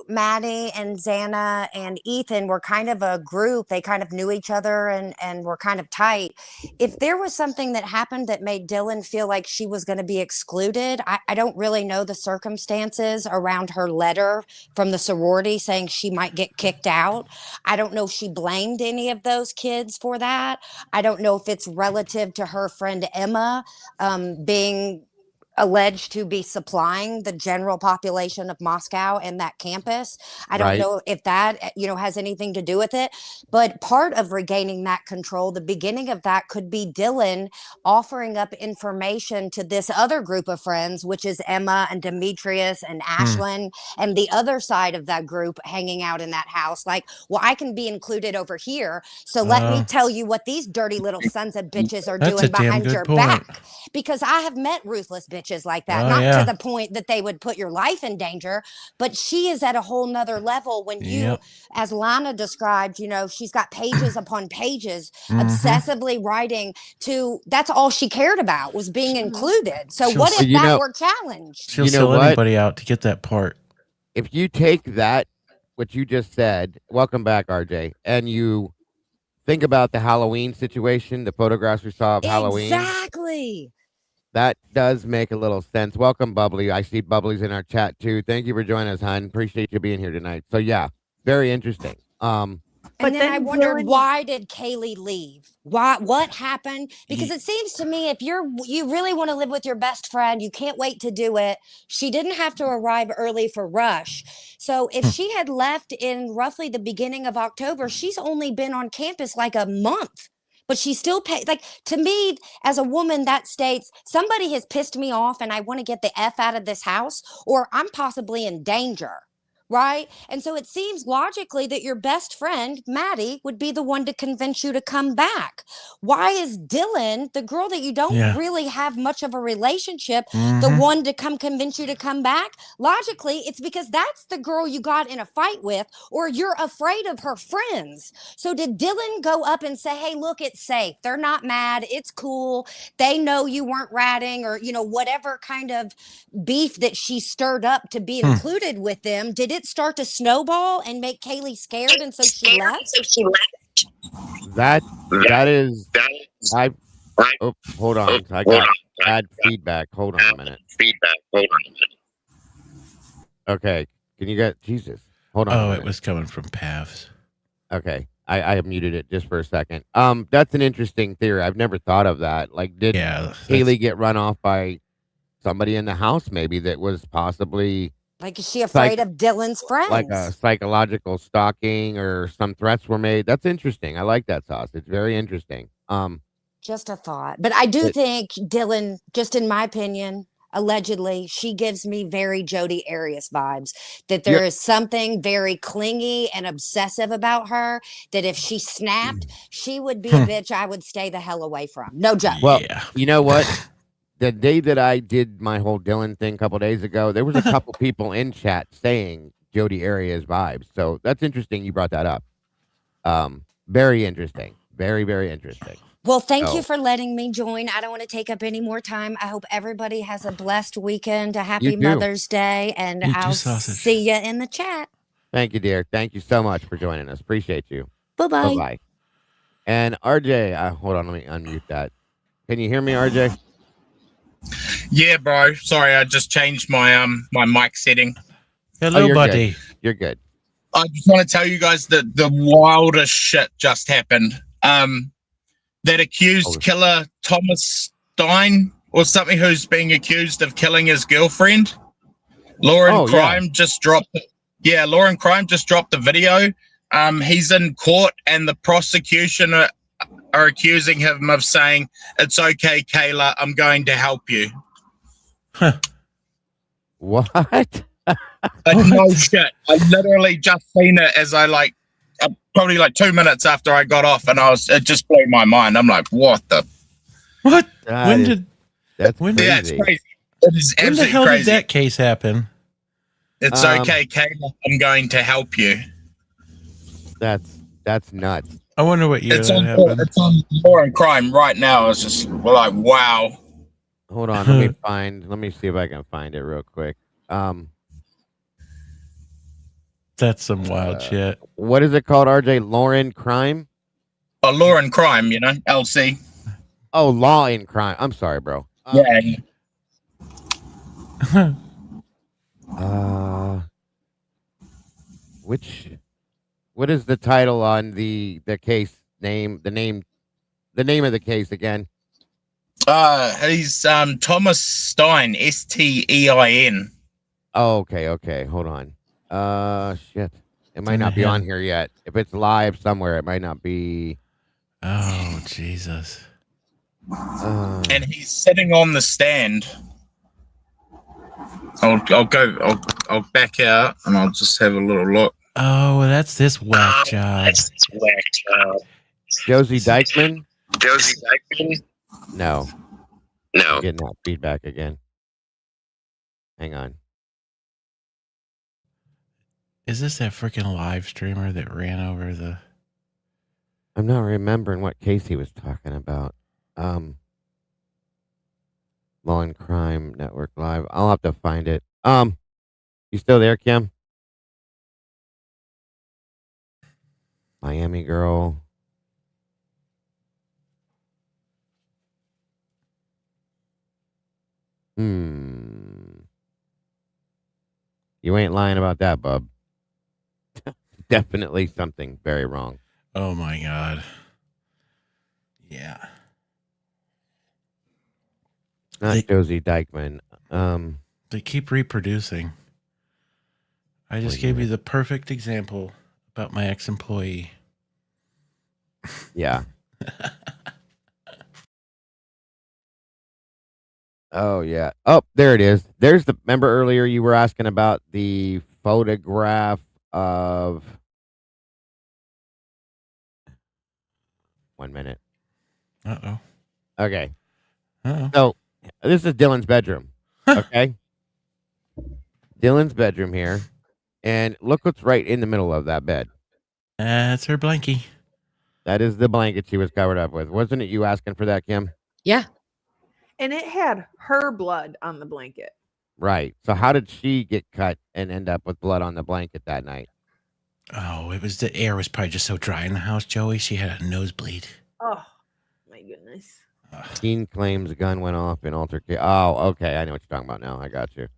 Maddie and Xana and Ethan were kind of a group, they kind of knew each other and were kind of tight. If there was something that happened that made Dylan feel like she was going to be excluded, I don't really know the circumstances around her letter from the sorority saying she might get kicked out. I don't know if she blamed any of those kids for that. I don't know if it's relative to her friend Emma being alleged to be supplying the general population of Moscow and that campus. I don't Right. know if that, has anything to do with it. But part of regaining that control, the beginning of that could be Dylan offering up information to this other group of friends, which is Emma and Demetrius and Ashlyn and the other side of that group hanging out in that house. Like, well, I can be included over here. So let me tell you what these dirty little sons of bitches are That's a doing damn behind good your point. back. Because I have met ruthless bitches like that, Oh, not yeah. to the point that they would put your life in danger, but she is at a whole nother level when you, Yep. as Lana described, she's got pages upon pages, Mhm. obsessively writing that's all she cared about was being included. So She'll what say- if You that know- were challenged? She'll You know sell what? anybody out to get that part. If you take that, what you just said, welcome back, RJ, and you think about the Halloween situation, the photographs we saw of Halloween, Exactly. that does make a little sense. Welcome, Bubbly. I see Bubbly's in our chat too. Thank you for joining us, hon. Appreciate you being here tonight. So yeah, very interesting. And But then I wondered, Dylan, why did Kaylee leave? What happened? Because it seems to me, if you really want to live with your best friend, you can't wait to do it. She didn't have to arrive early for Rush. So if she had left in roughly the beginning of October, she's only been on campus like a month. But she still paid. Like, to me, as a woman, that states somebody has pissed me off and I want to get the F out of this house, or I'm possibly in danger. Right. And so it seems logically that your best friend, Maddie, would be the one to convince you to come back. Why is Dylan, the girl that you don't really have much of a relationship, the one to come convince you to come back? Logically, it's because that's the girl you got in a fight with, or you're afraid of her friends. So did Dylan go up and say, hey, look, it's safe. They're not mad. It's cool. They know you weren't ratting, or, whatever kind of beef that she stirred up to be included with them. Did it start to snowball and make Kaylee scared, and so she left? That is. Oh, hold on. I got bad feedback. Hold on a minute. Okay. Can you get Jesus? Hold on. Oh, it was coming from Pavs. Okay. I have muted it just for a second. That's an interesting theory. I've never thought of that. Like, did Kaylee get run off by somebody in the house, maybe, that was possibly, like, is she afraid of Dylan's friends? like a psychological stalking, or some threats were made? That's interesting. I like that, Sauce. It's very interesting. Just a thought. But I do think Dylan, just in my opinion, allegedly, she gives me very Jodie Arias vibes, that there is something very clingy and obsessive about her, that if she snapped, she would be a bitch I would stay the hell away from. No joke. Well, you know what? The day that I did my whole Dylan thing a couple days ago, there was a couple people in chat saying Jodie Arias vibes. So that's interesting you brought that up. Very interesting. Very, very interesting. Well, thank you for letting me join. I don't want to take up any more time. I hope everybody has a blessed weekend, a happy Mother's Day, and I'll see you in the chat. Thank you, dear. Thank you so much for joining us. Appreciate you. Bye-bye. Bye-bye. And RJ, hold on, let me unmute that. Can you hear me, RJ? Yeah, bro. Sorry, I just changed my my mic setting. Hello, buddy. Good. You're good. I just want to tell you guys that the wildest shit just happened. That accused killer Thomas Stein or something, who's being accused of killing his girlfriend. Law and Crime just dropped. Yeah, Law and Crime just dropped the video. He's in court, and the prosecution are accusing him of saying, "It's okay, Kayla, I'm going to help you." What? No shit. I literally just seen it as probably like 2 minutes after I got off, and it just blew my mind. I'm like, what the? What? That's crazy. Yeah, it's crazy. It is absolutely crazy. When the hell did that case happen? It's okay, Kayla, I'm going to help you. That's nuts. I wonder what year It's that on happened. It's on Law and Crime right now. It's just like, wow. Hold on, let me see if I can find it real quick. That's some wild shit. What is it called, RJ? Law and Crime? Oh, Law and Crime, LC. Oh, Law and Crime. I'm sorry, bro. Yeah. What is the title on the case name? The name of the case again? He's Thomas Stein, Stein. Oh, okay. Hold on. Shit. It might not be on here yet. If it's live somewhere, it might not be. Oh, Jesus. And he's sitting on the stand. I'll back out and I'll just have a little look. Oh, well, that's this whack job. Josie Dykeman? Jodie Arias? No. I'm getting that feedback again. Hang on. Is this that freaking live streamer that ran over the... I'm not remembering what case he was talking about. Law and Crime Network Live. I'll have to find it. You still there, Kim? Miami Girl. You ain't lying about that, bub. Definitely something very wrong. Oh my God. Yeah. Not Josie Dykeman. They keep reproducing. I just gave you the perfect example about my ex-employee. Yeah. Oh, yeah. Oh, there it is. There's the, remember earlier you were asking about the photograph of, 1 minute. Uh-oh. Okay. Uh-oh. So this is Dylan's bedroom. Okay. Dylan's bedroom here. And look what's right in the middle of that bed. That's her blankie. That is the blanket she was covered up with. Wasn't it you asking for that, Kim? Yeah. And it had her blood on the blanket. Right. So how did she get cut and end up with blood on the blanket that night? Oh, it was the air was probably just so dry in the house, Joey. She had a nosebleed. Oh, my goodness. Teen claims gun went off in altercation. Oh, okay. I know what you're talking about now. I got you.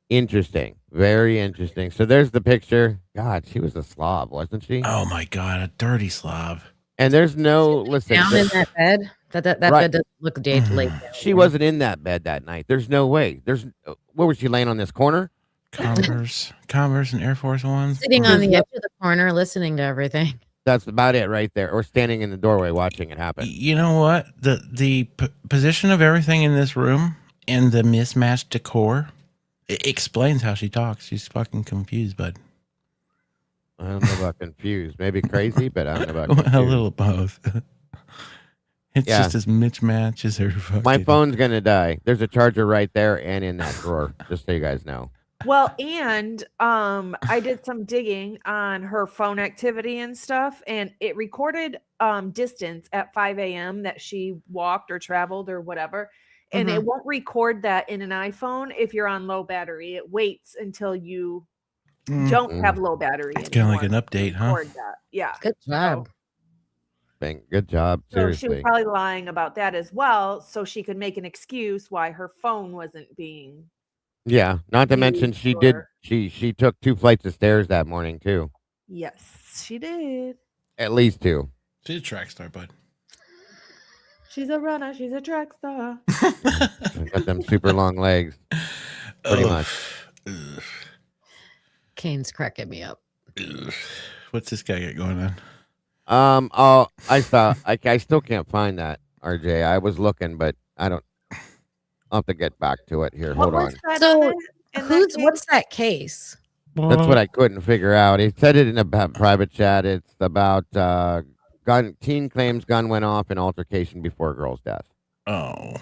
Interesting. Very interesting. So there's the picture. God, she was a slob, wasn't she? Oh my God, a dirty slob. And there's no listen. Down in that bed. That Right. bed doesn't look late. She wasn't in that bed that night. There's no way. There's where was she laying on this corner? Converse and Air Force Ones. Sitting on the edge of the corner, listening to everything. That's about it right there. Or standing in the doorway watching it happen. You know what? The position of everything in this room and the mismatched decor it explains how she talks. She's fucking confused, bud. I don't know about confused. Maybe crazy, but I don't know about confused. A little both. It's just as mismatched as her fucking... My phone's going to die. There's a charger right there and in that drawer, just so you guys know. Well, and I did some digging on her phone activity and stuff, and it recorded distance at 5 a.m. that she walked or traveled or whatever. And it won't record that in an iPhone if you're on low battery. It waits until you don't have low battery. It's kind of like an update, huh? That. Yeah. Good job. Good job. Seriously. So she was probably lying about that as well, so she could make an excuse why her phone wasn't being. Yeah. Not to mention she took 2 flights of stairs that morning too. Yes, she did. At least 2. She's a track star, bud. She's a runner. She's a track star. Got them super long legs. Pretty much. Kane's cracking me up. What's this guy got going on? Oh, I still can't find that, RJ. I was looking, but I'll have to get back to it here. Hold on. So what's that case? That's what I couldn't figure out. He said it in a private chat. It's about teen claims gun went off in altercation before girl's death. Oh.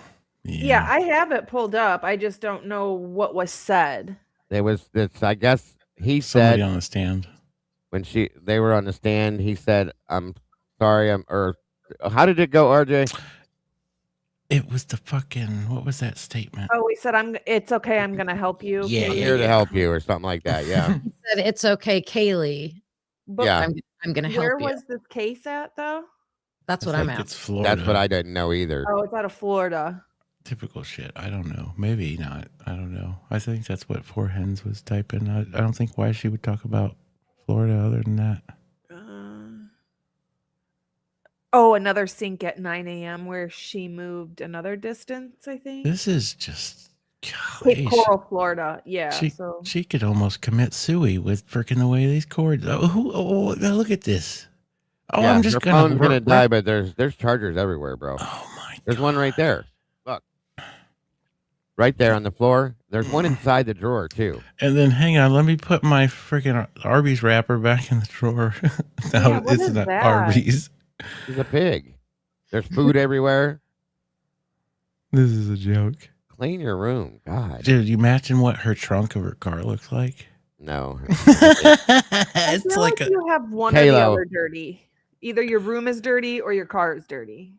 Yeah, I have it pulled up. I just don't know what was said. There was this, I guess he Somebody said on the stand. when they were on the stand, he said, "I'm sorry, how did it go, RJ?" It was the fucking, what was that statement? Oh, he said, it's okay. I'm going to help you. Yeah, I'm here to help you or something like that. Yeah. He said, it's okay, Kaylee. But Yeah. I'm going to help where you. was this case at, though? That's what I'm at. It's Florida. That's what I didn't know either. Oh, it's out of Florida. Typical shit. I don't know. Maybe not. I don't know. I think that's what Four Hens was typing. I don't think why she would talk about Florida other than that. Oh, another sink at 9 a.m. where she moved another distance, I think. This is just... Cape Coral, Florida. Yeah. She could almost commit suicide with freaking the way these cords... Oh, now look at this. Oh, yeah, I'm just your phone's gonna die, but there's chargers everywhere, bro. Oh, my There's one right there. Look. Right there on the floor. There's one inside the drawer, too. And then, hang on, let me put my freaking Arby's wrapper back in the drawer. No, what it's is not that? Arby's. She's a pig. There's food everywhere. This is a joke. Clean your room. God. Dude, you imagine what her trunk of her car looks like? No. I It's feel like you have one or the other dirty. Either your room is dirty or your car is dirty.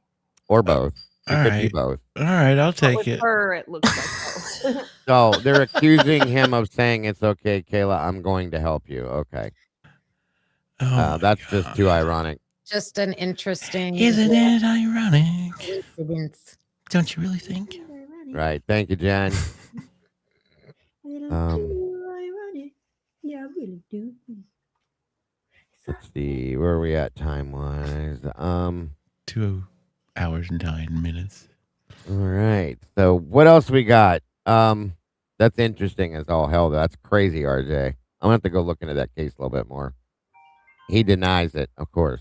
Or both. It All could be right. both. All right, I'll But take with it. her, it looks like both. So they're accusing him of saying, "It's okay, Kayla, I'm going to help you." Okay. Oh, That's just too ironic. Just an interesting. Isn't it ironic? Coincidence. Don't you really think? Right. Thank you, Jen. Yeah, I really do. Let's see, where are we at time-wise? 2 hours and 9 minutes. All right. So what else we got? That's interesting as all hell. That's crazy, RJ. I'm gonna have to go look into that case a little bit more. He denies it, of course.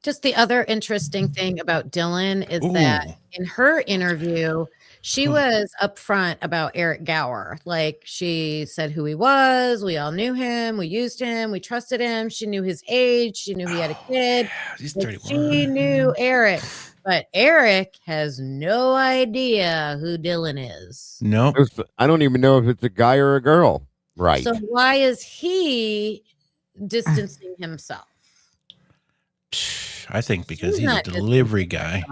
Just the other interesting thing about Dylan is Ooh. that in her interview, she was upfront about Eric Gower. Like, she said who he was. We all knew him. We used him. We trusted him. She knew his age. She knew he had a kid. He's Like, 31. she knew Eric, but Eric has no idea who Dylan is. Nope. I don't even know if it's a guy or a girl. Right. So why is he distancing himself? I think because She's he's a not delivery guy.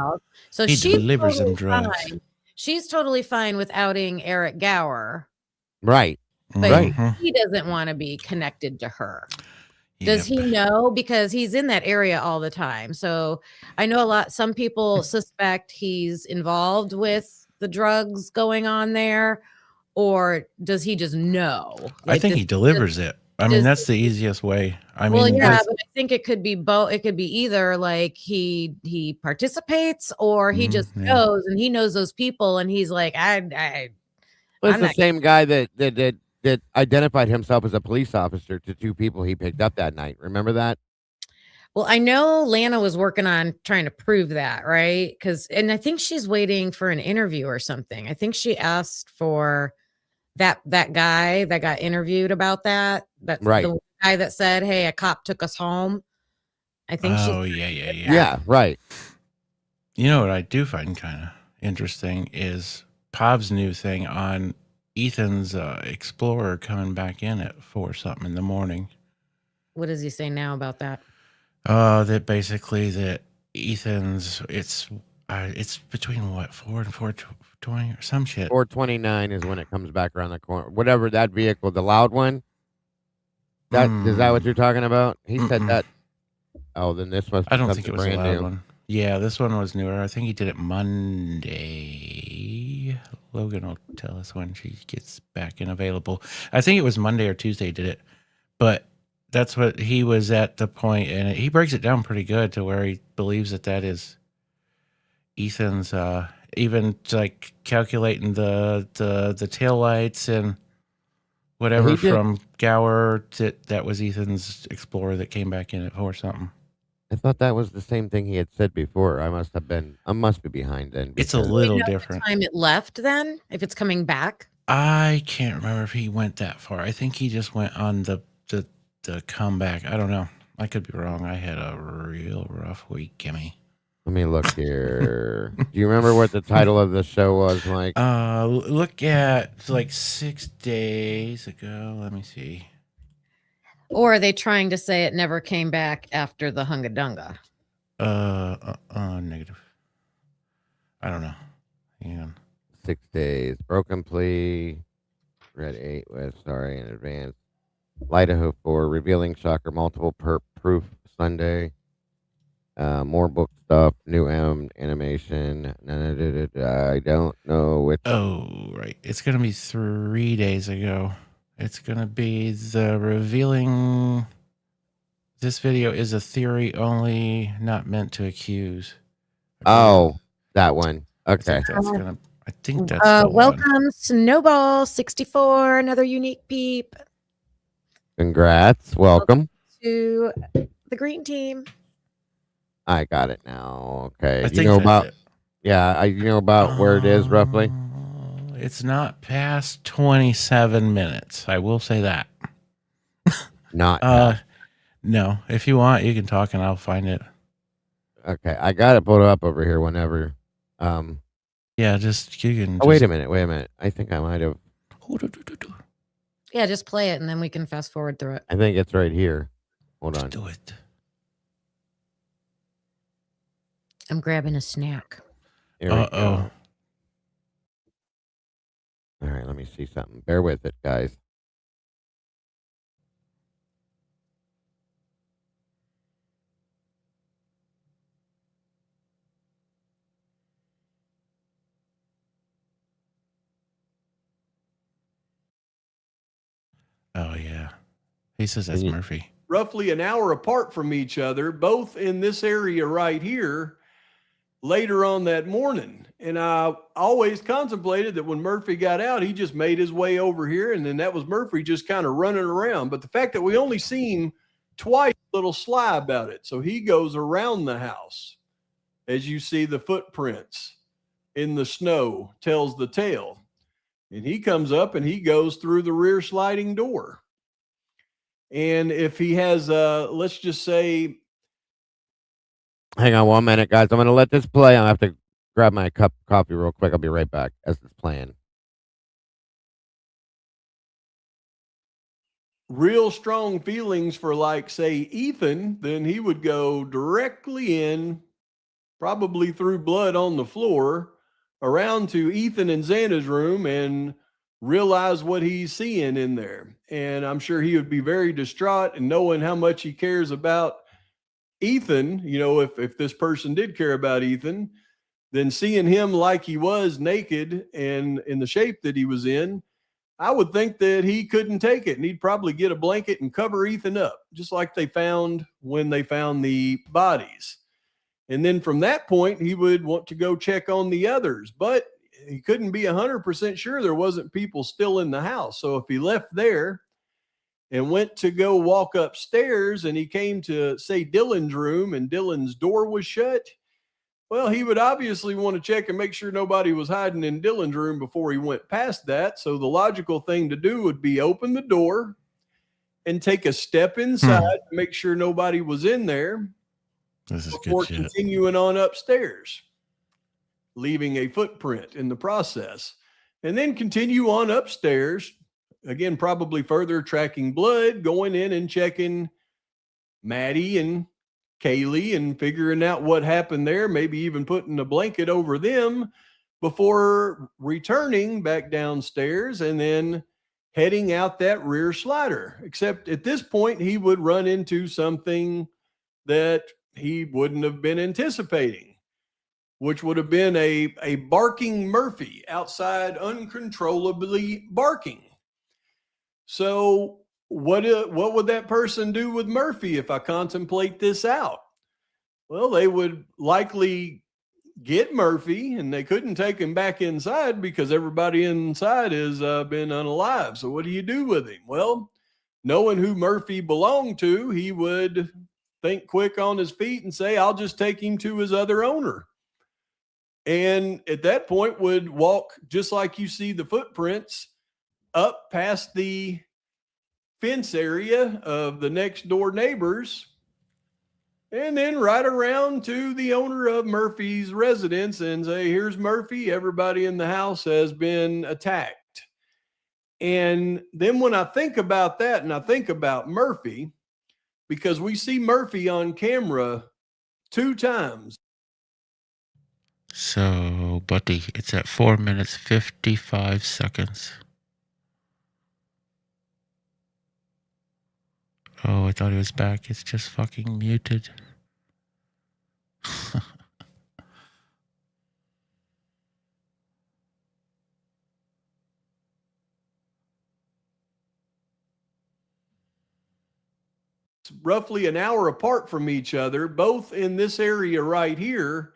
So He she's delivers them totally drugs. fine. She's totally fine with outing Eric Gower, Right. but Mhm. he doesn't want to be connected to her. Does Yep. he know? Because he's in that area all the time. So I know some people suspect he's involved with the drugs going on there, or does he just know? I think does he delivers it. I mean, does that's the easiest way. I Well, mean, yeah, with- but I think it could be both. It could be either like he participates, or he just yeah. knows, and he knows those people, and he's like, Well, it's I'm the not- same guy that identified himself as a police officer to two people he picked up that night. Remember that? Well, I know Lana was working on trying to prove that, right? And I think she's waiting for an interview or something. I think she asked for that guy that got interviewed about that. That's Right. the guy that said, "Hey, a cop took us home." I think she's. Oh, yeah. Yeah, right. You know what I do find kind of interesting is Pob's new thing on Ethan's Explorer coming back in at 4 something in the morning. What does he say now about that? That basically that Ethan's it's between what 4 and 4:20 or some shit. 429 is when it comes back around the corner. Whatever that vehicle, the loud one. Is that what you're talking about? He said that. Oh, then this must be I don't think it was a brand loud new. one. Yeah, this one was newer. I think he did it Monday. Logan will tell us when she gets back and available. I think it was Monday or Tuesday he did it. But that's what he was at the point, and he breaks it down pretty good to where he believes that is Ethan's, even like calculating the taillights and whatever from Gower that was Ethan's Explorer that came back in at 4 something. I thought that was the same thing he had said before. I must be behind then. It's a little different. The time it left then, if it's coming back. I can't remember if he went that far. I think he just went on the comeback. I don't know. I could be wrong. I had a real rough week, Kimmy. Let me look here. Do you remember what the title of the show was, Mike? Look at like 6 days ago. Let me see. Or are they trying to say it never came back after the Hunga Dunga? Negative. I don't know. Hang on. 6 days. Broken plea. Red 8 West. Sorry in advance. IDAHO 4. Revealing shocker. Multiple proof Sunday. More book stuff. New animation. I don't know which. Oh, right. It's going to be 3 days ago. It's going to be the revealing. This video is a theory only, not meant to accuse. Oh, that one. Okay. I think that's the welcome, one. Snowball 64, another unique peep. Congrats. Welcome To the green team. I got it now. Okay. I You think know that's about it. Yeah, you know about where it is roughly? It's not past 27 minutes. I will say that. Not no. If you want, you can talk and I'll find it. Okay, I got it pulled up over here whenever. Yeah, just you can. Oh, wait a minute. I think I might have. Yeah, just play it and then we can fast forward through it. I think it's right here. Hold on. Do it. I'm grabbing a snack. Here we go. All right, let me see something. Bear with it, guys. Oh yeah, he says that's Murphy. roughly an hour apart from each other, both in this area right here, later on that morning. And I always contemplated that when Murphy got out, he just made his way over here, and then that was Murphy just kind of running around. But the fact that we only see him twice, a little sly about it. So he goes around the house. As you see, the footprints in the snow tells the tale. And he comes up and he goes through the rear sliding door. And if he has, let's just say, hang on 1 minute, guys. I'm going to let this play. I have to grab my cup of coffee real quick. I'll be right back as it's playing. real strong feelings for, like, say, Ethan, then he would go directly in, probably through blood on the floor, around to Ethan and Xana's room and realize what he's seeing in there. And I'm sure he would be very distraught, and knowing how much he cares about Ethan, you know, if this person did care about Ethan, then seeing him like he was, naked and in the shape that he was in, I would think that he couldn't take it, and he'd probably get a blanket and cover Ethan up, just like they found when they found the bodies. And then from that point, he would want to go check on the others, but he couldn't be 100% sure there wasn't people still in the house. So if he left there and went to go walk upstairs, and he came to, say, Dylan's room, and Dylan's door was shut, well, he would obviously want to check and make sure nobody was hiding in Dylan's room before he went past that. So the logical thing to do would be open the door and take a step inside to make sure nobody was in there before continuing on upstairs, leaving a footprint in the process. And then continue on upstairs, again, probably further tracking blood, going in and checking Maddie and Kaylee and figuring out what happened there, maybe even putting a blanket over them before returning back downstairs and then heading out that rear slider. Except at this point, he would run into something that he wouldn't have been anticipating, which would have been a barking Murphy outside, uncontrollably barking. So what would that person do with Murphy if I contemplate this out? Well, they would likely get Murphy, and they couldn't take him back inside because everybody inside has been unalive. So what do you do with him? Well, knowing who Murphy belonged to, he would think quick on his feet and say, I'll just take him to his other owner. And at that point would walk, just like you see the footprints, up past the fence area of the next door neighbors, and then right around to the owner of Murphy's residence and say, here's Murphy. Everybody in the house has been attacked. And then when I think about that, and I think about Murphy, because we see Murphy on camera 2 times. So, buddy, it's at 4 minutes, 55 seconds. Oh, I thought he was back. It's just fucking muted. Roughly an hour apart from each other, both in this area right here,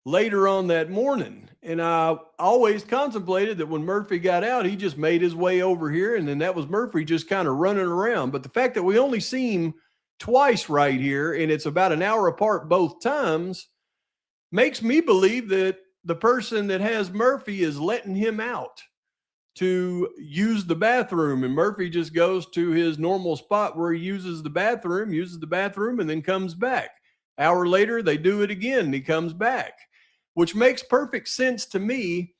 later on that morning. And I always contemplated that when Murphy got out, he just made his way over here, and then that was Murphy just kind of running around. But the fact that we only see him twice right here, and it's about an hour apart both times, makes me believe that the person that has Murphy is letting him out to use the bathroom, and Murphy just goes to his normal spot where he uses the bathroom, and then comes back. Hour later, they do it again, and he comes back, which makes perfect sense to me,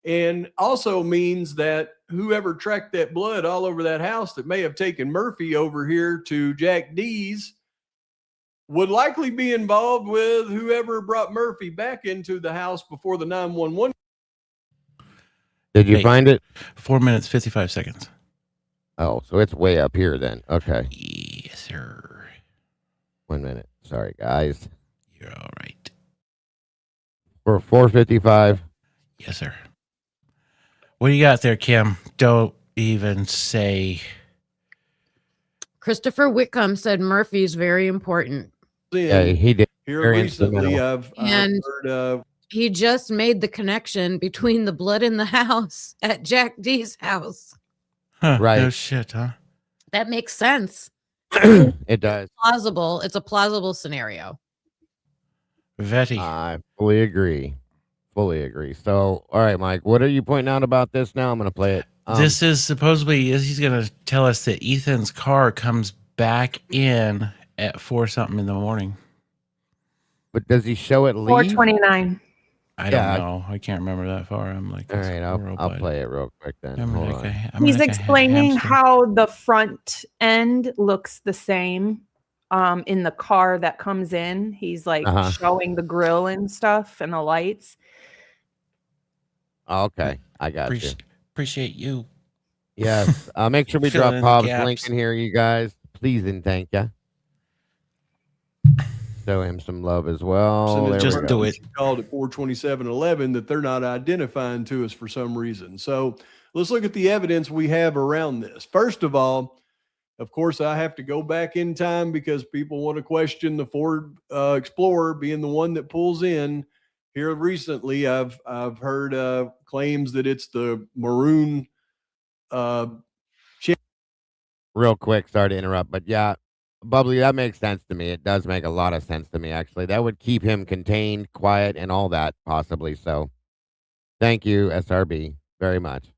and also means that whoever tracked that blood all over that house that may have taken Murphy over here to Jack D's would likely be involved with whoever brought Murphy back into the house before the 911. Did you find it? 4 minutes, 55 seconds. Oh, so it's way up here then. Okay. Yes, sir. 1 minute. Sorry, guys. You're all right. For 4:55. Yes, sir. What do you got there, Kim? Don't even say. Christopher Whitcomb said Murphy's very important. Yeah, he did. Here Very recently, instrumental. I've And heard he just made the connection between the blood in the house at Jack D's house. Huh, no Right. shit, huh? That makes sense. It does. Plausible. It's a plausible scenario. Vetty. I fully agree. Fully agree. So, all right, Mike, what are you pointing out about this now? I'm going to play it. This is supposedly, he's going to tell us that Ethan's car comes back in at 4 something in the morning. But does he show it leave? 429. I don't know. I can't remember that far. I'm like, all right, I'll play it real quick then. Hold on. He's explaining how the front end looks the same in the car that comes in. He's like showing the grill and stuff and the lights. Okay, I got you. Appreciate you. Yes. Make sure we Fill drop in the Bob's gaps. link in here, you guys. Please and thank you. Show him some love as well. and There it's we go. do it. called at 42711 that they're not identifying to us for some reason. So let's look at the evidence we have around this. First of all, of course, I have to go back in time because people want to question the Ford Explorer being the one that pulls in. Here recently, I've heard claims that it's the maroon. Real quick, sorry to interrupt, but yeah, Bubbly, that makes sense to me. It does make a lot of sense to me, actually. That would keep him contained, quiet, and all that, possibly. So thank you, SRB, very much.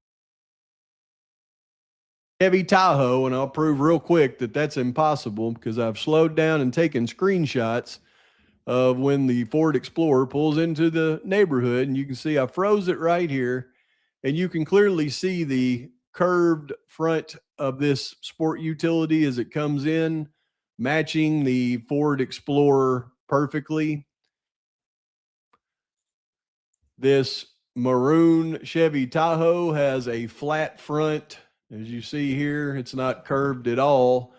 Chevy Tahoe, and I'll prove real quick that that's impossible because I've slowed down and taken screenshots of when the Ford Explorer pulls into the neighborhood, and you can see I froze it right here, and you can clearly see the curved front of this sport utility as it comes in, matching the Ford Explorer perfectly. This maroon Chevy Tahoe has a flat front. As you see here, it's not curved at all,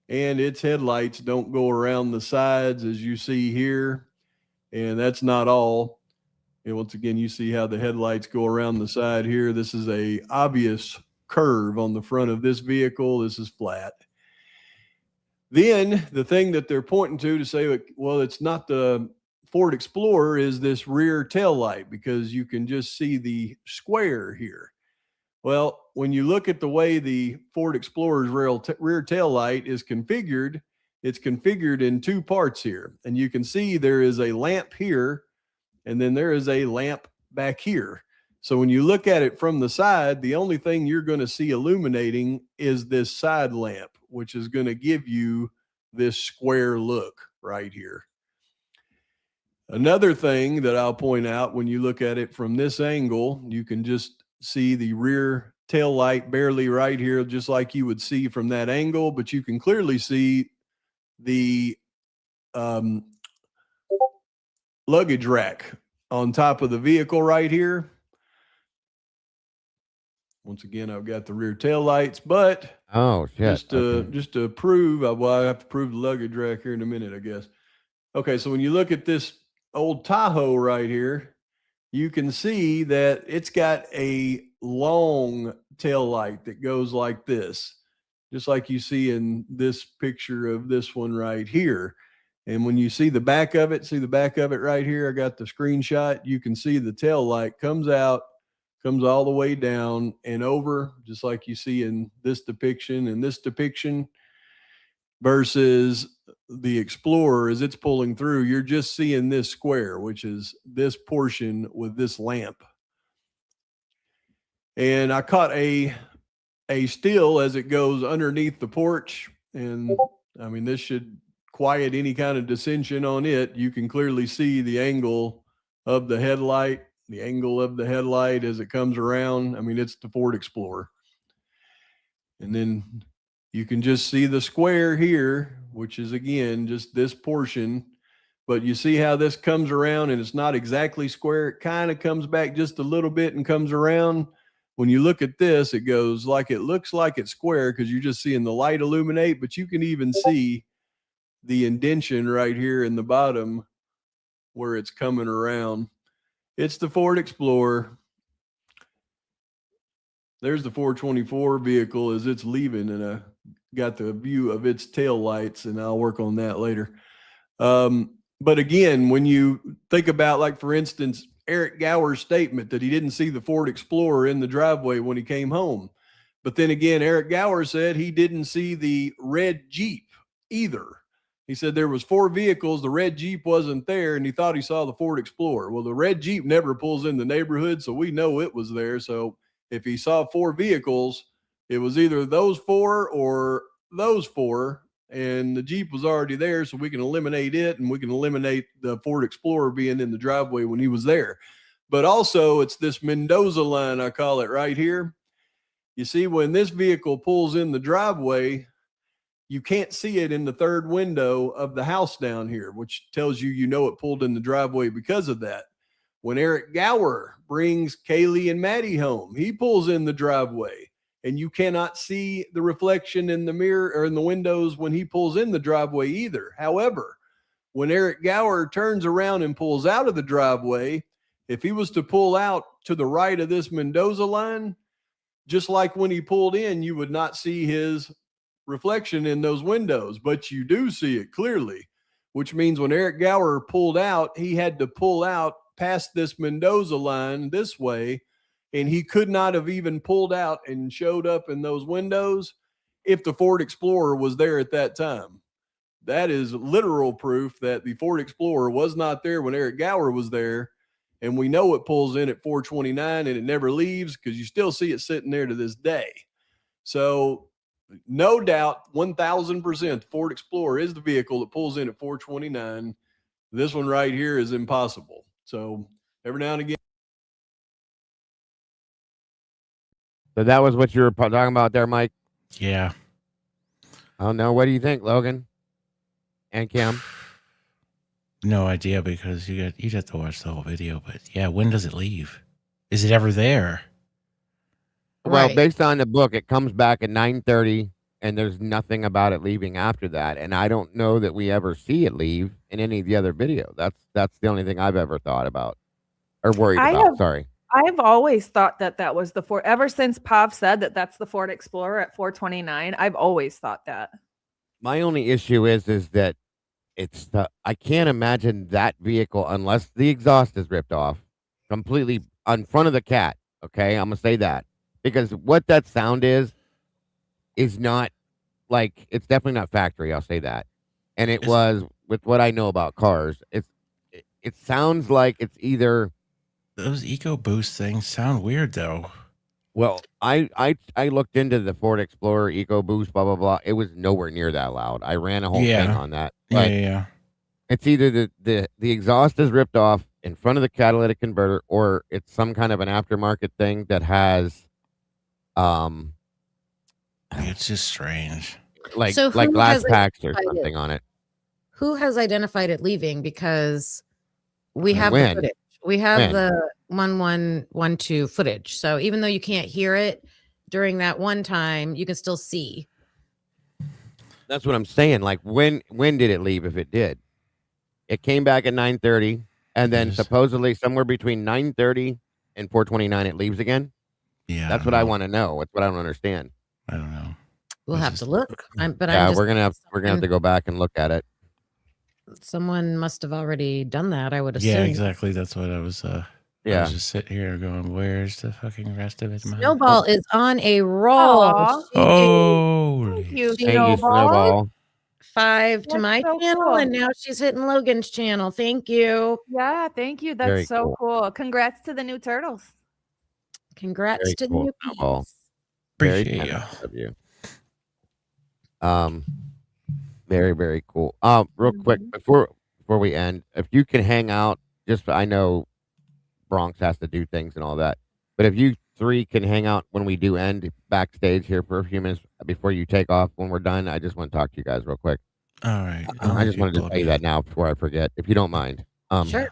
and its headlights don't go around the sides as you see here, and that's not all. And once again, you see how the headlights go around the side here. This is a obvious curve on the front of this vehicle. This is flat. Then the thing that they're pointing to say, well, it's not the Ford Explorer, is this rear tail light, because you can just see the square here. Well, when you look at the way the Ford Explorer's rear tail light is configured, it's configured in two parts here. And you can see there is a lamp here, and then there is a lamp back here. So when you look at it from the side, the only thing you're going to see illuminating is this side lamp, which is going to give you this square look right here. Another thing that I'll point out, when you look at it from this angle, you can just see the rear tail light barely right here, just like you would see from that angle, but you can clearly see the luggage rack on top of the vehicle right here. Once again, I've got the rear tail lights, but just to prove, well, I have to prove the luggage rack here in a minute, I guess. Okay, so when you look at this old Tahoe right here, you can see that it's got a long tail light that goes like this, just like you see in this picture of this one right here. And when you see the back of it, right here, I got the screenshot. You can see the tail light comes out, comes all the way down and over, just like you see in this depiction and this depiction, versus the Explorer, as it's pulling through, you're just seeing this square, which is this portion with this lamp. And I caught a still as it goes underneath the porch, and I mean, this should quiet any kind of dissension on it. You can clearly see the angle of the headlight, as it comes around. I mean, it's the Ford Explorer. And then you can just see the square here, which is, again, just this portion. But you see how this comes around, and it's not exactly square. It kind of comes back just a little bit and comes around. When you look at this, it goes like, it looks like it's square because you're just seeing the light illuminate, but you can even see the indentation right here in the bottom where it's coming around. It's the Ford Explorer. There's the 424 vehicle as it's leaving, and got the view of its tail lights, and I'll work on that later. But again, when you think about, like, for instance, Eric Gower's statement that he didn't see the Ford Explorer in the driveway when he came home. But then again, Eric Gower said he didn't see the red Jeep either. He said there was 4 vehicles. The red Jeep wasn't there, and he thought he saw the Ford Explorer. Well, the red Jeep never pulls in the neighborhood, so we know it was there. So if he saw 4 vehicles, it was either those 4 or those 4, and the Jeep was already there, so we can eliminate it, and we can eliminate the Ford Explorer being in the driveway when he was there. But also, it's this Mendoza line, I call it, right here. You see, when this vehicle pulls in the driveway, you can't see it in the third window of the house down here, which tells you, it pulled in the driveway because of that. When Eric Gower brings Kaylee and Maddie home, he pulls in the driveway, and you cannot see the reflection in the mirror or in the windows when he pulls in the driveway either. However, when Eric Gower turns around and pulls out of the driveway, if he was to pull out to the right of this Mendoza line, just like when he pulled in, you would not see his reflection in those windows, but you do see it clearly, which means when Eric Gower pulled out, he had to pull out past this Mendoza line this way, and he could not have even pulled out and showed up in those windows if the Ford Explorer was there at that time. That is literal proof that the Ford Explorer was not there when Eric Gower was there. And we know it pulls in at 429 and it never leaves because you still see it sitting there to this day. So no doubt, 1000%, the Ford Explorer is the vehicle that pulls in at 429. This one right here is impossible. So every now and again. So that was what you were talking about there, Mike? Yeah. I don't know. What do you think, Logan and Kim? No idea, because you'd have to watch the whole video. But yeah, when does it leave? Is it ever there? Well, Right. based on the book, it comes back at 9:30, and there's nothing about it leaving after that. And I don't know that we ever see it leave in any of the other video. That's the only thing I've ever thought about or worried about. Sorry. I've always thought that was the Ford. Ever since Pav said that that's the Ford Explorer at 429, I've always thought that. My only issue is that I can't imagine that vehicle unless the exhaust is ripped off completely on front of the cat. Okay, I'm gonna say that because what that sound is not like, it's definitely not factory. I'll say that, and it was with what I know about cars. It sounds like it's either those EcoBoost things sound weird though. Well, I looked into the Ford Explorer EcoBoost, blah blah blah. It was nowhere near that loud. I ran a whole thing on that. But yeah. It's either the exhaust is ripped off in front of the catalytic converter, or it's some kind of an aftermarket thing that has, it's just strange. Like So like who glass has packs or identified something it? on it. Who has identified it leaving? Because we have When? the footage. We have When? the 1112 footage. So even though you can't hear it during that one time, you can still see. That's what I'm saying. Like when did it leave? If it did, it came back at 9:30, and then supposedly somewhere between 9:30 and 429 it leaves again. Yeah, that's what I want to know. That's what I don't understand. I don't know. We'll have to look. We're gonna have to go back and look at it. Someone must have already done that, I would assume. Yeah, exactly. That's what I was. I Yeah. was just sitting here going, "Where's the fucking rest of it?" Snowball is on a roll. Aw. She Holy! Thank you, She Thank you, Snowball. 5 to That's my so channel, cool. and now she's hitting Logan's channel. Thank you. Yeah, thank you. That's Very so cool. Congrats to the new turtles. Congrats Very to cool, the new Snowball. peeps. Very Appreciate you. generous of you. Very, very cool. Real quick before we end, if you can hang out, just I know Bronx has to do things and all that, but if you three can hang out when we do end backstage here for a few minutes before you take off, when we're done, I just want to talk to you guys real quick. All right. I just wanted to tell you that now before I forget, if you don't mind. Sure.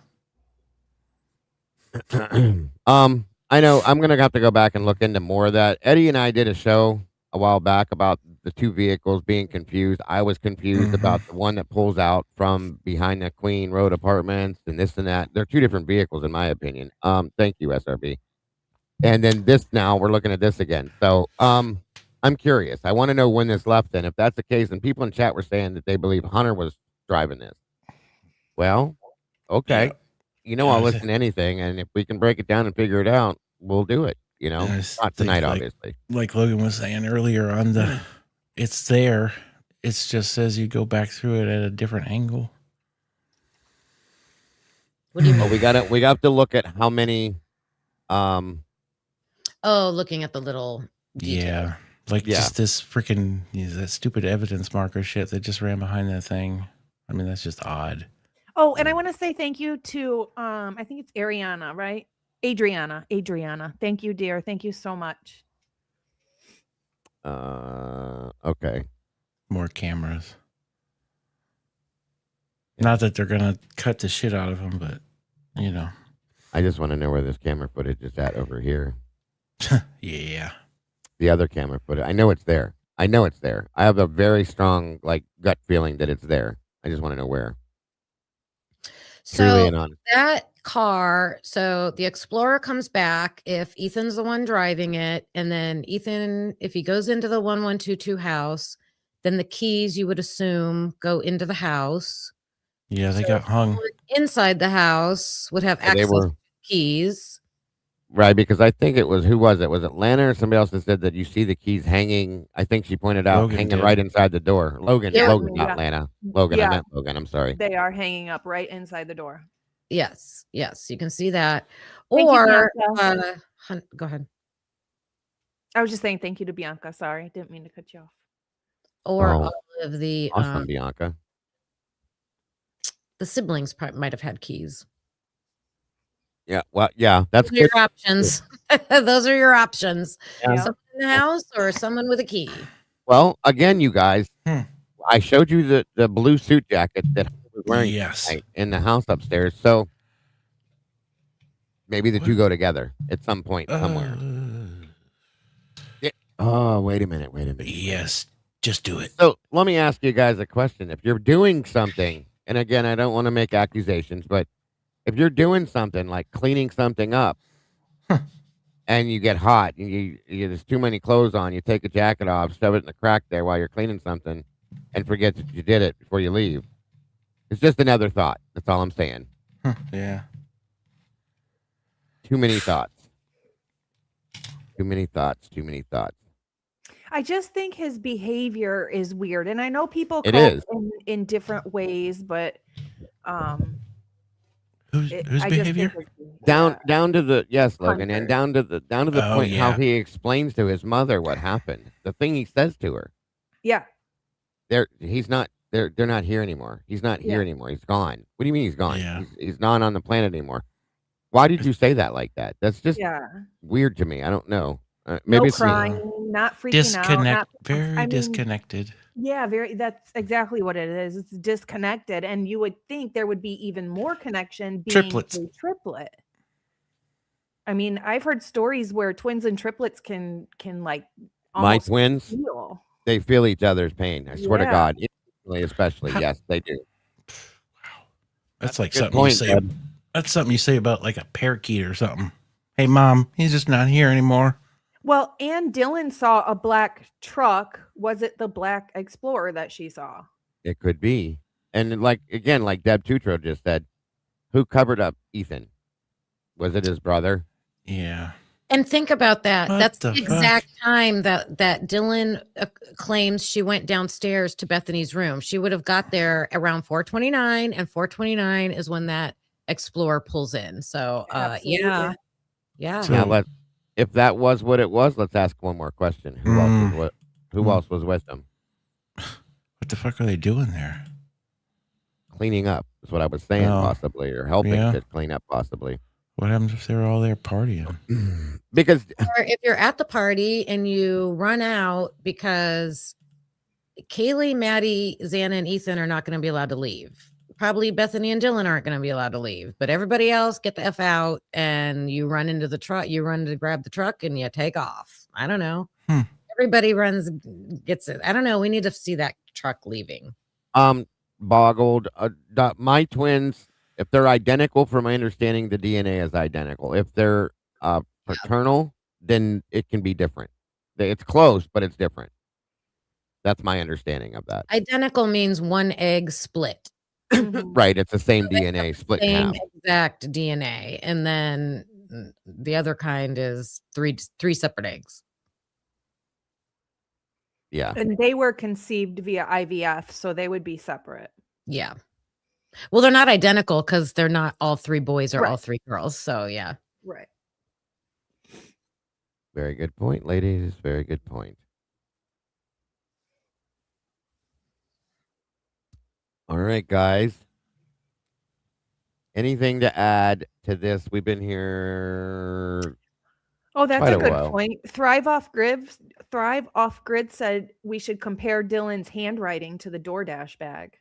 I know I'm gonna have to go back and look into more of that. Eddie and I did a show a while back about the two vehicles being confused. I was confused about the one that pulls out from behind the Queen Road Apartments and this and that. They're two different vehicles in my opinion. Thank you, SRB. And then this, now we're looking at this again. So I I'm curious. I want to know when this left. And if that's the case, and people in chat were saying that they believe Hunter was driving this. Well, okay. Yeah. I'll listen to anything, and if we can break it down and figure it out, we'll do it. Not tonight, obviously. Like Logan was saying earlier on it's there. It just says you go back through it at a different angle. What do you mean? Well, we got to look at how many. Looking at the little details. Yeah. Just this freaking that stupid evidence marker shit that just ran behind that thing. I mean, that's just odd. Oh, and I want to say thank you to I think it's Ariana, right? Adriana. Thank you, dear. Thank you so much. Okay. More cameras. Not that they're gonna cut the shit out of them, but I just want to know where this camera footage is at over here. Yeah. The other camera footage. I know it's there. I have a very strong gut feeling that it's there. I just want to know where. So that car, so the Explorer comes back if Ethan's the one driving it, and then Ethan, if he goes into the 1122 house, then the keys you would assume go into the house. Yeah, they got hung inside the house would have access to keys. Right, because I think it was, who was it? Was it Lana or somebody else that said that you see the keys hanging? I think she pointed out hanging right inside the door. Logan, not Lana. Logan, I meant Logan. I'm sorry. They are hanging up right inside the door. Yes, you can see that. Thank Or you, go ahead. I was just saying thank you to Bianca. Sorry, didn't mean to cut you off. Or all of the awesome, Bianca. The siblings might have had keys. Yeah, well, yeah, that's your options. Those are your options. Yeah. Someone in the house or someone with a key. Well, again, you guys, I showed you the blue suit jacket that I was wearing in the house upstairs. So maybe the two go together at some point somewhere. Oh, wait a minute. Yes, just do it. So let me ask you guys a question. If you're doing something, and again, I don't want to make accusations, but if you're doing something like cleaning something up and you get hot and there's too many clothes on, you take a jacket off, shove it in the crack there while you're cleaning something and forget that you did it before you leave. It's just another thought. That's all I'm saying. Yeah. Too many thoughts. I just think his behavior is weird. And I know people It cope is. in different ways, but whose behavior? Down to the Logan, and down to the point how yeah. he explains to his mother what happened. The thing he says to her. Yeah. They're not here anymore. He's not here anymore. He's gone. What do you mean he's gone? Yeah. He's not on the planet anymore. Why did you say that like that? That's just weird to me. I don't know. Maybe no it's crying, not freaking out. Very disconnected. Yeah, that's exactly what it is. It's disconnected, and you would think there would be even more connection being Triplets. a triplet. I mean, I've heard stories where twins and triplets can like my twins feel. They feel each other's pain. I swear to God, especially yes, they do. Wow, that's like something you say. That's something you say about like a parakeet or something. Hey, Mom, he's just not here anymore. Well, and Dylan saw a black truck. Was it the black Explorer that she saw? It could be. And like Deb Tutro just said, who covered up Ethan? Was it his brother? Yeah. And think about that. What That's the the exact time that Dylan claims she went downstairs to Bethany's room. She would have got there around 4:29, and 4:29 is when that Explorer pulls in. So, yeah. Now, if that was what it was, let's ask one more question. Who else was with them? What the fuck are they doing there? Cleaning up is what I was saying, possibly, or helping to clean up, possibly. What happens if they're all there partying? Because or if you're at the party and you run out because Kaylee, Maddie, Xana, and Ethan are not going to be allowed to leave. Probably Bethany and Dylan aren't going to be allowed to leave, but everybody else get the F out, and you run into the truck. You run to grab the truck and you take off. I don't know. Everybody gets it. I don't know. We need to see that truck leaving. Boggled. My twins, if they're identical, from my understanding, the DNA is identical. If they're fraternal, then it can be different. It's close, but it's different. That's my understanding of that. Identical means one egg split. Right. It's the same DNA split in Same half. exact DNA. And then the other kind is three separate eggs. Yeah. And they were conceived via IVF, so they would be separate. Yeah. Well, they're not identical because they're not all 3 boys or all Right. 3 girls. So yeah. Right. Very good point, ladies. Very good point. All right, guys. Anything to add to this? We've been here. Oh, that's quite a good while. point. Thrive Off Grid said we should compare Dylan's handwriting to the DoorDash bag.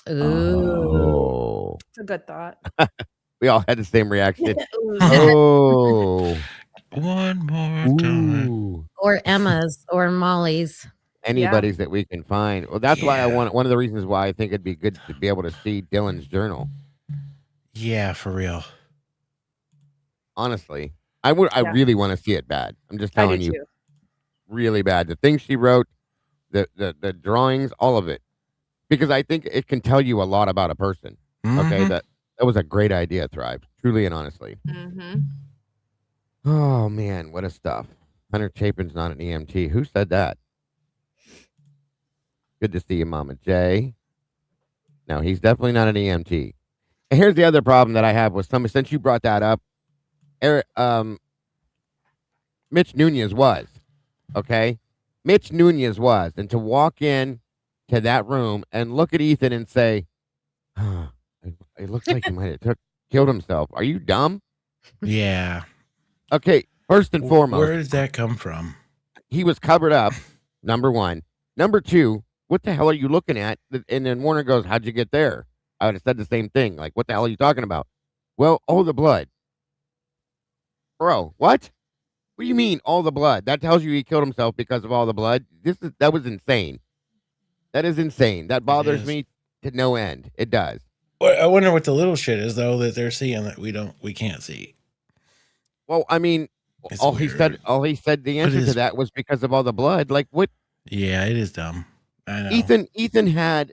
Ooh. It's a good thought. We all had the same reaction. Ooh. Oh. One more time. Ooh. Or Emma's or Molly's. Anybody's that we can find. Well, that's why I want. One of the reasons why I think it'd be good to be able to see Dylan's journal. Yeah, for real. Honestly, I would. I really want to see it bad. I'm just I do telling you, too. really bad. The things she wrote, the drawings, all of it, because I think it can tell you a lot about a person. Okay, that was a great idea, Thrive. Truly and honestly. Oh man, what a stuff. Hunter Chapin's not an EMT. Who said that? Good to see you, Mama J. No, he's definitely not an EMT. And here's the other problem that I have with some. Since you brought that up, Mitch Nunez was. Okay? Mitch Nunez was. And to walk in to that room and look at Ethan and say, it looks like he might have killed himself. Are you dumb? Yeah. Okay, first and foremost. Where did that come from? He was covered up, number one. Number two, what the hell are you looking at? And then Warner goes, how'd you get there? I would have said the same thing. Like, what the hell are you talking about? Well, all the blood. Bro, what? What do you mean, all the blood? That tells you he killed himself because of all the blood? That was insane. That is insane. That bothers me to no end. It does. Well, I wonder what the little shit is, though, that they're seeing that we can't see. Well, I mean, all he said the answer to that was because of all the blood. Like, what? Yeah, it is dumb. I know. Ethan had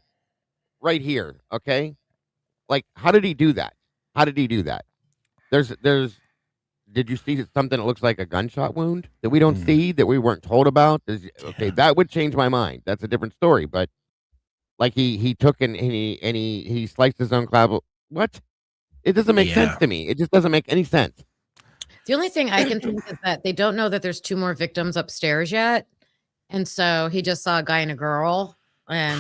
right here, okay? Like, how did he do that? How did he do that? Did you see something that looks like a gunshot wound that we don't see, that we weren't told about? Okay, that would change my mind. That's a different story. But like he took and he sliced his own clavicle. What? It doesn't make sense to me. It just doesn't make any sense. The only thing I can think is that they don't know that there's 2 more victims upstairs yet. And so he just saw a guy and a girl, and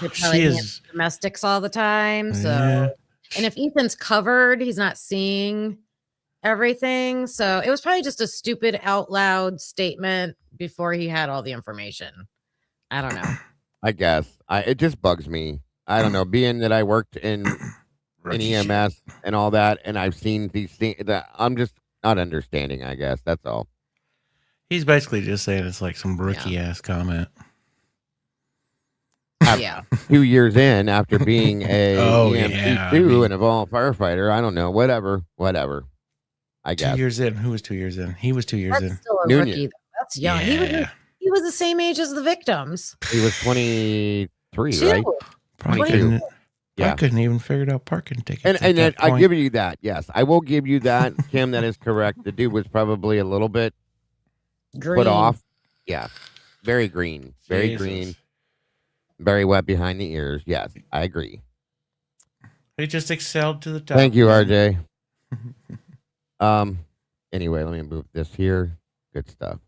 they probably domestics all the time. So, and if Ethan's covered, he's not seeing everything. So it was probably just a stupid out loud statement before he had all the information. I don't know. I guess it just bugs me. I don't know. Being that I worked in EMS and all that, and I've seen these things, that I'm just not understanding. I guess that's all. He's basically just saying it's like some rookie ass comment. Yeah. 2 years in after being a EMT2 and a vol firefighter, I don't know. Whatever. I guess 2 years in. Who was 2 years in? He was 2 years in. Still a rookie. That's young. Yeah. He was the same age as the victims. He was 23, right? Probably Yeah. I couldn't even figure out parking tickets. And then I give you that. Yes, I will give you that, Kim. That is correct. The dude was probably a little bit put off. Yeah, very green, very green, very wet behind the ears. Yes, I agree. He just excelled to the top. Thank you, RJ. Anyway, let me move this here. Good stuff.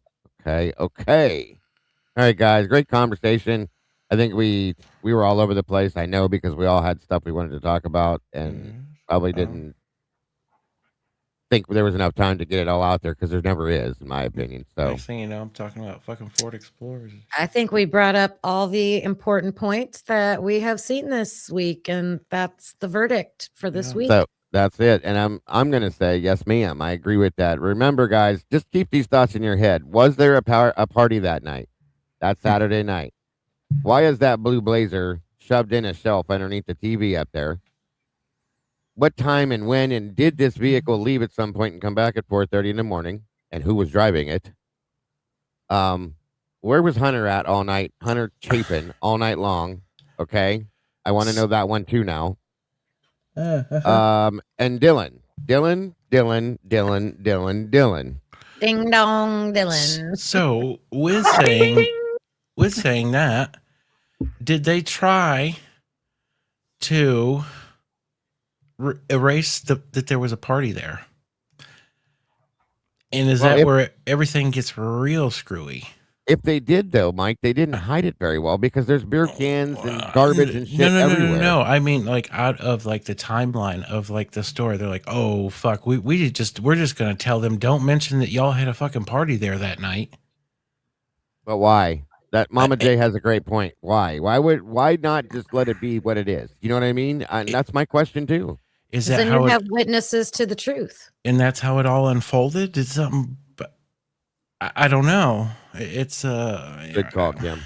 Okay. All right, guys. Great conversation. I think we were all over the place. I know, because we all had stuff we wanted to talk about, and probably didn't think there was enough time to get it all out there, because there never is, in my opinion. So next thing you know, I'm talking about fucking Ford Explorers. I think we brought up all the important points that we have seen this week, and that's the verdict for this week. So that's it. And I'm gonna say yes, ma'am. I agree with that. Remember, guys, just keep these thoughts in your head. Was there a party that night? That Saturday night? Why is that blue blazer shoved in a shelf underneath the TV up there? What time and when, and did this vehicle leave at some point and come back at 4:30 in the morning? And who was driving it? Where was Hunter at all night? Hunter Chapin all night long. Okay. I want to know that one too now. And Dylan. Ding dong, Dylan. So with saying that, did they try to erase that there was a party there? And is that where everything gets real screwy? If they did, though, Mike, they didn't hide it very well because there's beer cans and garbage and shit everywhere. No. I mean, like out of like the timeline of like the story, they're like, "Oh fuck, we're just gonna tell them don't mention that y'all had a fucking party there that night." But why? That Mama J has a great point. Why? Why not just let it be what it is? You know what I mean? And that's my question too. Is that then how you have witnesses to the truth? And that's how it all unfolded? Did something? I don't know. It's good call, Kim.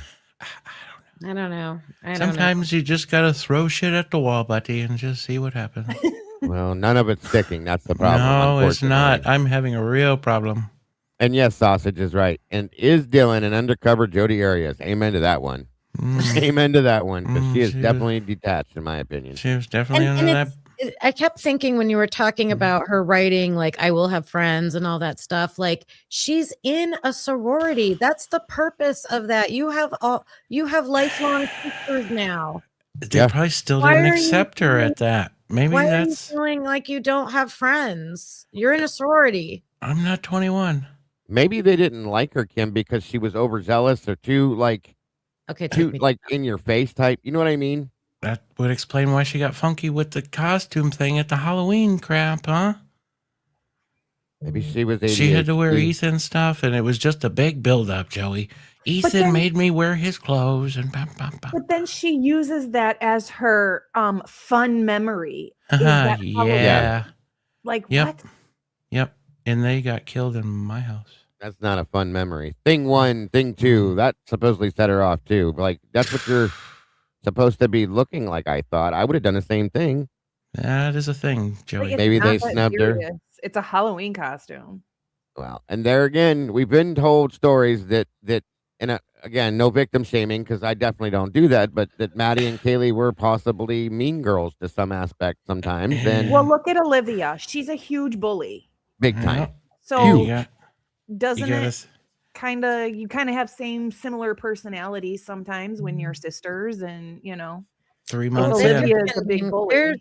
I don't know. Sometimes you just gotta throw shit at the wall, buddy, and just see what happens. Well, none of it's sticking. That's the problem. No, it's not. I'm having a real problem. And yes, Sausage is right. And is Dylan an undercover Jodie Arias? Amen to that one. Amen to that one. Because she is definitely detached, in my opinion. She was definitely under that. I kept thinking when you were talking about her writing, like, I will have friends and all that stuff, like she's in a sorority. That's the purpose of that. You have lifelong sisters now. They probably still didn't accept her at that. Maybe why that's are you feeling like you don't have friends? You're in a sorority. I'm not 21. Maybe they didn't like her, Kim, because she was overzealous or too in your face type. You know what I mean? That would explain why she got funky with the costume thing at the Halloween crap, huh? Maybe she was ADHD. She had to wear Ethan stuff, and it was just a big build-up, Joey. Ethan made me wear his clothes, and But then she uses that as her fun memory. Is that yeah. Like Yep. what? Yep. And they got killed in my house. That's not a fun memory. Thing one, thing two, that supposedly set her off too. Like that's what you're supposed to be looking like. I thought I would have done the same thing. That is a thing, Joey. Maybe they snubbed her. It's a Halloween costume. Well, and there again, we've been told stories that and again, no victim shaming because I definitely don't do that. But that Maddie and Kaylee were possibly mean girls to some aspect sometimes. And well, look at Olivia. She's a huge bully. Big time. So doesn't it kind of you have similar personalities sometimes when you're sisters and 3 months Olivia is a big bully.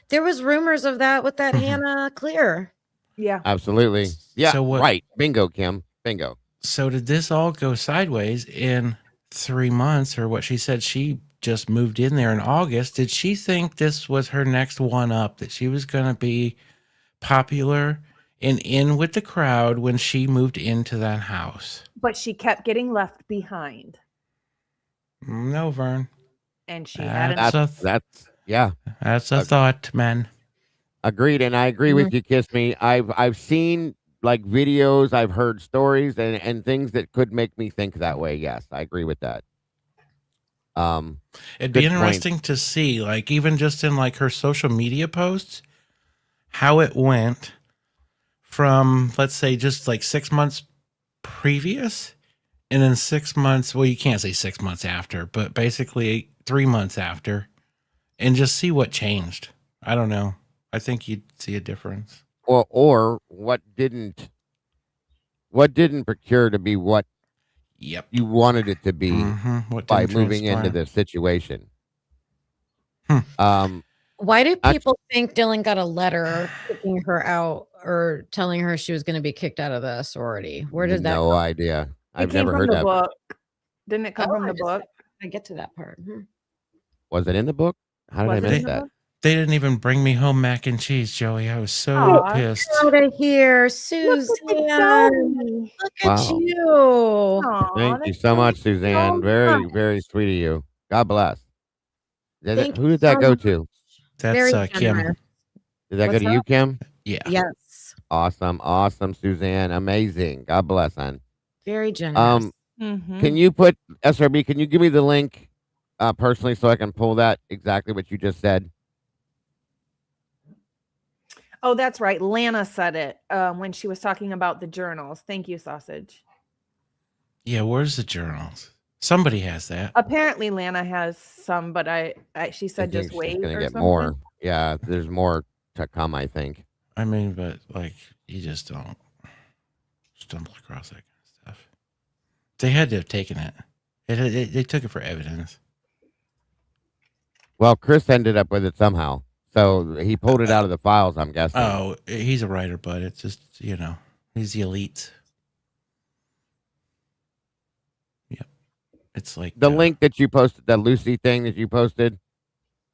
There was rumors of that with that Hannah Clear. Yeah. Absolutely. Yeah. So what, right. Bingo, Kim. Bingo. So did this all go sideways in 3 months, or what she said she just moved in there in August? Did she think this was her next one up, that she was going to be popular and in with the crowd when she moved into that house? But she kept getting left behind. No, Vern. And she that's a thought, man. Agreed, and I agree with you, Kiss Me. I've seen like videos, I've heard stories and things that could make me think that way. Yes, I agree with that. It'd be interesting to see, like, even just in like her social media posts, how it went from, let's say, just like 6 months previous, and then 6 months. Well, you can't say 6 months after, but basically 3 months after, and just see what changed. I don't know. I think you'd see a difference. Or what didn't procure to be what you wanted it to be by moving into this situation. Why do people think Dylan got a letter kicking her out or telling her she was going to be kicked out of the sorority? Where did that No idea. I've never heard that. Book. Didn't it come from the book? I get to that part. Was it in the book? How did I miss that? They didn't even bring me home mac and cheese, Joey. I was so pissed. Out of here, Suzanne. Look at you. Thank you so much, Suzanne. Very, very sweet of you. God bless. Who did that go to? That's Kim. Did that go to you, Kim? Yeah. Yes. Awesome, Suzanne. Amazing. God bless, hon. Very generous. Can you put SRB? Can you give me the link personally so I can pull that exactly what you just said? Oh, that's right. Lana said it when she was talking about the journals. Thank you, Sausage. Yeah, where's the journals? Somebody has that. Apparently, Lana has some, but she I said think just she's wait gonna or get something. more. Yeah, there's more to come, I think. I mean, but like you just don't stumble across that kind of stuff. They had to have taken it. They took it for evidence. Well, Chris ended up with it somehow. So he pulled it out of the files, I'm guessing. Oh, he's a writer, but it's just, he's the elite. Yep. It's like The link that you posted, the Lucy thing that you posted,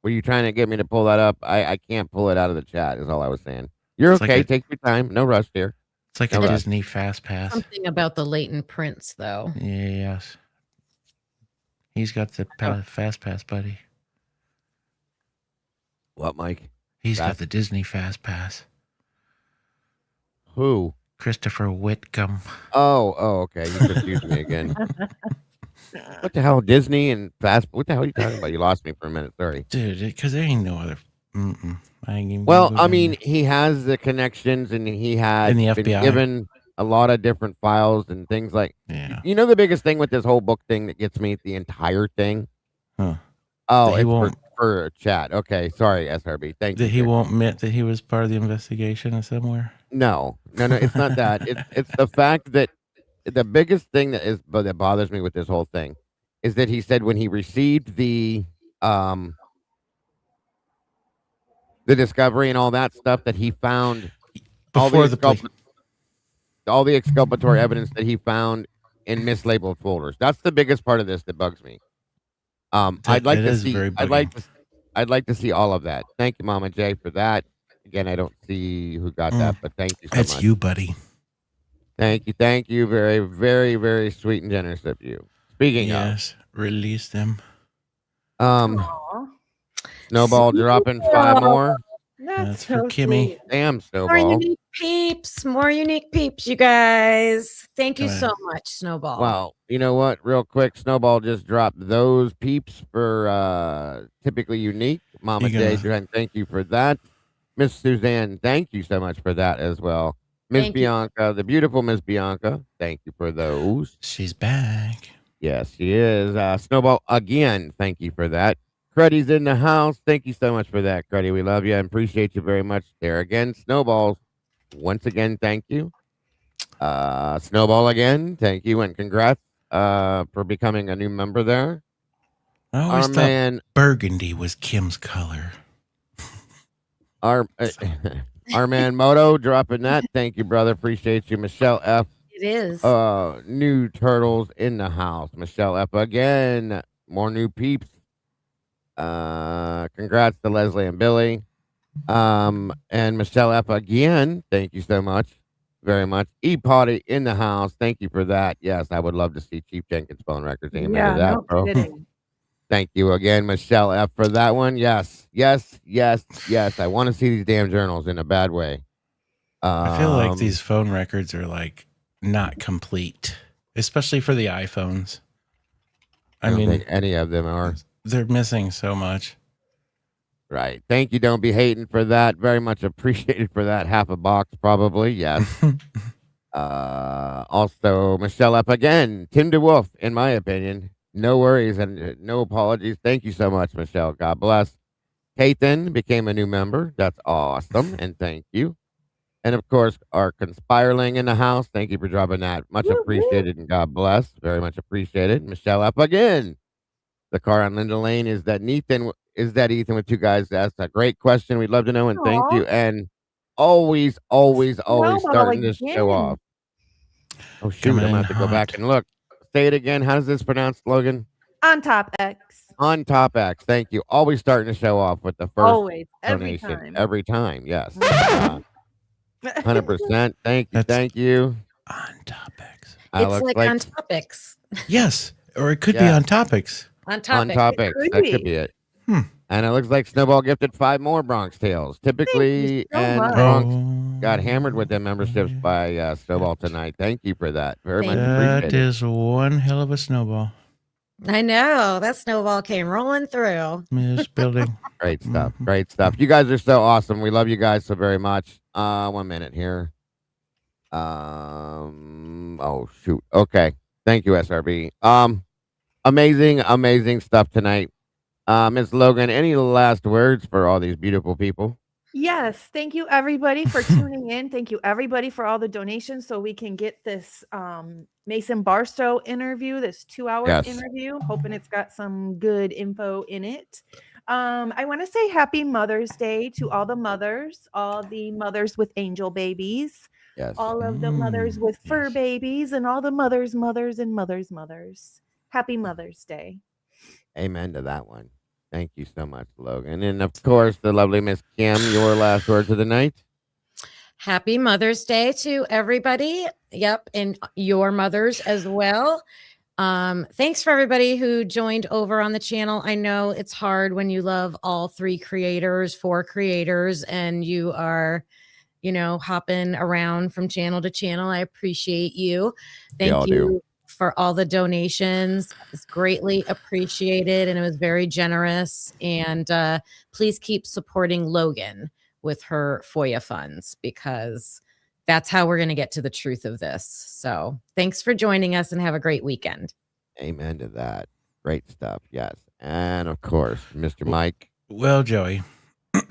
were you trying to get me to pull that up? I can't pull it out of the chat, is all I was saying. You're It's okay. like Take your time. No rush here. It's like No a rush. Disney Fast Pass. Something about the latent prints, though. Yes. He's got the Fast Pass, buddy. What, Mike? He's got the Disney Fast Pass. Who? Christopher Whitcomb. Oh, okay. You confused me again. What the hell, Disney and Fast? What the hell are you talking about? You lost me for a minute. Sorry, dude. Because there ain't no other. I ain't even well, I mean, he has the connections, and he had in the been FBI. given a lot of different files and things like. Yeah. You know, the biggest thing with this whole book thing that gets me, the entire thing. Huh. Oh, he it's won't for chat. Okay, sorry, SRB. Thank you. That he won't admit that he was part of the investigation somewhere. No, it's not that. It's the fact that the biggest thing that bothers me with this whole thing is that he said when he received the discovery and all that stuff that he found all the exculpatory evidence that he found in mislabeled folders. That's the biggest part of this that bugs me. I'd like to see. I'd like to see all of that. Thank you, Mama J, for that. Again, I don't see who got that, but thank you so much. That's you, buddy. Thank you. Very, very, very sweet and generous of you. Speaking of, release them. Snowball dropping 5 more. That's for Kimmy. Damn, Snowball. More unique peeps. More unique peeps, you guys. Thank you so much, Snowball. Wow. You know what? Real quick, Snowball just dropped those peeps for typically unique. Mama J, thank you for that. Miss Suzanne, thank you so much for that as well. Miss Bianca, the beautiful Miss Bianca, thank you for those. She's back. Yes, she is. Snowball, again, thank you for that. Cruddy's in the house. Thank you so much for that, Cruddy. We love you and appreciate you very much. There again, Snowballs. Once again, thank you. Snowball again, thank you and congrats for becoming a new member there. I always thought burgundy was Kim's color. Our man Moto dropping that. Thank you, brother. Appreciate you. Michelle F. It is. New turtles in the house. Michelle F. again. More new peeps. Congrats to Leslie and Billy. And Michelle F. again. Thank you so much. Very much. E-Potty in the house. Thank you for that. Yes, I would love to see Chief Jenkins phone records. Amen to that, bro. Kidding. Thank you again, Michelle F. for that one. Yes. I want to see these damn journals in a bad way. I feel like these phone records are like not complete, especially for the iPhones. I don't think any of them are. They're missing so much. Right. Thank you. Don't be hating for that. Very much appreciated for that. Half a box, probably. Yes. Also, Michelle F. again. Tim DeWolf, in my opinion. No worries and no apologies. Thank you so much, Michelle. God bless. Kaden became a new member. That's awesome. And thank you. And of course, our conspirling in the house. Thank you for dropping that. Much appreciated and God bless. Very much appreciated. Michelle up again. The car on Linda Lane. Is that Ethan with two guys? That's a great question. We'd love to know. And thank you. And always starting this show off. Oh, shoot. I'm going to have to go back and look. Say it again. How does this pronounce, Logan? On top X. On top X. Thank you. Always starting the show off with the first Always. donation. Every time. Yes. 100%. Thank you. On topics. It's like on topics. Yes. Or it could be on topics. On topics. On topics. That could be it. And it looks like Snowball gifted 5 more Bronx Tales. Typically, and Bronx got hammered with their memberships by Snowball tonight. Thank you for that. Very much appreciated. That is one hell of a snowball. I know. That snowball came rolling through. This building. Great stuff. Great stuff. You guys are so awesome. We love you guys so very much. 1 minute here. Oh, shoot. Okay. Thank you, SRB. Amazing stuff tonight. Ms. Logan, any last words for all these beautiful people? Yes, thank you everybody for tuning in. Thank you everybody for all the donations so we can get this Mason Barstow interview, this 2-hour interview. Hoping it's got some good info in it. I want to say happy Mother's Day to all the mothers with angel babies, all of the mothers with fur babies, and all the mothers. Happy Mother's Day. Amen to that one. Thank you so much, Logan. And of course, the lovely Miss Kim, your last words of the night. Happy Mother's Day to everybody. Yep. And your mothers as well. Thanks for everybody who joined over on the channel. I know it's hard when you love all 4 creators, and you are, hopping around from channel to channel. I appreciate you. Thank you for all the donations. It's greatly appreciated, and it was very generous. And please keep supporting Logan with her FOIA funds, because that's how we're going to get to the truth of this. So thanks for joining us, and have a great weekend. Amen to that. Great stuff. Yes. And of course, Mr. Mike. Well, Joey,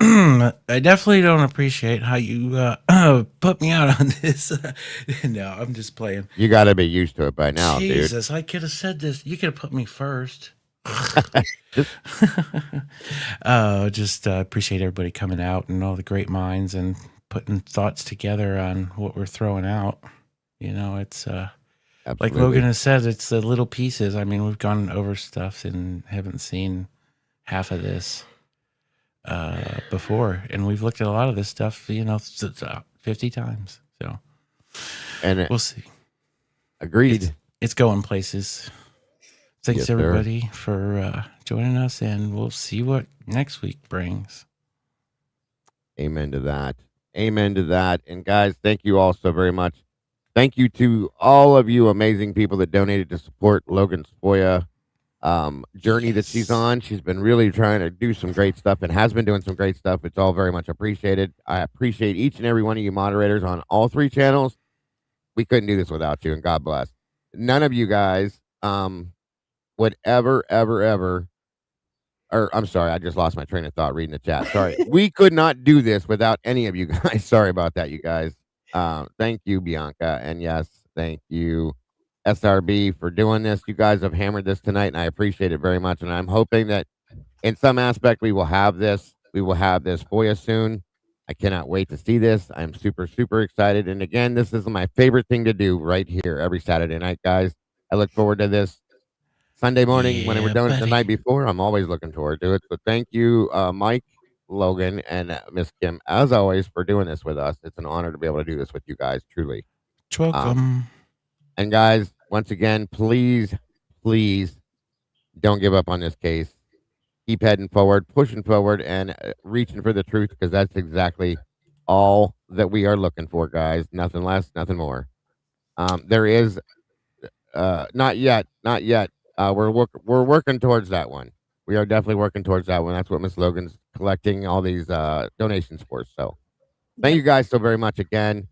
I definitely don't appreciate how you put me out on this. No, I'm just playing. You got to be used to it by now, Jesus, dude. I could have said this. You could have put me first. Just appreciate everybody coming out and all the great minds and putting thoughts together on what we're throwing out. It's like Logan has said, it's the little pieces. I mean, we've gone over stuff and haven't seen half of this before, and we've looked at a lot of this stuff 50 times. So, and we'll see. Agreed. It's going places. Thanks, yes, everybody, for joining us, and we'll see what next week brings. Amen to that. Amen to that. And guys, thank you all so very much. Thank you to all of you amazing people that donated to support Logan's FOIA journey that she's on. She's been really trying to do some great stuff and has been doing some great stuff. It's all very much appreciated. I appreciate each and every one of you moderators on all 3 channels. We couldn't do this without you, and God bless. None of you guys would ever, or I'm sorry, I just lost my train of thought reading the chat. Sorry. We could not do this without any of you guys. Sorry about that, you guys. Thank you, Bianca. And yes, thank you, SRB, for doing this. You guys have hammered this tonight, and I appreciate it very much. And I'm hoping that in some aspect we will have this. We will have this FOIA soon. I cannot wait to see this. I'm super, super excited. And again, this is my favorite thing to do right here every Saturday night, guys. I look forward to this. Sunday morning, when we're done the night before, I'm always looking forward to it. So thank you, Mike, Logan, and Miss Kim, as always, for doing this with us. It's an honor to be able to do this with you guys, truly. Welcome. And guys, once again, please don't give up on this case. Keep heading forward, pushing forward, and reaching for the truth, because that's exactly all that we are looking for, guys. Nothing less, nothing more. There is not yet. We're working towards that one. We are definitely working towards that one. That's what Miss Logan's collecting all these donations for. So thank you guys so very much again.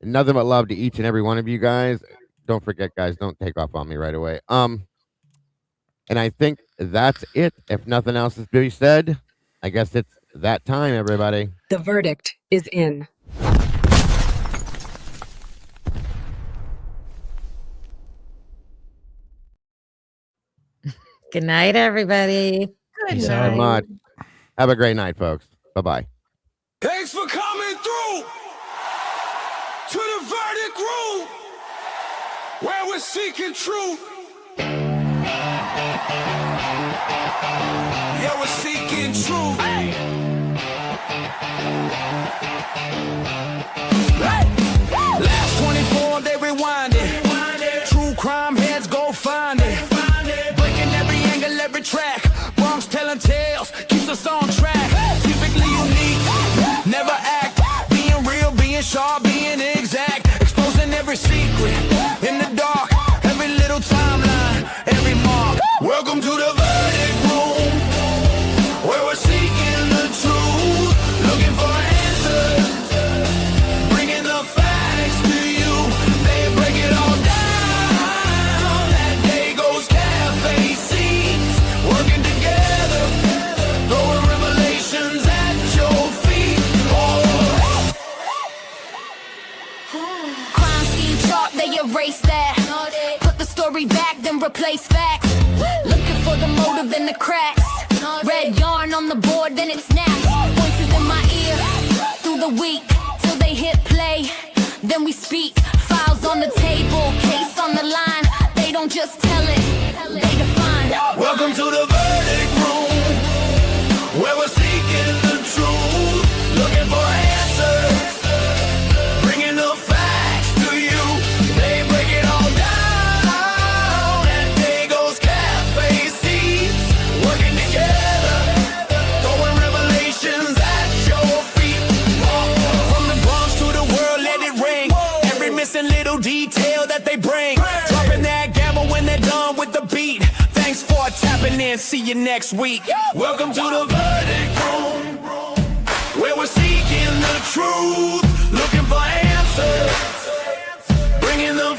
Nothing but love to each and every one of you guys. Don't forget, guys, don't take off on me right away. And I think that's it. If nothing else is to be said, I guess it's that time, everybody. The verdict is in. Good night, everybody. Good Thanks night. so much. Have a great night, folks. Bye-bye. Thanks for coming through to the verdict room where we're seeking truth. Yeah, we're seeking truth. Last 24, they rewind it. True crime heads go find it. Breaking every angle, every track. Bronx telling tales, keeps us on track. Typically unique, never act. Being real, being sharp, being exact. Exposing every secret in the dark. Every little timeline, every mark. Welcome to the verdict room, where we're seeking the truth. Looking for answers, bringing the facts to you. replace facts. Looking for the motive in the cracks. Red yarn on the board, then it snaps. Voices in my ear through the week till they hit play. Then we speak. Files on the table, case on the line. They don't just tell it, they define. Welcome to the verdict room, where we're seeking the truth, looking for answers, bringing the facts to you. They break it all down at Dago's Cafe seats, working together, throwing revelations at your feet. From the Bronx to the world, let it ring. Every missing little detail that they bring, dropping that gavel when they're done with the beat. Thanks for tapping in. See you next week. Welcome to the verdict room, where we're seeking the truth, looking for answers, bringing the